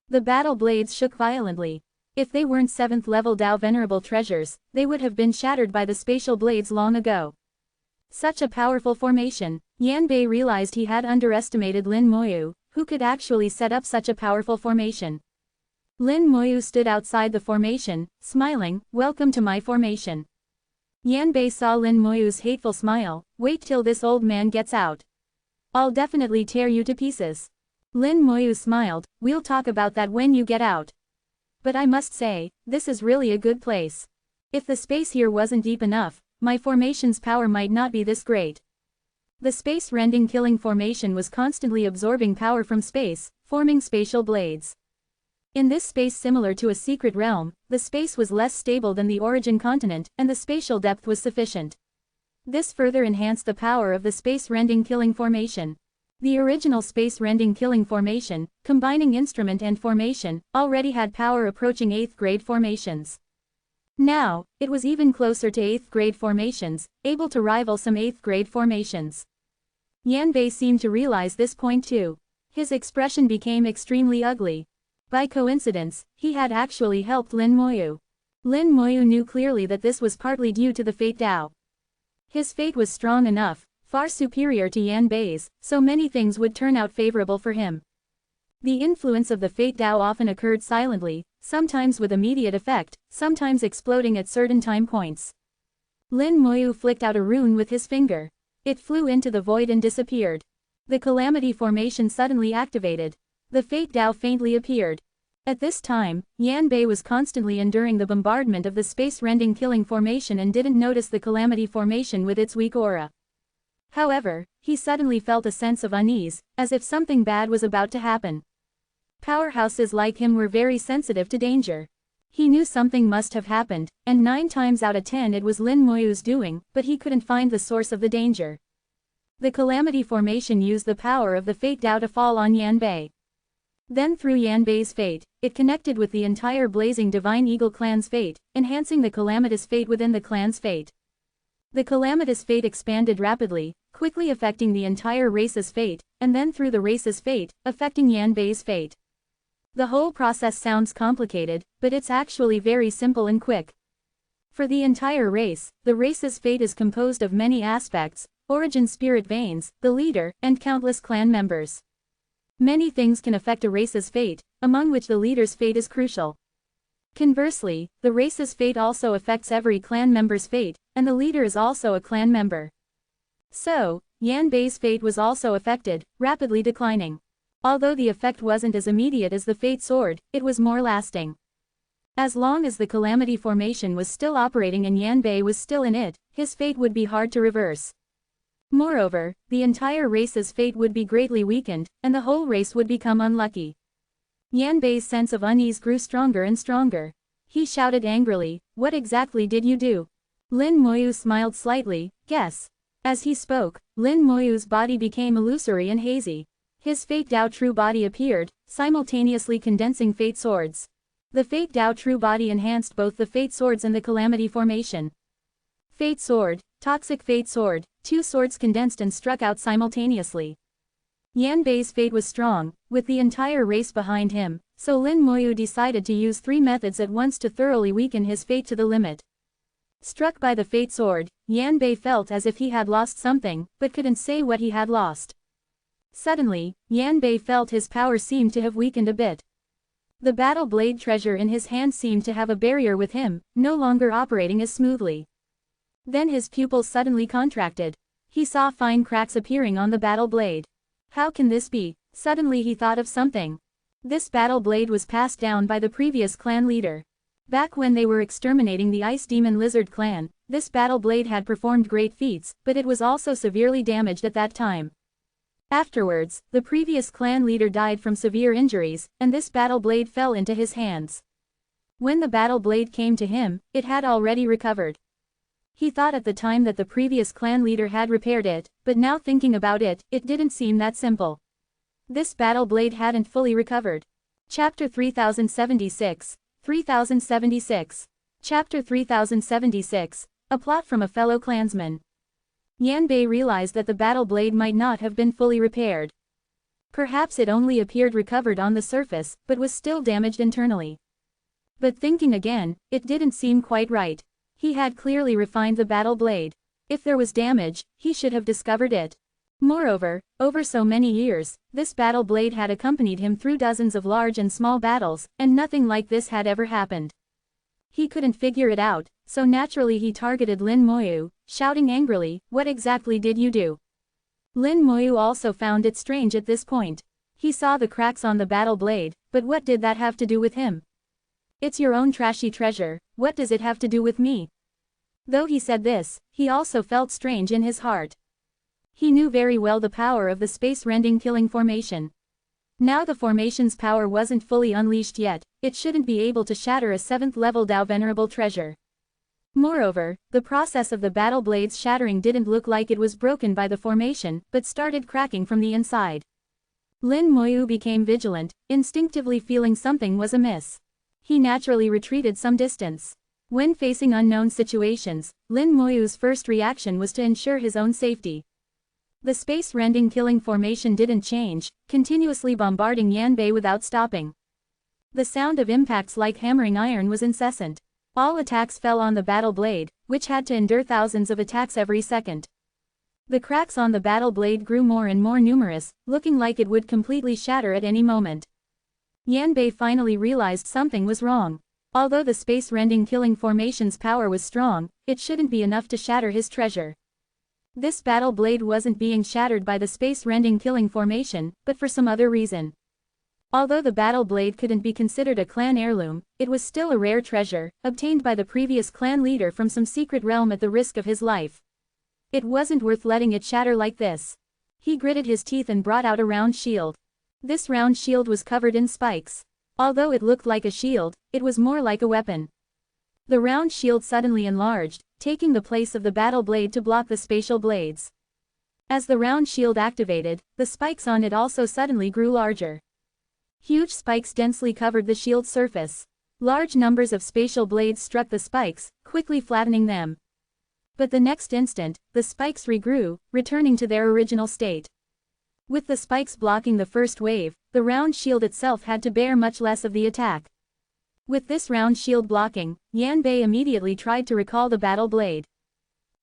The battle blades shook violently. If they weren't 7th level Dao Venerable treasures, they would have been shattered by the spatial blades long ago. Such a powerful formation, Yanbei realized he had underestimated Lin Moyu, who could actually set up such a powerful formation. Lin Moyu stood outside the formation, smiling, "Welcome to my formation." Yanbei saw Lin Moyu's hateful smile, "Wait till this old man gets out. I'll definitely tear you to pieces." Lin Moyu smiled, "We'll talk about that when you get out. But I must say, this is really a good place. If the space here wasn't deep enough, my formation's power might not be this great." The space-rending killing formation was constantly absorbing power from space, forming spatial blades. In this space similar to a secret realm, the space was less stable than the origin continent, and the spatial depth was sufficient. This further enhanced the power of the space-rending killing formation. The original space-rending killing formation, combining instrument and formation, already had power approaching 8th grade formations. Now, it was even closer to 8th grade formations, able to rival some 8th grade formations. Yanbei seemed to realize this point too. His expression became extremely ugly. By coincidence, he had actually helped Lin Moyu. Lin Moyu knew clearly that this was partly due to the Fate Dao. His fate was strong enough, far superior to Yanbei's, so many things would turn out favorable for him. The influence of the Fate Dao often occurred silently, sometimes with immediate effect, sometimes exploding at certain time points. Lin Moyu flicked out a rune with his finger. It flew into the void and disappeared. The calamity formation suddenly activated. The Fate Dao faintly appeared. At this time, Yanbei was constantly enduring the bombardment of the space-rending killing formation and didn't notice the calamity formation with its weak aura. However, he suddenly felt a sense of unease, as if something bad was about to happen. Powerhouses like him were very sensitive to danger. He knew something must have happened, and 9 times out of 10 it was Lin Moyu's doing, but he couldn't find the source of the danger. The calamity formation used the power of the Fate Dao to fall on Yanbei. Then through Yanbei's fate, it connected with the entire blazing Divine Eagle clan's fate, enhancing the calamitous fate within the clan's fate. The calamitous fate expanded rapidly, quickly affecting the entire race's fate, and then through the race's fate, affecting Yanbei's fate. The whole process sounds complicated, but it's actually very simple and quick. For the entire race, the race's fate is composed of many aspects: origin spirit veins, the leader, and countless clan members. Many things can affect a race's fate, among which the leader's fate is crucial. Conversely, the race's fate also affects every clan member's fate, and the leader is also a clan member. So, Yanbei's fate was also affected, rapidly declining. Although the effect wasn't as immediate as the Fate Sword, it was more lasting. As long as the calamity formation was still operating and Yanbei was still in it, his fate would be hard to reverse. Moreover, the entire race's fate would be greatly weakened, and the whole race would become unlucky. Yan Bei's sense of unease grew stronger and stronger. He shouted angrily, "What exactly did you do?" Lin Moyu smiled slightly, "Guess." As he spoke, Lin Moyu's body became illusory and hazy. His Fate Dao True body appeared, simultaneously condensing Fate Swords. The Fate Dao True body enhanced both the Fate Swords and the Calamity formation. Fate Sword, Toxic Fate Sword, 2 swords condensed and struck out simultaneously. Yan Bei's fate was strong, with the entire race behind him, so Lin Moyu decided to use 3 methods at once to thoroughly weaken his fate to the limit. Struck by the Fate Sword, Yan Bei felt as if he had lost something, but couldn't say what he had lost. Suddenly, Yan Bei felt his power seemed to have weakened a bit. The battle blade treasure in his hand seemed to have a barrier with him, no longer operating as smoothly. Then his pupils suddenly contracted. He saw fine cracks appearing on the battle blade. How can this be? Suddenly he thought of something. This battle blade was passed down by the previous clan leader. Back when they were exterminating the Ice Demon Lizard clan, this battle blade had performed great feats, but it was also severely damaged at that time. Afterwards, the previous clan leader died from severe injuries, and this battle blade fell into his hands. When the battle blade came to him, it had already recovered. He thought at the time that the previous clan leader had repaired it, but now thinking about it, it didn't seem that simple. This battle blade hadn't fully recovered. Chapter 3076, 3076. Chapter 3076, A Plot from a Fellow Clansman. Yan Bei realized that the battle blade might not have been fully repaired. Perhaps it only appeared recovered on the surface, but was still damaged internally. But thinking again, it didn't seem quite right. He had clearly refined the battle blade. If there was damage, he should have discovered it. Moreover, over so many years, this battle blade had accompanied him through dozens of large and small battles, and nothing like this had ever happened. He couldn't figure it out, so naturally he targeted Lin Moyu, shouting angrily, "What exactly did you do?" Lin Moyu also found it strange at this point. He saw the cracks on the battle blade, but what did that have to do with him? "It's your own trashy treasure, what does it have to do with me?" Though he said this, he also felt strange in his heart. He knew very well the power of the space-rending killing formation. Now the formation's power wasn't fully unleashed yet, it shouldn't be able to shatter a 7th level Dao Venerable treasure. Moreover, the process of the battle blade's shattering didn't look like it was broken by the formation, but started cracking from the inside. Lin Moyu became vigilant, instinctively feeling something was amiss. He naturally retreated some distance. When facing unknown situations, Lin Moyu's first reaction was to ensure his own safety. The space-rending killing formation didn't change, continuously bombarding Yan Bei without stopping. The sound of impacts like hammering iron was incessant. All attacks fell on the battle blade, which had to endure thousands of attacks every second. The cracks on the battle blade grew more and more numerous, looking like it would completely shatter at any moment. Yan Bei finally realized something was wrong. Although the space-rending killing formation's power was strong, it shouldn't be enough to shatter his treasure. This battle blade wasn't being shattered by the space-rending killing formation, but for some other reason. Although the battle blade couldn't be considered a clan heirloom, it was still a rare treasure, obtained by the previous clan leader from some secret realm at the risk of his life. It wasn't worth letting it shatter like this. He gritted his teeth and brought out a round shield. This round shield was covered in spikes. Although it looked like a shield, it was more like a weapon. The round shield suddenly enlarged, taking the place of the battle blade to block the spatial blades. As the round shield activated, the spikes on it also suddenly grew larger. Huge spikes densely covered the shield's surface. Large numbers of spatial blades struck the spikes, quickly flattening them. But the next instant, the spikes regrew, returning to their original state. With the spikes blocking the first wave, the round shield itself had to bear much less of the attack. With this round shield blocking, Yan Bei immediately tried to recall the battle blade.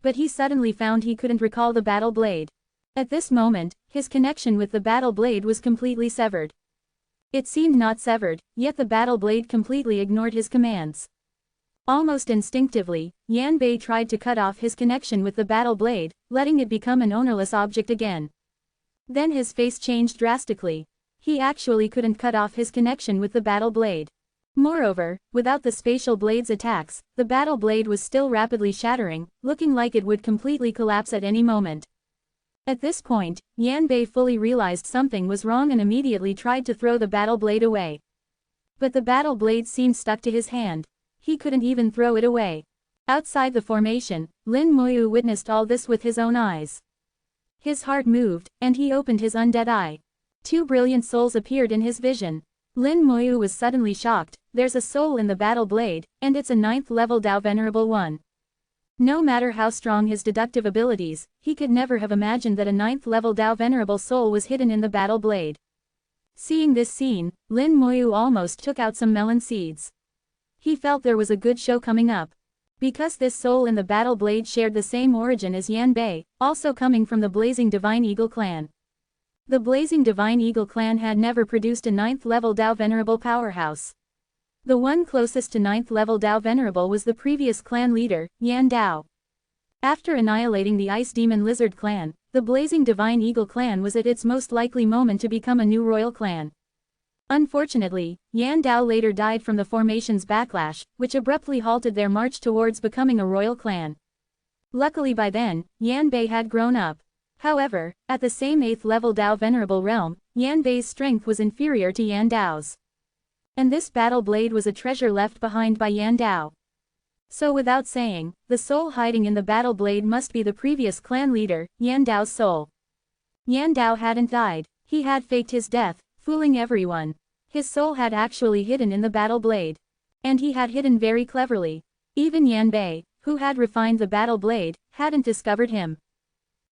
But he suddenly found he couldn't recall the battle blade. At this moment, his connection with the battle blade was completely severed. It seemed not severed, yet the battle blade completely ignored his commands. Almost instinctively, Yan Bei tried to cut off his connection with the battle blade, letting it become an ownerless object again. Then his face changed drastically. He actually couldn't cut off his connection with the battle blade. Moreover, without the spatial blade's attacks, the battle blade was still rapidly shattering, looking like it would completely collapse at any moment. At this point, Yan Bei fully realized something was wrong and immediately tried to throw the battle blade away. But the battle blade seemed stuck to his hand. He couldn't even throw it away. Outside the formation, Lin Moyu witnessed all this with his own eyes. His heart moved, and he opened his undead eye. Two brilliant souls appeared in his vision. Lin Moyu was suddenly shocked. There's a soul in the battle blade, and it's a 9th level Dao Venerable one. No matter how strong his deductive abilities, he could never have imagined that a 9th level Dao Venerable soul was hidden in the battle blade. Seeing this scene, Lin Moyu almost took out some melon seeds. He felt there was a good show coming up. Because this soul in the battle blade shared the same origin as Yan Bei, also coming from the Blazing Divine Eagle clan. The Blazing Divine Eagle clan had never produced a 9th level Dao Venerable powerhouse. The one closest to 9th level Dao Venerable was the previous clan leader, Yan Dao. After annihilating the Ice Demon Lizard clan, the Blazing Divine Eagle clan was at its most likely moment to become a new royal clan. Unfortunately, Yan Dao later died from the formation's backlash, which abruptly halted their march towards becoming a royal clan. Luckily by then, Yan Bei had grown up. However, at the same 8th level Dao Venerable realm, Yan Bei's strength was inferior to Yan Dao's. And this battle blade was a treasure left behind by Yan Dao. So without saying, the soul hiding in the battle blade must be the previous clan leader, Yan Dao's soul. Yan Dao hadn't died. He had faked his death, fooling everyone. His soul had actually hidden in the battle blade. And he had hidden very cleverly. Even Yan Bei, who had refined the battle blade, hadn't discovered him.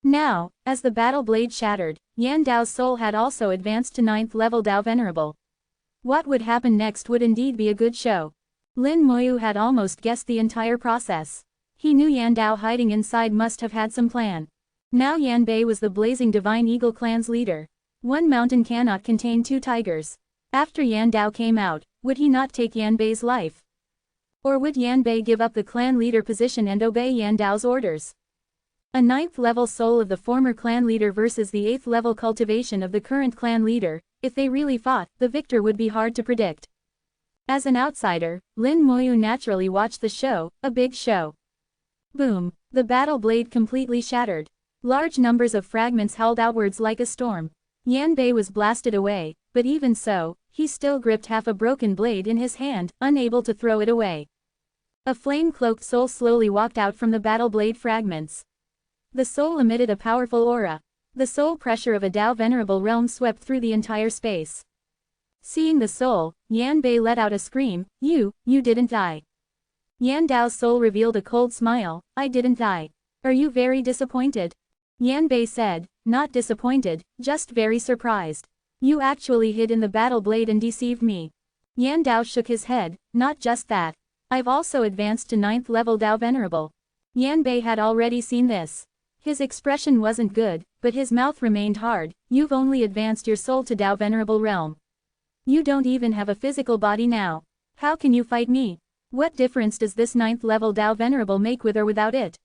Now, as the battle blade shattered, Yan Dao's soul had also advanced to 9th level Dao Venerable. What would happen next would indeed be a good show. Lin Moyu had almost guessed the entire process. He knew Yan Dao hiding inside must have had some plan. Now Yan Bei was the Blazing Divine Eagle clan's leader. One mountain cannot contain two tigers. After Yan Dao came out, would he not take Yan Bei's life? Or would Yan Bei give up the clan leader position and obey Yan Dao's orders? A 9th level soul of the former clan leader versus the 8th level cultivation of the current clan leader. If they really fought, the victor would be hard to predict. As an outsider, Lin Moyu naturally watched the show, a big show. Boom! The battle blade completely shattered. Large numbers of fragments hurled outwards like a storm. Yan Bei was blasted away, but even so, he still gripped half a broken blade in his hand, unable to throw it away. A flame-cloaked soul slowly walked out from the battle blade fragments. The soul emitted a powerful aura. The soul pressure of a Dao Venerable realm swept through the entire space. Seeing the soul, Yan Bei let out a scream, You didn't die. Yan Dao's soul revealed a cold smile, I didn't die. Are you very disappointed? Yan Bei said, Not disappointed, just very surprised. You actually hid in the battle blade and deceived me. Yan Dao shook his head, Not just that. I've also advanced to 9th level Dao Venerable. Yan Bei had already seen this. His expression wasn't good, but his mouth remained hard. You've only advanced your soul to Dao Venerable realm. You don't even have a physical body now. How can you fight me? What difference does this 9th level Dao Venerable make with or without it?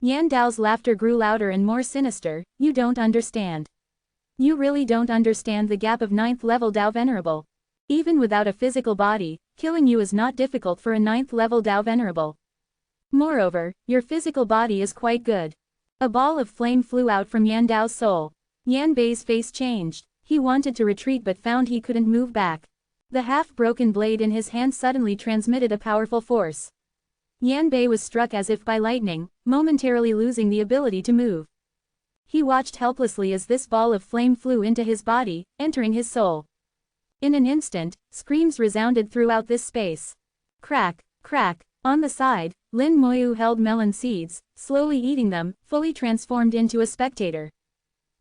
Yan Dao's laughter grew louder and more sinister. You don't understand. You really don't understand the gap of 9th level Dao Venerable. Even without a physical body, killing you is not difficult for a 9th level Dao Venerable. Moreover, your physical body is quite good. A ball of flame flew out from Yan Dao's soul. Yan Bei's face changed. He wanted to retreat but found he couldn't move back. The half-broken blade in his hand suddenly transmitted a powerful force. Yan Bei was struck as if by lightning, momentarily losing the ability to move. He watched helplessly as this ball of flame flew into his body, entering his soul. In an instant, screams resounded throughout this space. Crack, crack. On the side, Lin Moyu held melon seeds, slowly eating them, fully transformed into a spectator.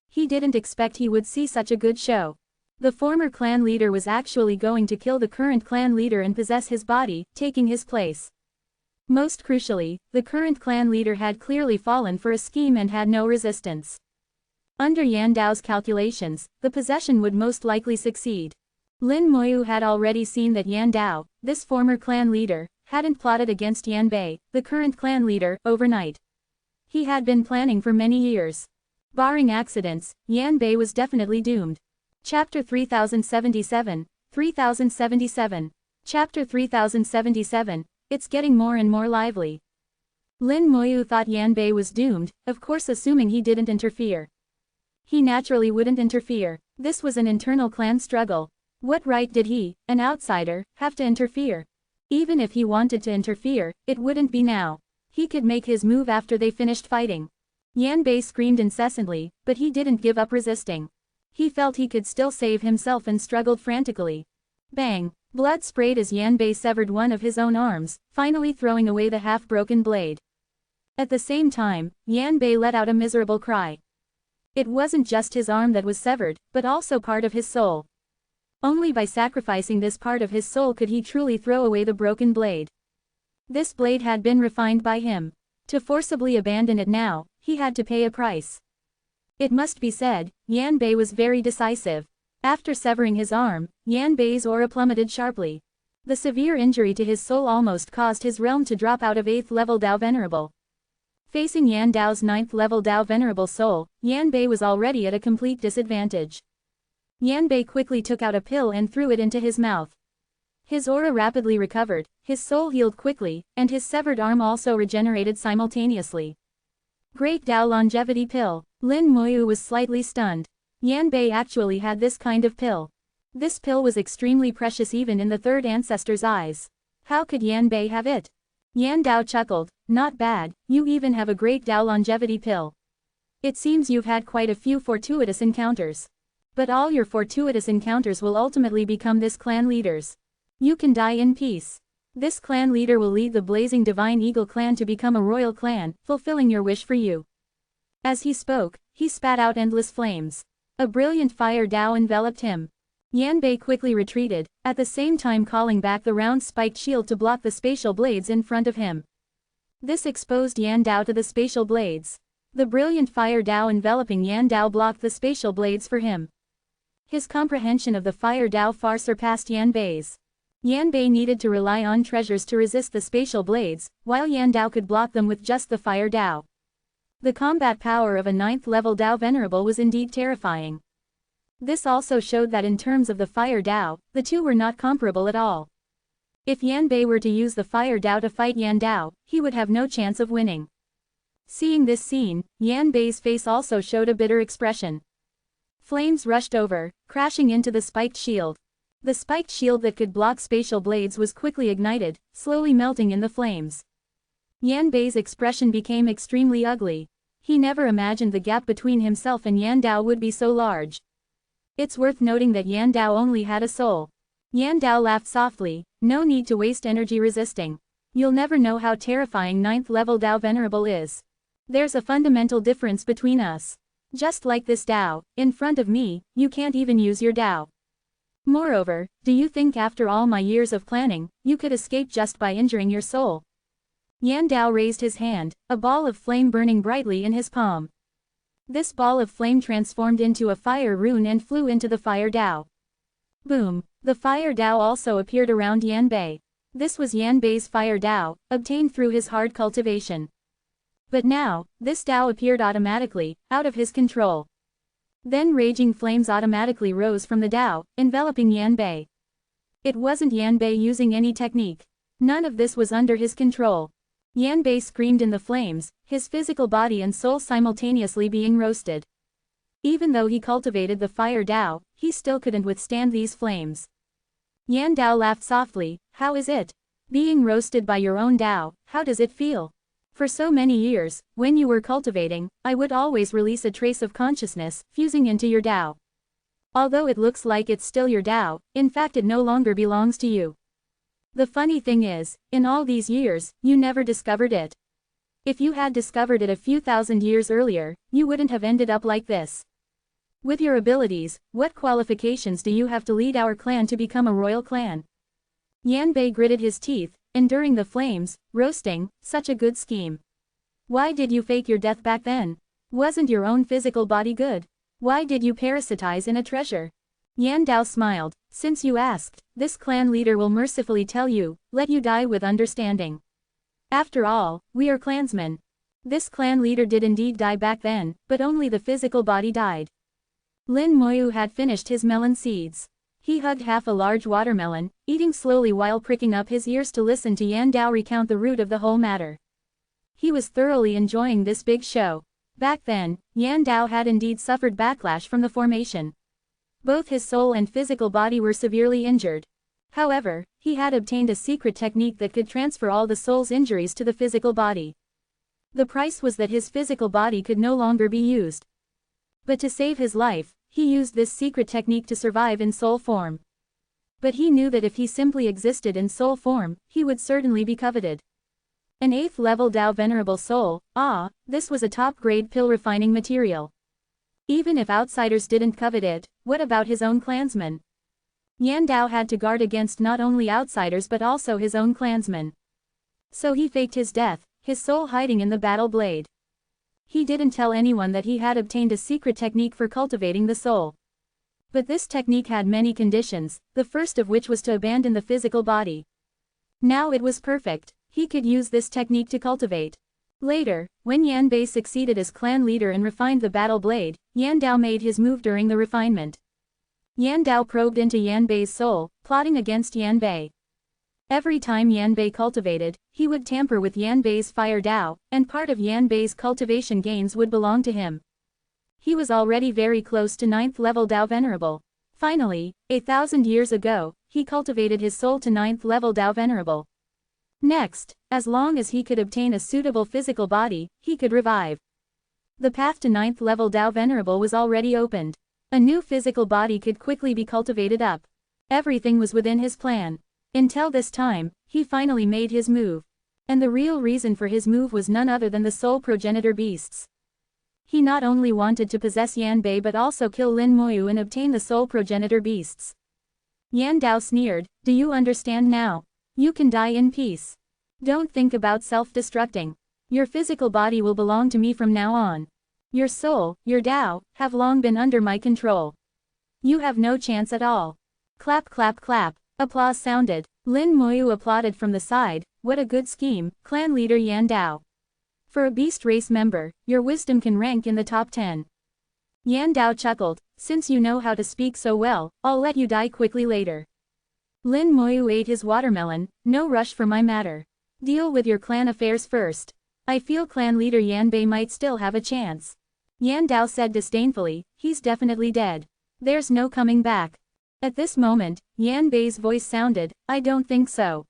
He didn't expect he would see such a good show. The former clan leader was actually going to kill the current clan leader and possess his body, taking his place. Most crucially, the current clan leader had clearly fallen for a scheme and had no resistance. Under Yan Dao's calculations, the possession would most likely succeed. Lin Moyu had already seen that Yan Dao, this former clan leader, hadn't plotted against Yan Bei, the current clan leader, overnight. He had been planning for many years. Barring accidents, Yan Bei was definitely doomed. Chapter 3077, 3077. Chapter 3077, It's getting more and more lively. Lin Moyu thought Yan Bei was doomed, of course assuming he didn't interfere. He naturally wouldn't interfere. This was an internal clan struggle. What right did he, an outsider, have to interfere? Even if he wanted to interfere, it wouldn't be now. He could make his move after they finished fighting. Yan Bei screamed incessantly, but he didn't give up resisting. He felt he could still save himself and struggled frantically. Bang! Blood sprayed as Yan Bei severed one of his own arms, finally throwing away the half-broken blade. At the same time, Yan Bei let out a miserable cry. It wasn't just his arm that was severed, but also part of his soul. Only by sacrificing this part of his soul could he truly throw away the broken blade. This blade had been refined by him. To forcibly abandon it now, he had to pay a price. It must be said, Yan Bei was very decisive. After severing his arm, Yan Bei's aura plummeted sharply. The severe injury to his soul almost caused his realm to drop out of 8th level Dao Venerable. Facing Yan Dao's 9th level Dao Venerable soul, Yan Bei was already at a complete disadvantage. Yan Bei quickly took out a pill and threw it into his mouth. His aura rapidly recovered, his soul healed quickly, and his severed arm also regenerated simultaneously. Great Dao Longevity Pill. Lin Moyu was slightly stunned. Yan Bei actually had this kind of pill. This pill was extremely precious even in the third ancestor's eyes. How could Yan Bei have it? Yan Dao chuckled, not bad, you even have a Great Dao Longevity Pill. It seems you've had quite a few fortuitous encounters. But all your fortuitous encounters will ultimately become this clan leader's. You can die in peace. This clan leader will lead the Blazing Divine Eagle clan to become a royal clan, fulfilling your wish for you. As he spoke, he spat out endless flames. A brilliant fire Dao enveloped him. Yan Bei quickly retreated, at the same time calling back the round spiked shield to block the spatial blades in front of him. This exposed Yan Dao to the spatial blades. The brilliant fire Dao enveloping Yan Dao blocked the spatial blades for him. His comprehension of the fire Dao far surpassed Yan Bei's. Yan Bei needed to rely on treasures to resist the spatial blades, while Yan Dao could block them with just the fire Dao. The combat power of a 9th level Dao Venerable was indeed terrifying. This also showed that in terms of the fire Dao, the two were not comparable at all. If Yan Bei were to use the fire Dao to fight Yan Dao, he would have no chance of winning. Seeing this scene, Yan Bei's face also showed a bitter expression. Flames rushed over, crashing into the spiked shield. The spiked shield that could block spatial blades was quickly ignited, slowly melting in the flames. Yan Bei's expression became extremely ugly. He never imagined the gap between himself and Yan Dao would be so large. It's worth noting that Yan Dao only had a soul. Yan Dao laughed softly, no need to waste energy resisting. You'll never know how terrifying 9th level Dao Venerable is. There's a fundamental difference between us. Just like this Dao, in front of me, you can't even use your Dao. Moreover, do you think after all my years of planning, you could escape just by injuring your soul? Yan Dao raised his hand, a ball of flame burning brightly in his palm. This ball of flame transformed into a fire rune and flew into the fire Dao. Boom! The fire Dao also appeared around Yan Bei. This was Yan Bei's fire Dao, obtained through his hard cultivation. But now, this Dao appeared automatically, out of his control. Then raging flames automatically rose from the Dao, enveloping Yan Bei. It wasn't Yan Bei using any technique. None of this was under his control. Yan Bei screamed in the flames, his physical body and soul simultaneously being roasted. Even though he cultivated the fire Dao, he still couldn't withstand these flames. Yan Dao laughed softly, how is it? Being roasted by your own Dao, how does it feel? For so many years, when you were cultivating, I would always release a trace of consciousness, fusing into your Dao. Although it looks like it's still your Dao, in fact it no longer belongs to you. The funny thing is, in all these years, you never discovered it. If you had discovered it a few thousand years earlier, you wouldn't have ended up like this. With your abilities, what qualifications do you have to lead our clan to become a royal clan? Yan Bei gritted his teeth, enduring the flames, roasting, such a good scheme. Why did you fake your death back then? Wasn't your own physical body good? Why did you parasitize in a treasure? Yan Dao smiled, since you asked, this clan leader will mercifully tell you, let you die with understanding. After all, we are clansmen. This clan leader did indeed die back then, but only the physical body died. Lin Moyu had finished his melon seeds. He hugged half a large watermelon, eating slowly while pricking up his ears to listen to Yan Dao recount the root of the whole matter. He was thoroughly enjoying this big show. Back then, Yan Dao had indeed suffered backlash from the formation. Both his soul and physical body were severely injured. However, he had obtained a secret technique that could transfer all the soul's injuries to the physical body. The price was that his physical body could no longer be used. But to save his life, he used this secret technique to survive in soul form. But he knew that if he simply existed in soul form, he would certainly be coveted. An 8th level Tao Venerable Soul, this was a top-grade pill refining material. Even if outsiders didn't covet it, what about his own clansmen? Yan Dao had to guard against not only outsiders but also his own clansmen. So he faked his death, his soul hiding in the battle blade. He didn't tell anyone that he had obtained a secret technique for cultivating the soul. But this technique had many conditions, the first of which was to abandon the physical body. Now it was perfect, he could use this technique to cultivate. Later, when Yan Bei succeeded as clan leader and refined the battle blade, Yan Dao made his move during the refinement. Yan Dao probed into Yan Bei's soul, plotting against Yan Bei. Every time Yan Bei cultivated, he would tamper with Yan Bei's fire Dao, and part of Yan Bei's cultivation gains would belong to him. He was already very close to 9th level Tao Venerable. Finally, 1,000 years ago, he cultivated his soul to 9th level Tao Venerable. Next, as long as he could obtain a suitable physical body, he could revive. The path to 9th level Tao Venerable was already opened. A new physical body could quickly be cultivated up. Everything was within his plan. Until this time, he finally made his move. And the real reason for his move was none other than the soul progenitor beasts. He not only wanted to possess Yan Bei but also kill Lin Moyu and obtain the soul progenitor beasts. Yan Dao sneered, "Do you understand now? You can die in peace. Don't think about self-destructing. Your physical body will belong to me from now on. Your soul, your Dao, have long been under my control. You have no chance at all." Clap clap clap. Applause sounded. Lin Moyu applauded from the side. "What a good scheme, clan leader Yan Dao. For a beast race member, your wisdom can rank in the top 10. Yan Dao chuckled, "Since you know how to speak so well, I'll let you die quickly later." Lin Moyu ate his watermelon. "No rush for my matter. Deal with your clan affairs first. I feel clan leader Yan Bei might still have a chance." Yan Dao said disdainfully, "He's definitely dead. There's no coming back." At this moment, Yan Bei's voice sounded, "I don't think so.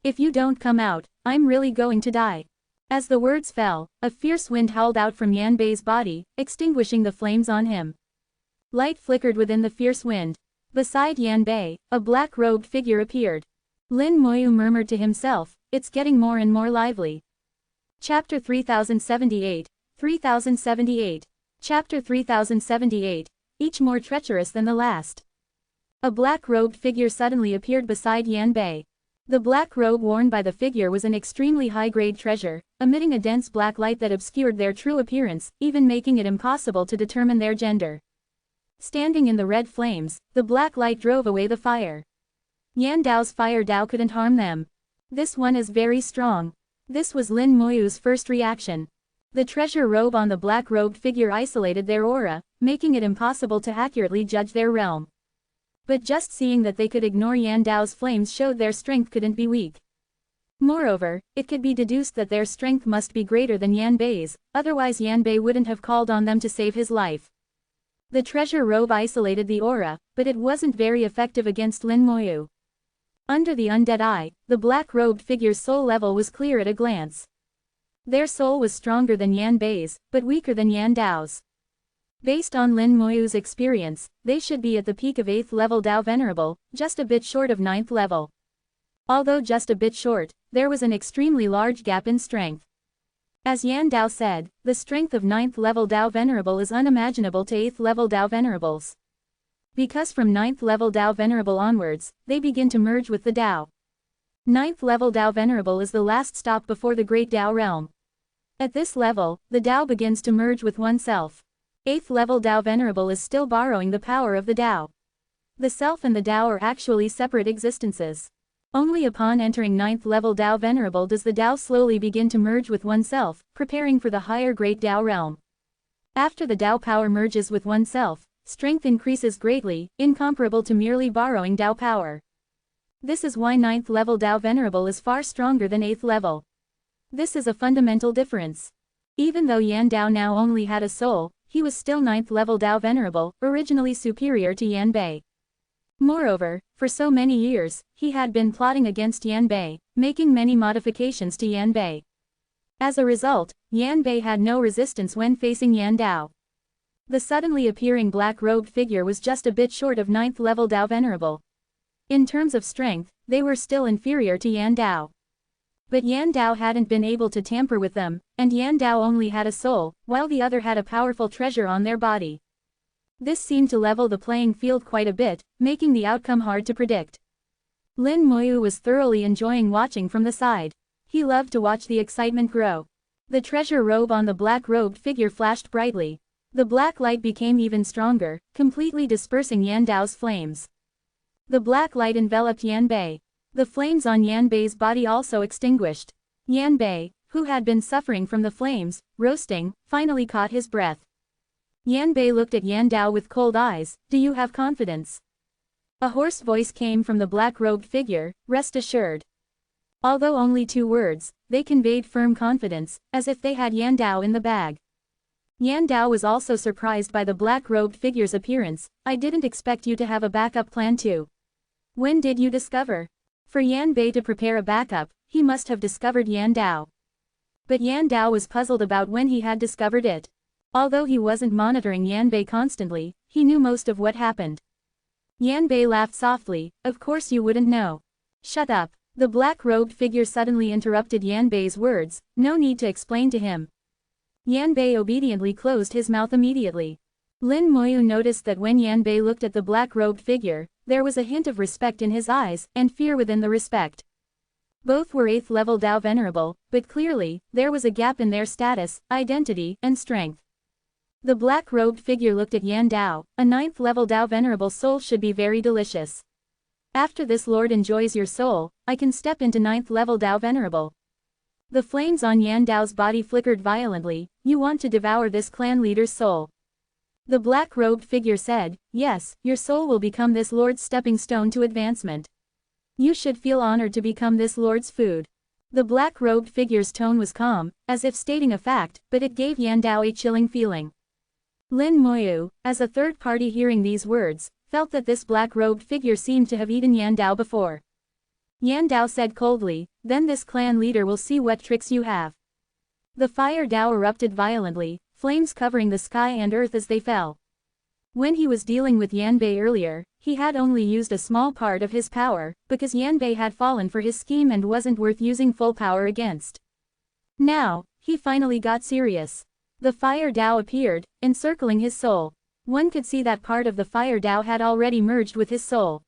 If you don't come out, I'm really going to die." As the words fell, a fierce wind howled out from Yan Bei's body, extinguishing the flames on him. Light flickered within the fierce wind. Beside Yan Bei, a black-robed figure appeared. Lin Moyu murmured to himself, "It's getting more and more lively." Chapter 3078, 3078. Chapter 3078, each more treacherous than the last. A black-robed figure suddenly appeared beside Yan Bei. The black robe worn by the figure was an extremely high-grade treasure, emitting a dense black light that obscured their true appearance, even making it impossible to determine their gender. Standing in the red flames, the black light drove away the fire. Yan Dao's fire Dao couldn't harm them. "This one is very strong." This was Lin Moyu's first reaction. The treasure robe on the black-robed figure isolated their aura, making it impossible to accurately judge their realm. But just seeing that they could ignore Yan Dao's flames showed their strength couldn't be weak. Moreover, it could be deduced that their strength must be greater than Yan Bei's, otherwise Yan Bei wouldn't have called on them to save his life. The treasure robe isolated the aura, but it wasn't very effective against Lin Moyu. Under the undead eye, the black-robed figure's soul level was clear at a glance. Their soul was stronger than Yan Bei's, but weaker than Yan Dao's. Based on Lin Moyu's experience, they should be at the peak of 8th level Tao Venerable, just a bit short of 9th level. Although just a bit short, there was an extremely large gap in strength. As Yan Dao said, the strength of 9th level Tao Venerable is unimaginable to 8th level Tao Venerables. Because from 9th level Tao Venerable onwards, they begin to merge with the Tao. 9th level Tao Venerable is the last stop before the great Tao realm. At this level, the Tao begins to merge with oneself. 8th level Tao Venerable is still borrowing the power of the Tao. The self and the Tao are actually separate existences. Only upon entering 9th level Tao Venerable does the Tao slowly begin to merge with oneself, preparing for the higher great Tao realm. After the Tao power merges with oneself, strength increases greatly, incomparable to merely borrowing Tao power. This is why 9th level Tao Venerable is far stronger than 8th level. This is a fundamental difference. Even though Yan Dao now only had a soul, he was still 9th level Dao Venerable, originally superior to Yan Bei. Moreover, for so many years, he had been plotting against Yan Bei, making many modifications to Yan Bei. As a result, Yan Bei had no resistance when facing Yan Dao. The suddenly appearing black-robed figure was just a bit short of 9th level Dao Venerable. In terms of strength, they were still inferior to Yan Dao. But Yan Dao hadn't been able to tamper with them, and Yan Dao only had a soul, while the other had a powerful treasure on their body. This seemed to level the playing field quite a bit, making the outcome hard to predict. Lin Moyu was thoroughly enjoying watching from the side. He loved to watch the excitement grow. The treasure robe on the black-robed figure flashed brightly. The black light became even stronger, completely dispersing Yan Dao's flames. The black light enveloped Yan Bei. The flames on Yan Bei's body also extinguished. Yan Bei, who had been suffering from the flames, roasting, finally caught his breath. Yan Bei looked at Yan Dao with cold eyes. "Do you have confidence?" A hoarse voice came from the black-robed figure, "Rest assured." Although only 2 words, they conveyed firm confidence, as if they had Yan Dao in the bag. Yan Dao was also surprised by the black-robed figure's appearance. "I didn't expect you to have a backup plan too. When did you discover?" For Yan Bei to prepare a backup, he must have discovered Yan Dao. But Yan Dao was puzzled about when he had discovered it. Although he wasn't monitoring Yan Bei constantly, he knew most of what happened. Yan Bei laughed softly. "Of course you wouldn't know." "Shut up." The black-robed figure suddenly interrupted Yan Bei's words. "No need to explain to him." Yan Bei obediently closed his mouth immediately. Lin Moyu noticed that when Yan Bei looked at the black-robed figure, there was a hint of respect in his eyes, and fear within the respect. Both were 8th level Dao Venerable, but clearly, there was a gap in their status, identity, and strength. The black-robed figure looked at Yan Dao. "A 9th level Dao Venerable soul should be very delicious. After this Lord enjoys your soul, I can step into 9th level Dao Venerable." The flames on Yan Dao's body flickered violently. "You want to devour this clan leader's soul?" The black-robed figure said, "Yes, your soul will become this Lord's stepping stone to advancement. You should feel honored to become this Lord's food." The black-robed figure's tone was calm, as if stating a fact, but it gave Yan Dao a chilling feeling. Lin Moyu, as a third party hearing these words, felt that this black-robed figure seemed to have eaten Yan Dao before. Yan Dao said coldly, "Then this clan leader will see what tricks you have." The fire Dao erupted violently, flames covering the sky and earth as they fell. When he was dealing with Yan Bei earlier, he had only used a small part of his power, because Yan Bei had fallen for his scheme and wasn't worth using full power against. Now, he finally got serious. The fire Dao appeared, encircling his soul. One could see that part of the fire Dao had already merged with his soul.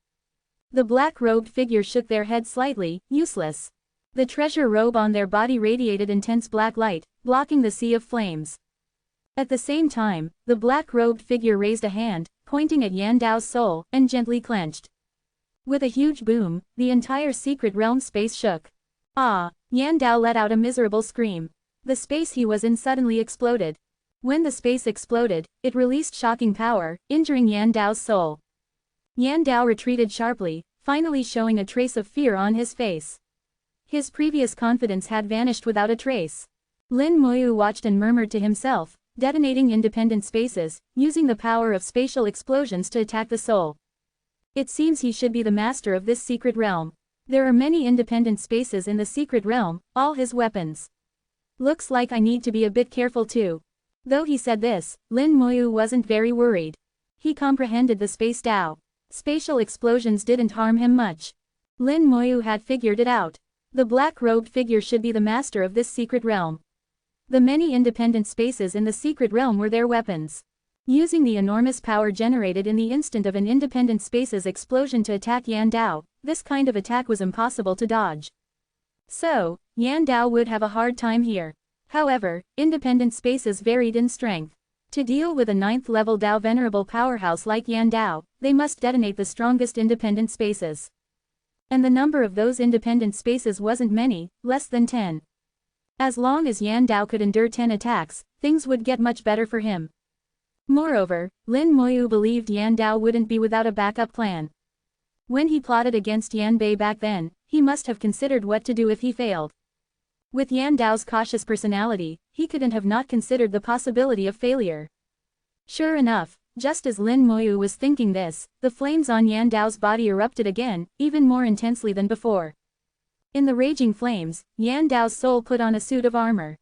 The black-robed figure shook their head slightly. "Useless." The treasure robe on their body radiated intense black light, blocking the sea of flames. At the same time, the black-robed figure raised a hand, pointing at Yan Dao's soul, and gently clenched. With a huge boom, the entire secret realm space shook. "Ah!" Yan Dao let out a miserable scream. The space he was in suddenly exploded. When the space exploded, it released shocking power, injuring Yan Dao's soul. Yan Dao retreated sharply, finally showing a trace of fear on his face. His previous confidence had vanished without a trace. Lin Moyu watched and murmured to himself, detonating independent spaces, using the power of spatial explosions to attack the soul. It seems he should be the master of this secret realm. There are many independent spaces in the secret realm, all his weapons. Looks like I need to be a bit careful too. Though he said this, Lin Moyu wasn't very worried. He comprehended the space Dao. Spatial explosions didn't harm him much. Lin Moyu had figured it out. The black-robed figure should be the master of this secret realm. The many independent spaces in the secret realm were their weapons. Using the enormous power generated in the instant of an independent space's explosion to attack Yan Dao, this kind of attack was impossible to dodge. So, Yan Dao would have a hard time here. However, independent spaces varied in strength. To deal with a 9th level Dao Venerable powerhouse like Yan Dao, they must detonate the strongest independent spaces. And the number of those independent spaces wasn't many, less than 10. As long as Yan Dao could endure 10 attacks, things would get much better for him. Moreover, Lin Moyu believed Yan Dao wouldn't be without a backup plan. When he plotted against Yan Bei back then, he must have considered what to do if he failed. With Yan Dao's cautious personality, he couldn't have not considered the possibility of failure. Sure enough, just as Lin Moyu was thinking this, the flames on Yan Dao's body erupted again, even more intensely than before. In the raging flames, Yan Dao's soul put on a suit of armor.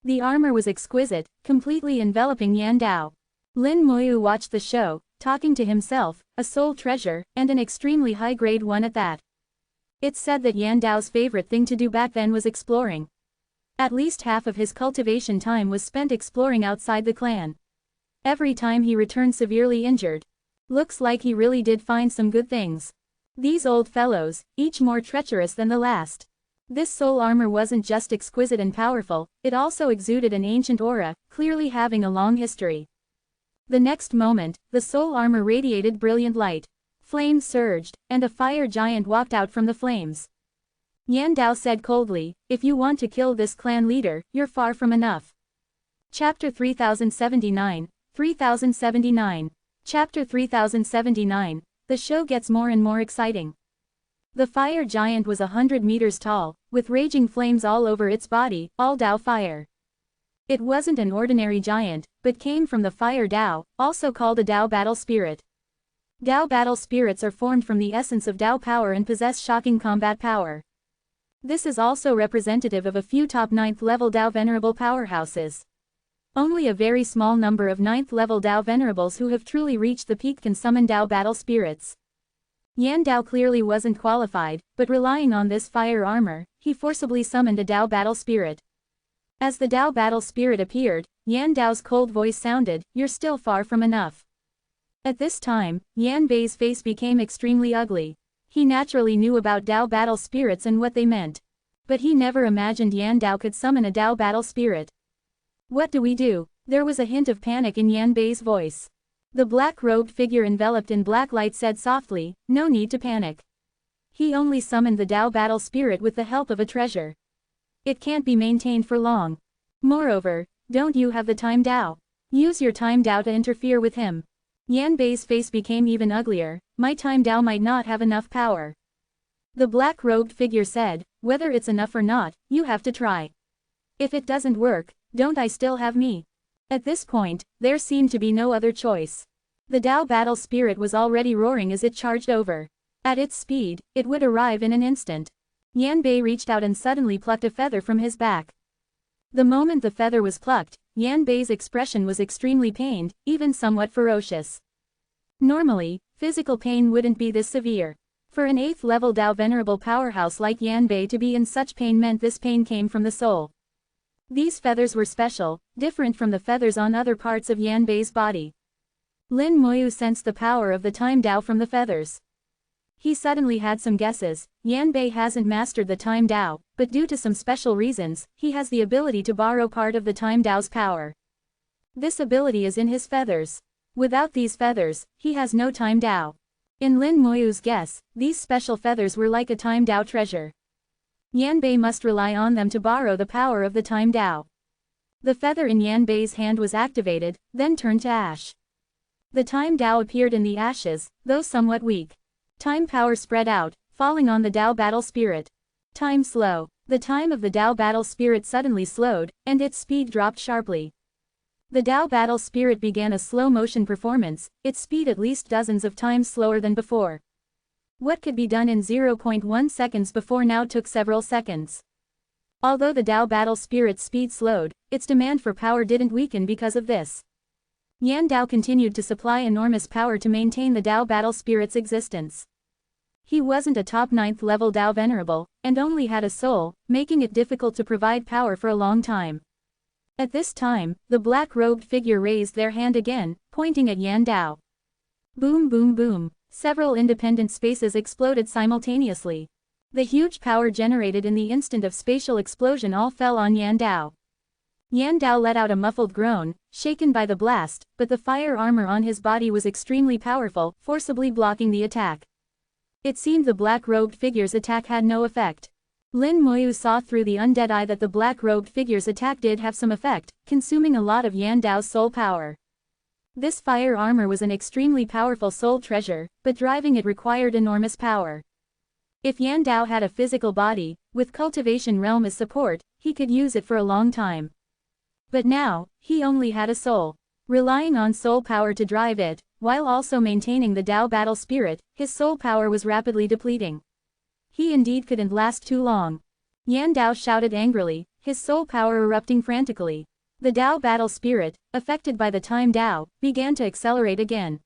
The armor was exquisite, completely enveloping Yan Dao. Lin Moyu watched the show, talking to himself, a soul treasure, and an extremely high-grade one at that. It's said that Yan Dao's favorite thing to do back then was exploring. At least half of his cultivation time was spent exploring outside the clan. Every time he returned severely injured. Looks like he really did find some good things. These old fellows, each more treacherous than the last. This soul armor wasn't just exquisite and powerful, it also exuded an ancient aura, clearly having a long history. The next moment, the soul armor radiated brilliant light. Flames surged, and a fire giant walked out from the flames. Yan Dao said coldly, "If you want to kill this clan leader, you're far from enough." Chapter 3079, 3079. Chapter 3079, the show gets more and more exciting. The fire giant was 100 meters tall, with raging flames all over its body, all Dao fire. It wasn't an ordinary giant, but came from the fire Dao, also called a Dao battle spirit. Dao battle spirits are formed from the essence of Dao power and possess shocking combat power. This is also representative of a few top 9th level Dao Venerable powerhouses. Only a very small number of 9th level Dao Venerables who have truly reached the peak can summon Dao battle spirits. Yan Dao clearly wasn't qualified, but relying on this fire armor, he forcibly summoned a Dao battle spirit. As the Dao battle spirit appeared, Yan Dao's cold voice sounded, "You're still far from enough." At this time, Yan Bei's face became extremely ugly. He naturally knew about Dao battle spirits and what they meant. But he never imagined Yan Dao could summon a Dao battle spirit. "What do we do?" There was a hint of panic in Yan Bei's voice. The black-robed figure enveloped in black light said softly, "No need to panic. He only summoned the Dao battle spirit with the help of a treasure. It can't be maintained for long. Moreover, don't you have the time Dao? Use your time Dao to interfere with him." Yan Bei's face became even uglier. "My time Dao might not have enough power." The black-robed figure said, "Whether it's enough or not, you have to try. If it doesn't work, don't I still have me?" At this point, there seemed to be no other choice. The Dao battle spirit was already roaring as it charged over. At its speed, it would arrive in an instant. Yan Bei reached out and suddenly plucked a feather from his back. The moment the feather was plucked, Yan Bei's expression was extremely pained, even somewhat ferocious. Normally, physical pain wouldn't be this severe. For an 8th level Dao Venerable powerhouse like Yan Bei to be in such pain meant this pain came from the soul. These feathers were special, different from the feathers on other parts of Yan Bei's body. Lin Moyu sensed the power of the time Dao from the feathers. He suddenly had some guesses. Yan Bei hasn't mastered the time Dao, but due to some special reasons, he has the ability to borrow part of the time Dao's power. This ability is in his feathers. Without these feathers, he has no time Dao. In Lin Moyu's guess, these special feathers were like a time Dao treasure. Yan Bei must rely on them to borrow the power of the time Dao. The feather in Yan Bei's hand was activated, then turned to ash. The time Dao appeared in the ashes, though somewhat weak. Time power spread out, falling on the Dao battle spirit. Time slow. The time of the Dao battle spirit suddenly slowed, and its speed dropped sharply. The Dao battle spirit began a slow-motion performance, its speed at least dozens of times slower than before. What could be done in 0.1 seconds before now took several seconds. Although the Dao battle spirit's speed slowed, its demand for power didn't weaken because of this. Yan Dao continued to supply enormous power to maintain the Dao battle spirit's existence. He wasn't a top 9th level Dao Venerable, and only had a soul, making it difficult to provide power for a long time. At this time, the black-robed figure raised their hand again, pointing at Yan Dao. Boom boom boom. Several independent spaces exploded simultaneously. The huge power generated in the instant of spatial explosion all fell on Yan Dao. Yan Dao let out a muffled groan, shaken by the blast, but the fire armor on his body was extremely powerful, forcibly blocking the attack. It seemed the black-robed figure's attack had no effect. Lin Moyu saw through the undead eye that the black-robed figure's attack did have some effect, consuming a lot of Yan Dao's soul power. This fire armor was an extremely powerful soul treasure, but driving it required enormous power. If Yan Dao had a physical body, with cultivation realm as support, he could use it for a long time. But now, he only had a soul. Relying on soul power to drive it, while also maintaining the Tao battle spirit, his soul power was rapidly depleting. He indeed couldn't last too long. Yan Dao shouted angrily, his soul power erupting frantically. The Tao battle spirit, affected by the time Tao, began to accelerate again.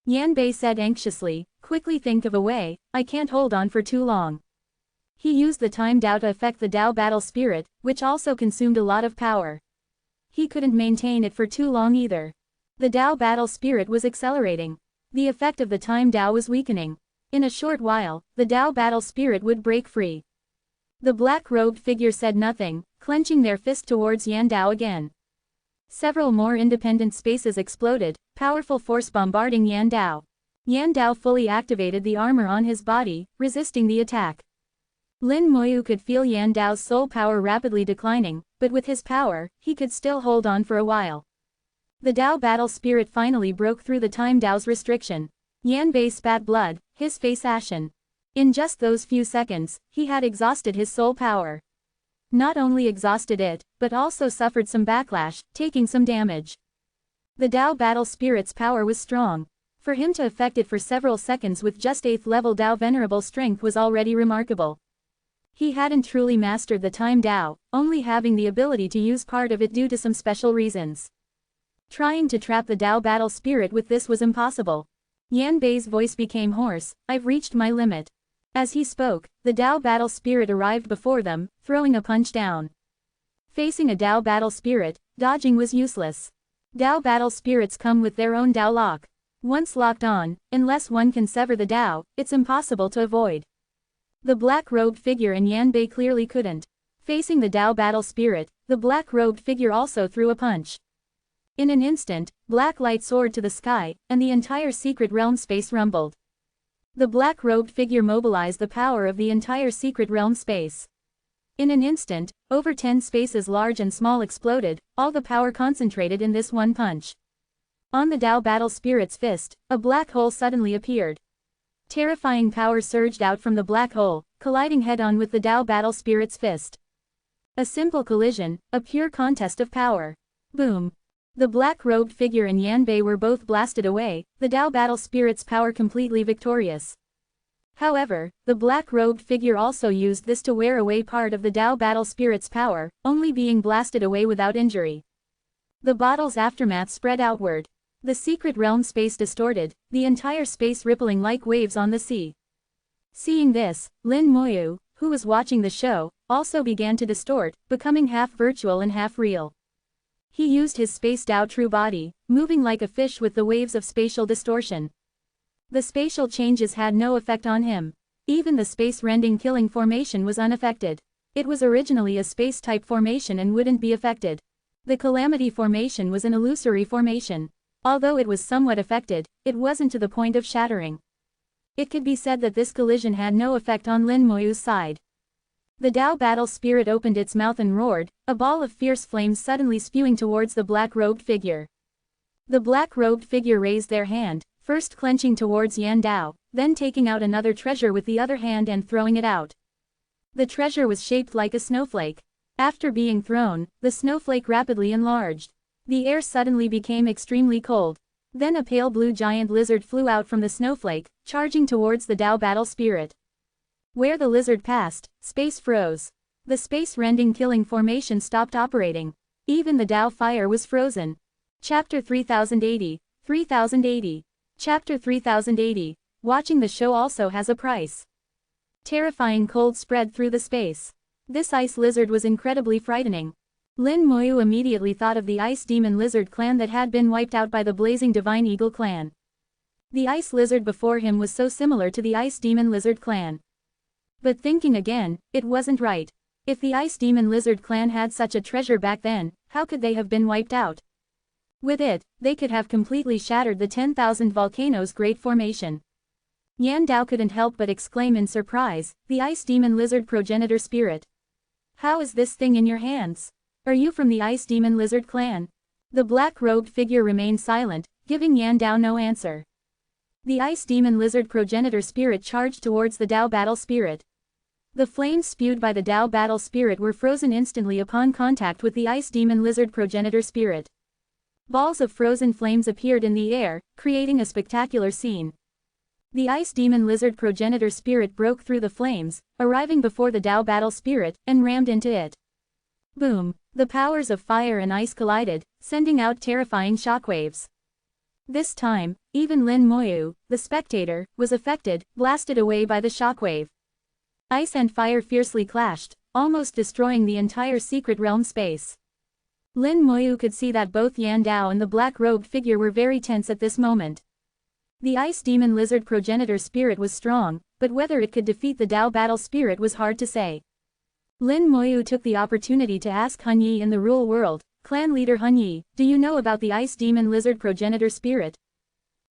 Yan Bei said anxiously, quickly think of a way, I can't hold on for too long. He used the time Tao to affect the Tao battle spirit, which also consumed a lot of power. He couldn't maintain it for too long either. The Tao battle spirit was accelerating. The effect of the time Tao was weakening. In a short while, the Tao battle spirit would break free. The black-robed figure said nothing, clenching their fist towards Yan Dao again. Several more independent spaces exploded, powerful force bombarding Yan Dao. Yan Dao fully activated the armor on his body, resisting the attack. Lin Moyu could feel Yan Dao's soul power rapidly declining, but with his power, he could still hold on for a while. The Tao battle spirit finally broke through the time Tao's restriction. Yan Bei spat blood, his face ashen. In just those few seconds, he had exhausted his soul power. Not only exhausted it, but also suffered some backlash, taking some damage. The Tao battle spirit's power was strong. For him to affect it for several seconds with just 8th level Tao Venerable strength was already remarkable. He hadn't truly mastered the time Tao, only having the ability to use part of it due to some special reasons. Trying to trap the Tao battle spirit with this was impossible. Yan Bei's voice became hoarse, I've reached my limit. As he spoke, the Tao battle spirit arrived before them, throwing a punch down. Facing a Tao battle spirit, dodging was useless. Tao battle spirits come with their own Tao lock. Once locked on, unless one can sever the Tao, it's impossible to avoid. The black-robed figure in Yan Bei clearly couldn't. Facing the Tao battle spirit, the black-robed figure also threw a punch. In an instant, black light soared to the sky, and the entire secret realm space rumbled. The black-robed figure mobilized the power of the entire secret realm space. In an instant, over 10 spaces large and small exploded, all the power concentrated in this one punch. On the Tao battle spirit's fist, a black hole suddenly appeared. Terrifying power surged out from the black hole, colliding head-on with the Tao battle spirit's fist. A simple collision, a pure contest of power. Boom. The black-robed figure and Yan Bei were both blasted away, the Tao battle spirit's power completely victorious. However, the black-robed figure also used this to wear away part of the Tao battle spirit's power, only being blasted away without injury. The battle's aftermath spread outward. The secret realm space distorted, the entire space rippling like waves on the sea. Seeing this, Lin Moyu, who was watching the show, also began to distort, becoming half virtual and half real. He used his space Tao true body, moving like a fish with the waves of spatial distortion. The spatial changes had no effect on him. Even the space-rending killing formation was unaffected. It was originally a space-type formation and wouldn't be affected. The calamity formation was an illusory formation. Although it was somewhat affected, it wasn't to the point of shattering. It could be said that this collision had no effect on Lin Moyu's side. The Tao battle spirit opened its mouth and roared, a ball of fierce flames suddenly spewing towards the black-robed figure. The black-robed figure raised their hand, first clenching towards Yan Dao, then taking out another treasure with the other hand and throwing it out. The treasure was shaped like a snowflake. After being thrown, the snowflake rapidly enlarged. The air suddenly became extremely cold. Then a pale blue giant lizard flew out from the snowflake, charging towards the Tao battle spirit. Where the lizard passed, space froze. The space-rending killing formation stopped operating. Even the Tao fire was frozen. Chapter 3080, 3080. Chapter 3080. Watching the show also has a price. Terrifying cold spread through the space. This ice lizard was incredibly frightening. Lin Moyu immediately thought of the Ice Demon Lizard clan that had been wiped out by the Blazing Divine Eagle clan. The ice lizard before him was so similar to the Ice Demon Lizard clan. But thinking again, it wasn't right. If the Ice Demon Lizard clan had such a treasure back then, how could they have been wiped out? With it, they could have completely shattered the 10,000 volcanoes Great Formation. Yan Dao couldn't help but exclaim in surprise, the Ice Demon Lizard progenitor spirit. How is this thing in your hands? Are you from the Ice Demon Lizard clan? The black-robed figure remained silent, giving Yan Dao no answer. The Ice Demon Lizard progenitor spirit charged towards the Tao battle spirit. The flames spewed by the Tao battle spirit were frozen instantly upon contact with the Ice Demon Lizard progenitor spirit. Balls of frozen flames appeared in the air, creating a spectacular scene. The ice demon lizard progenitor spirit broke through the flames, arriving before the Tao battle spirit, and rammed into it. Boom! The powers of fire and ice collided, sending out terrifying shockwaves. This time, even Lin Moyu, the spectator, was affected, blasted away by the shockwave. Ice and fire fiercely clashed, almost destroying the entire secret realm space. Lin Moyu could see that both Yan Dao and the black-robed figure were very tense at this moment. The ice demon lizard progenitor spirit was strong, but whether it could defeat the Tao battle spirit was hard to say. Lin Moyu took the opportunity to ask Han Yi in the Rule World, clan leader Han Yi, do you know about the ice demon lizard progenitor spirit?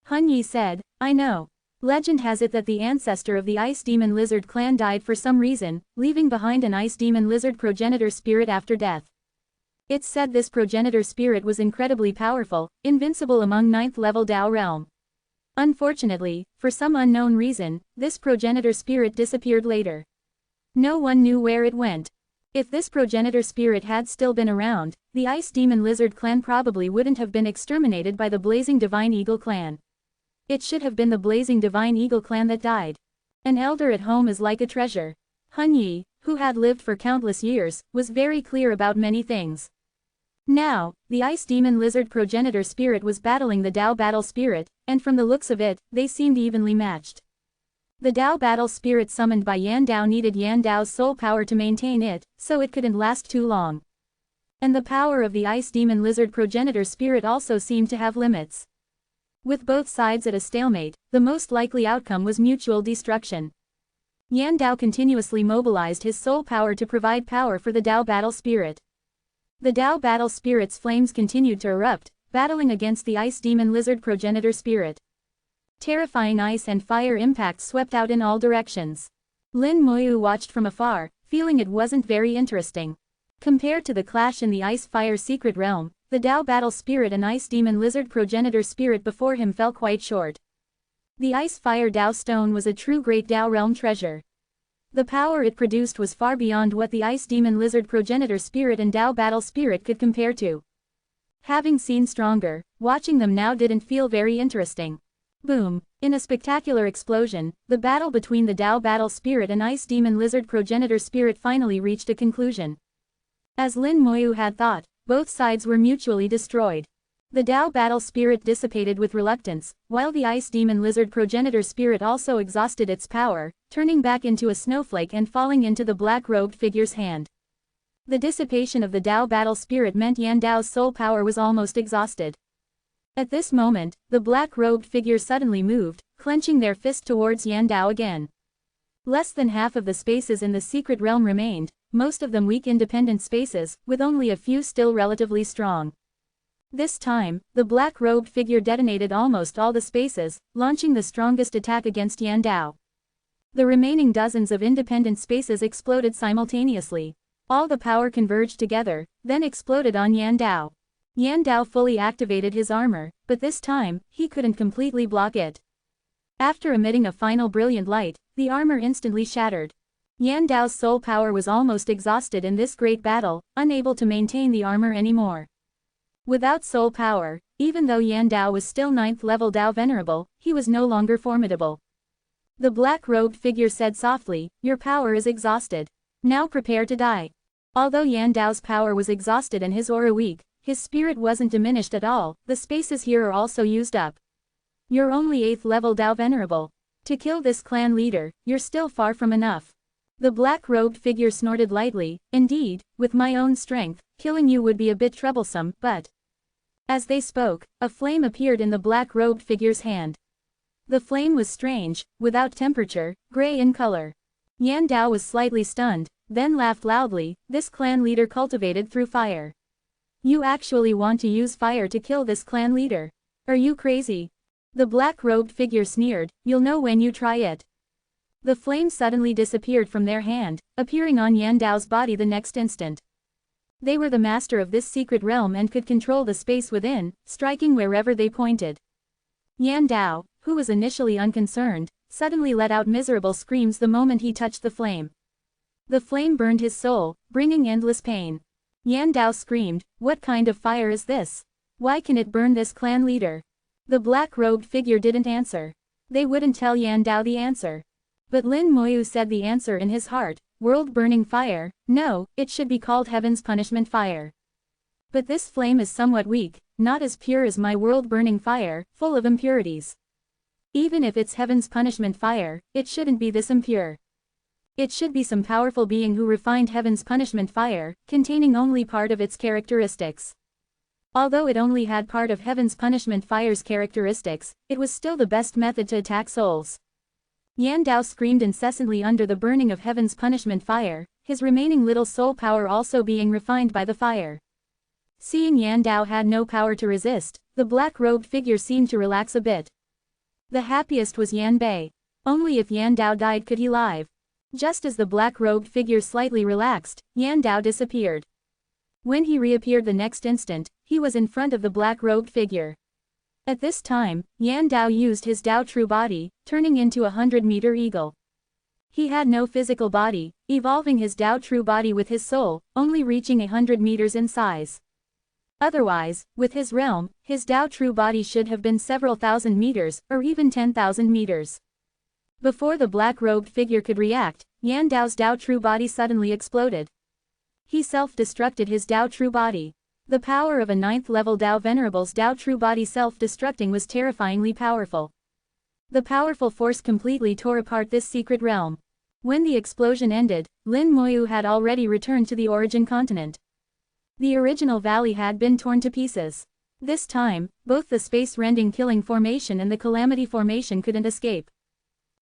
Han Yi said, I know. Legend has it that the ancestor of the ice demon lizard clan died for some reason, leaving behind an ice demon lizard progenitor spirit after death. It's said this progenitor spirit was incredibly powerful, invincible among 9th level Tao realm. Unfortunately, for some unknown reason, this progenitor spirit disappeared later. No one knew where it went. If this progenitor spirit had still been around, the ice demon lizard clan probably wouldn't have been exterminated by the blazing divine eagle clan. It should have been the blazing divine eagle clan that died. An elder at home is like a treasure. Han Yi, who had lived for countless years, was very clear about many things. Now, the ice demon lizard progenitor spirit was battling the Tao battle spirit, and from the looks of it, they seemed evenly matched. The Tao battle spirit summoned by Yan Dao needed Yan Dao's soul power to maintain it, so it couldn't last too long. And the power of the ice demon lizard progenitor spirit also seemed to have limits. With both sides at a stalemate, the most likely outcome was mutual destruction. Yan Dao continuously mobilized his soul power to provide power for the Tao battle spirit. The Tao battle spirit's flames continued to erupt, battling against the ice demon lizard progenitor spirit. Terrifying ice and fire impacts swept out in all directions. Lin Moyu watched from afar, feeling it wasn't very interesting. Compared to the clash in the ice-fire secret realm, the Tao battle spirit and ice demon lizard progenitor spirit before him fell quite short. The ice-fire Tao stone was a true great Tao realm treasure. The power it produced was far beyond what the ice demon lizard progenitor spirit and Tao battle spirit could compare to. Having seen stronger, watching them now didn't feel very interesting. Boom! In a spectacular explosion, the battle between the Tao battle spirit and ice demon lizard progenitor spirit finally reached a conclusion. As Lin Moyu had thought, both sides were mutually destroyed. The Tao battle spirit dissipated with reluctance, while the ice demon lizard progenitor spirit also exhausted its power, turning back into a snowflake and falling into the black-robed figure's hand. The dissipation of the Tao battle spirit meant Yan Dao's soul power was almost exhausted. At this moment, the black-robed figure suddenly moved, clenching their fist towards Yan Dao again. Less than half of the spaces in the secret realm remained, most of them weak independent spaces, with only a few still relatively strong. This time, the black-robed figure detonated almost all the spaces, launching the strongest attack against Yan Dao. The remaining dozens of independent spaces exploded simultaneously. All the power converged together, then exploded on Yan Dao. Yan Dao fully activated his armor, but this time, he couldn't completely block it. After emitting a final brilliant light, the armor instantly shattered. Yan Dao's soul power was almost exhausted in this great battle, unable to maintain the armor anymore. Without soul power, even though Yan Dao was still 9th level Dao Venerable, he was no longer formidable. The black-robed figure said softly, "Your power is exhausted. Now prepare to die." Although Yan Dao's power was exhausted and his aura weak, his spirit wasn't diminished at all. The spaces here are also used up. You're only 8th level Dao Venerable. To kill this clan leader, you're still far from enough. The black-robed figure snorted lightly. Indeed, with my own strength, killing you would be a bit troublesome, but... As they spoke, a flame appeared in the black-robed figure's hand. The flame was strange, without temperature, gray in color. Yan Dao was slightly stunned, then laughed loudly. This clan leader cultivated through fire. You actually want to use fire to kill this clan leader? Are you crazy? The black-robed figure sneered. You'll know when you try it. The flame suddenly disappeared from their hand, appearing on Yan Dao's body the next instant. They were the master of this secret realm and could control the space within, striking wherever they pointed. Yan Dao, who was initially unconcerned, suddenly let out miserable screams the moment he touched the flame. The flame burned his soul, bringing endless pain. Yan Dao screamed, "What kind of fire is this? Why can it burn this clan leader? The black-robed figure didn't answer. They wouldn't tell Yan Dao the answer. But Lin Moyu said the answer in his heart, world-burning fire. No, it should be called Heaven's Punishment Fire. But this flame is somewhat weak, not as pure as my world-burning fire, full of impurities. Even if it's Heaven's Punishment Fire, it shouldn't be this impure. It should be some powerful being who refined Heaven's Punishment Fire, containing only part of its characteristics. Although it only had part of Heaven's Punishment Fire's characteristics, it was still the best method to attack souls. Yan Dao screamed incessantly under the burning of Heaven's Punishment Fire, his remaining little soul power also being refined by the fire. Seeing Yan Dao had no power to resist, the black-robed figure seemed to relax a bit. The happiest was Yan Bei. Only if Yan Dao died could he live. Just as the black-robed figure slightly relaxed, Yan Dao disappeared. When he reappeared the next instant, he was in front of the black-robed figure. At this time, Yan Dao used his Dao True Body, turning into a 100-meter eagle. He had no physical body, evolving his Dao True Body with his soul, only reaching 100 meters in size. Otherwise, with his realm, his Dao True Body should have been several thousand meters, or even 10,000 meters. Before the black-robed figure could react, Yan Dao's Dao True Body suddenly exploded. He self-destructed his Dao True Body. The power of a 9th-level Dao Venerable's Dao True Body self-destructing was terrifyingly powerful. The powerful force completely tore apart this secret realm. When the explosion ended, Lin Moyu had already returned to the origin continent. The original valley had been torn to pieces. This time, both the space-rending killing formation and the calamity formation couldn't escape.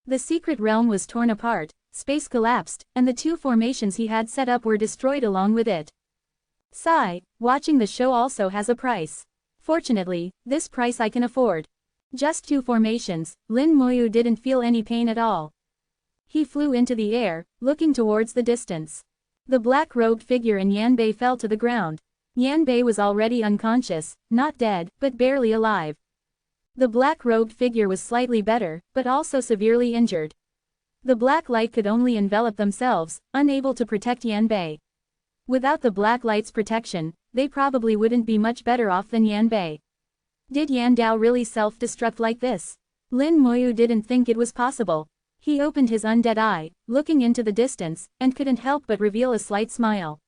The secret realm was torn apart, space collapsed, and the two formations he had set up were destroyed along with it. Sigh, watching the show also has a price. Fortunately, this price I can afford. Just 2 formations, Lin Moyu didn't feel any pain at all. He flew into the air, looking towards the distance. The black-robed figure and Yan Bei fell to the ground. Yan Bei was already unconscious, not dead, but barely alive. The black-robed figure was slightly better, but also severely injured. The black light could only envelop themselves, unable to protect Yan Bei. Without the black light's protection, they probably wouldn't be much better off than Yan Bei. Did Yan Dao really self-destruct like this? Lin Moyu didn't think it was possible. He opened his undead eye, looking into the distance, and couldn't help but reveal a slight smile.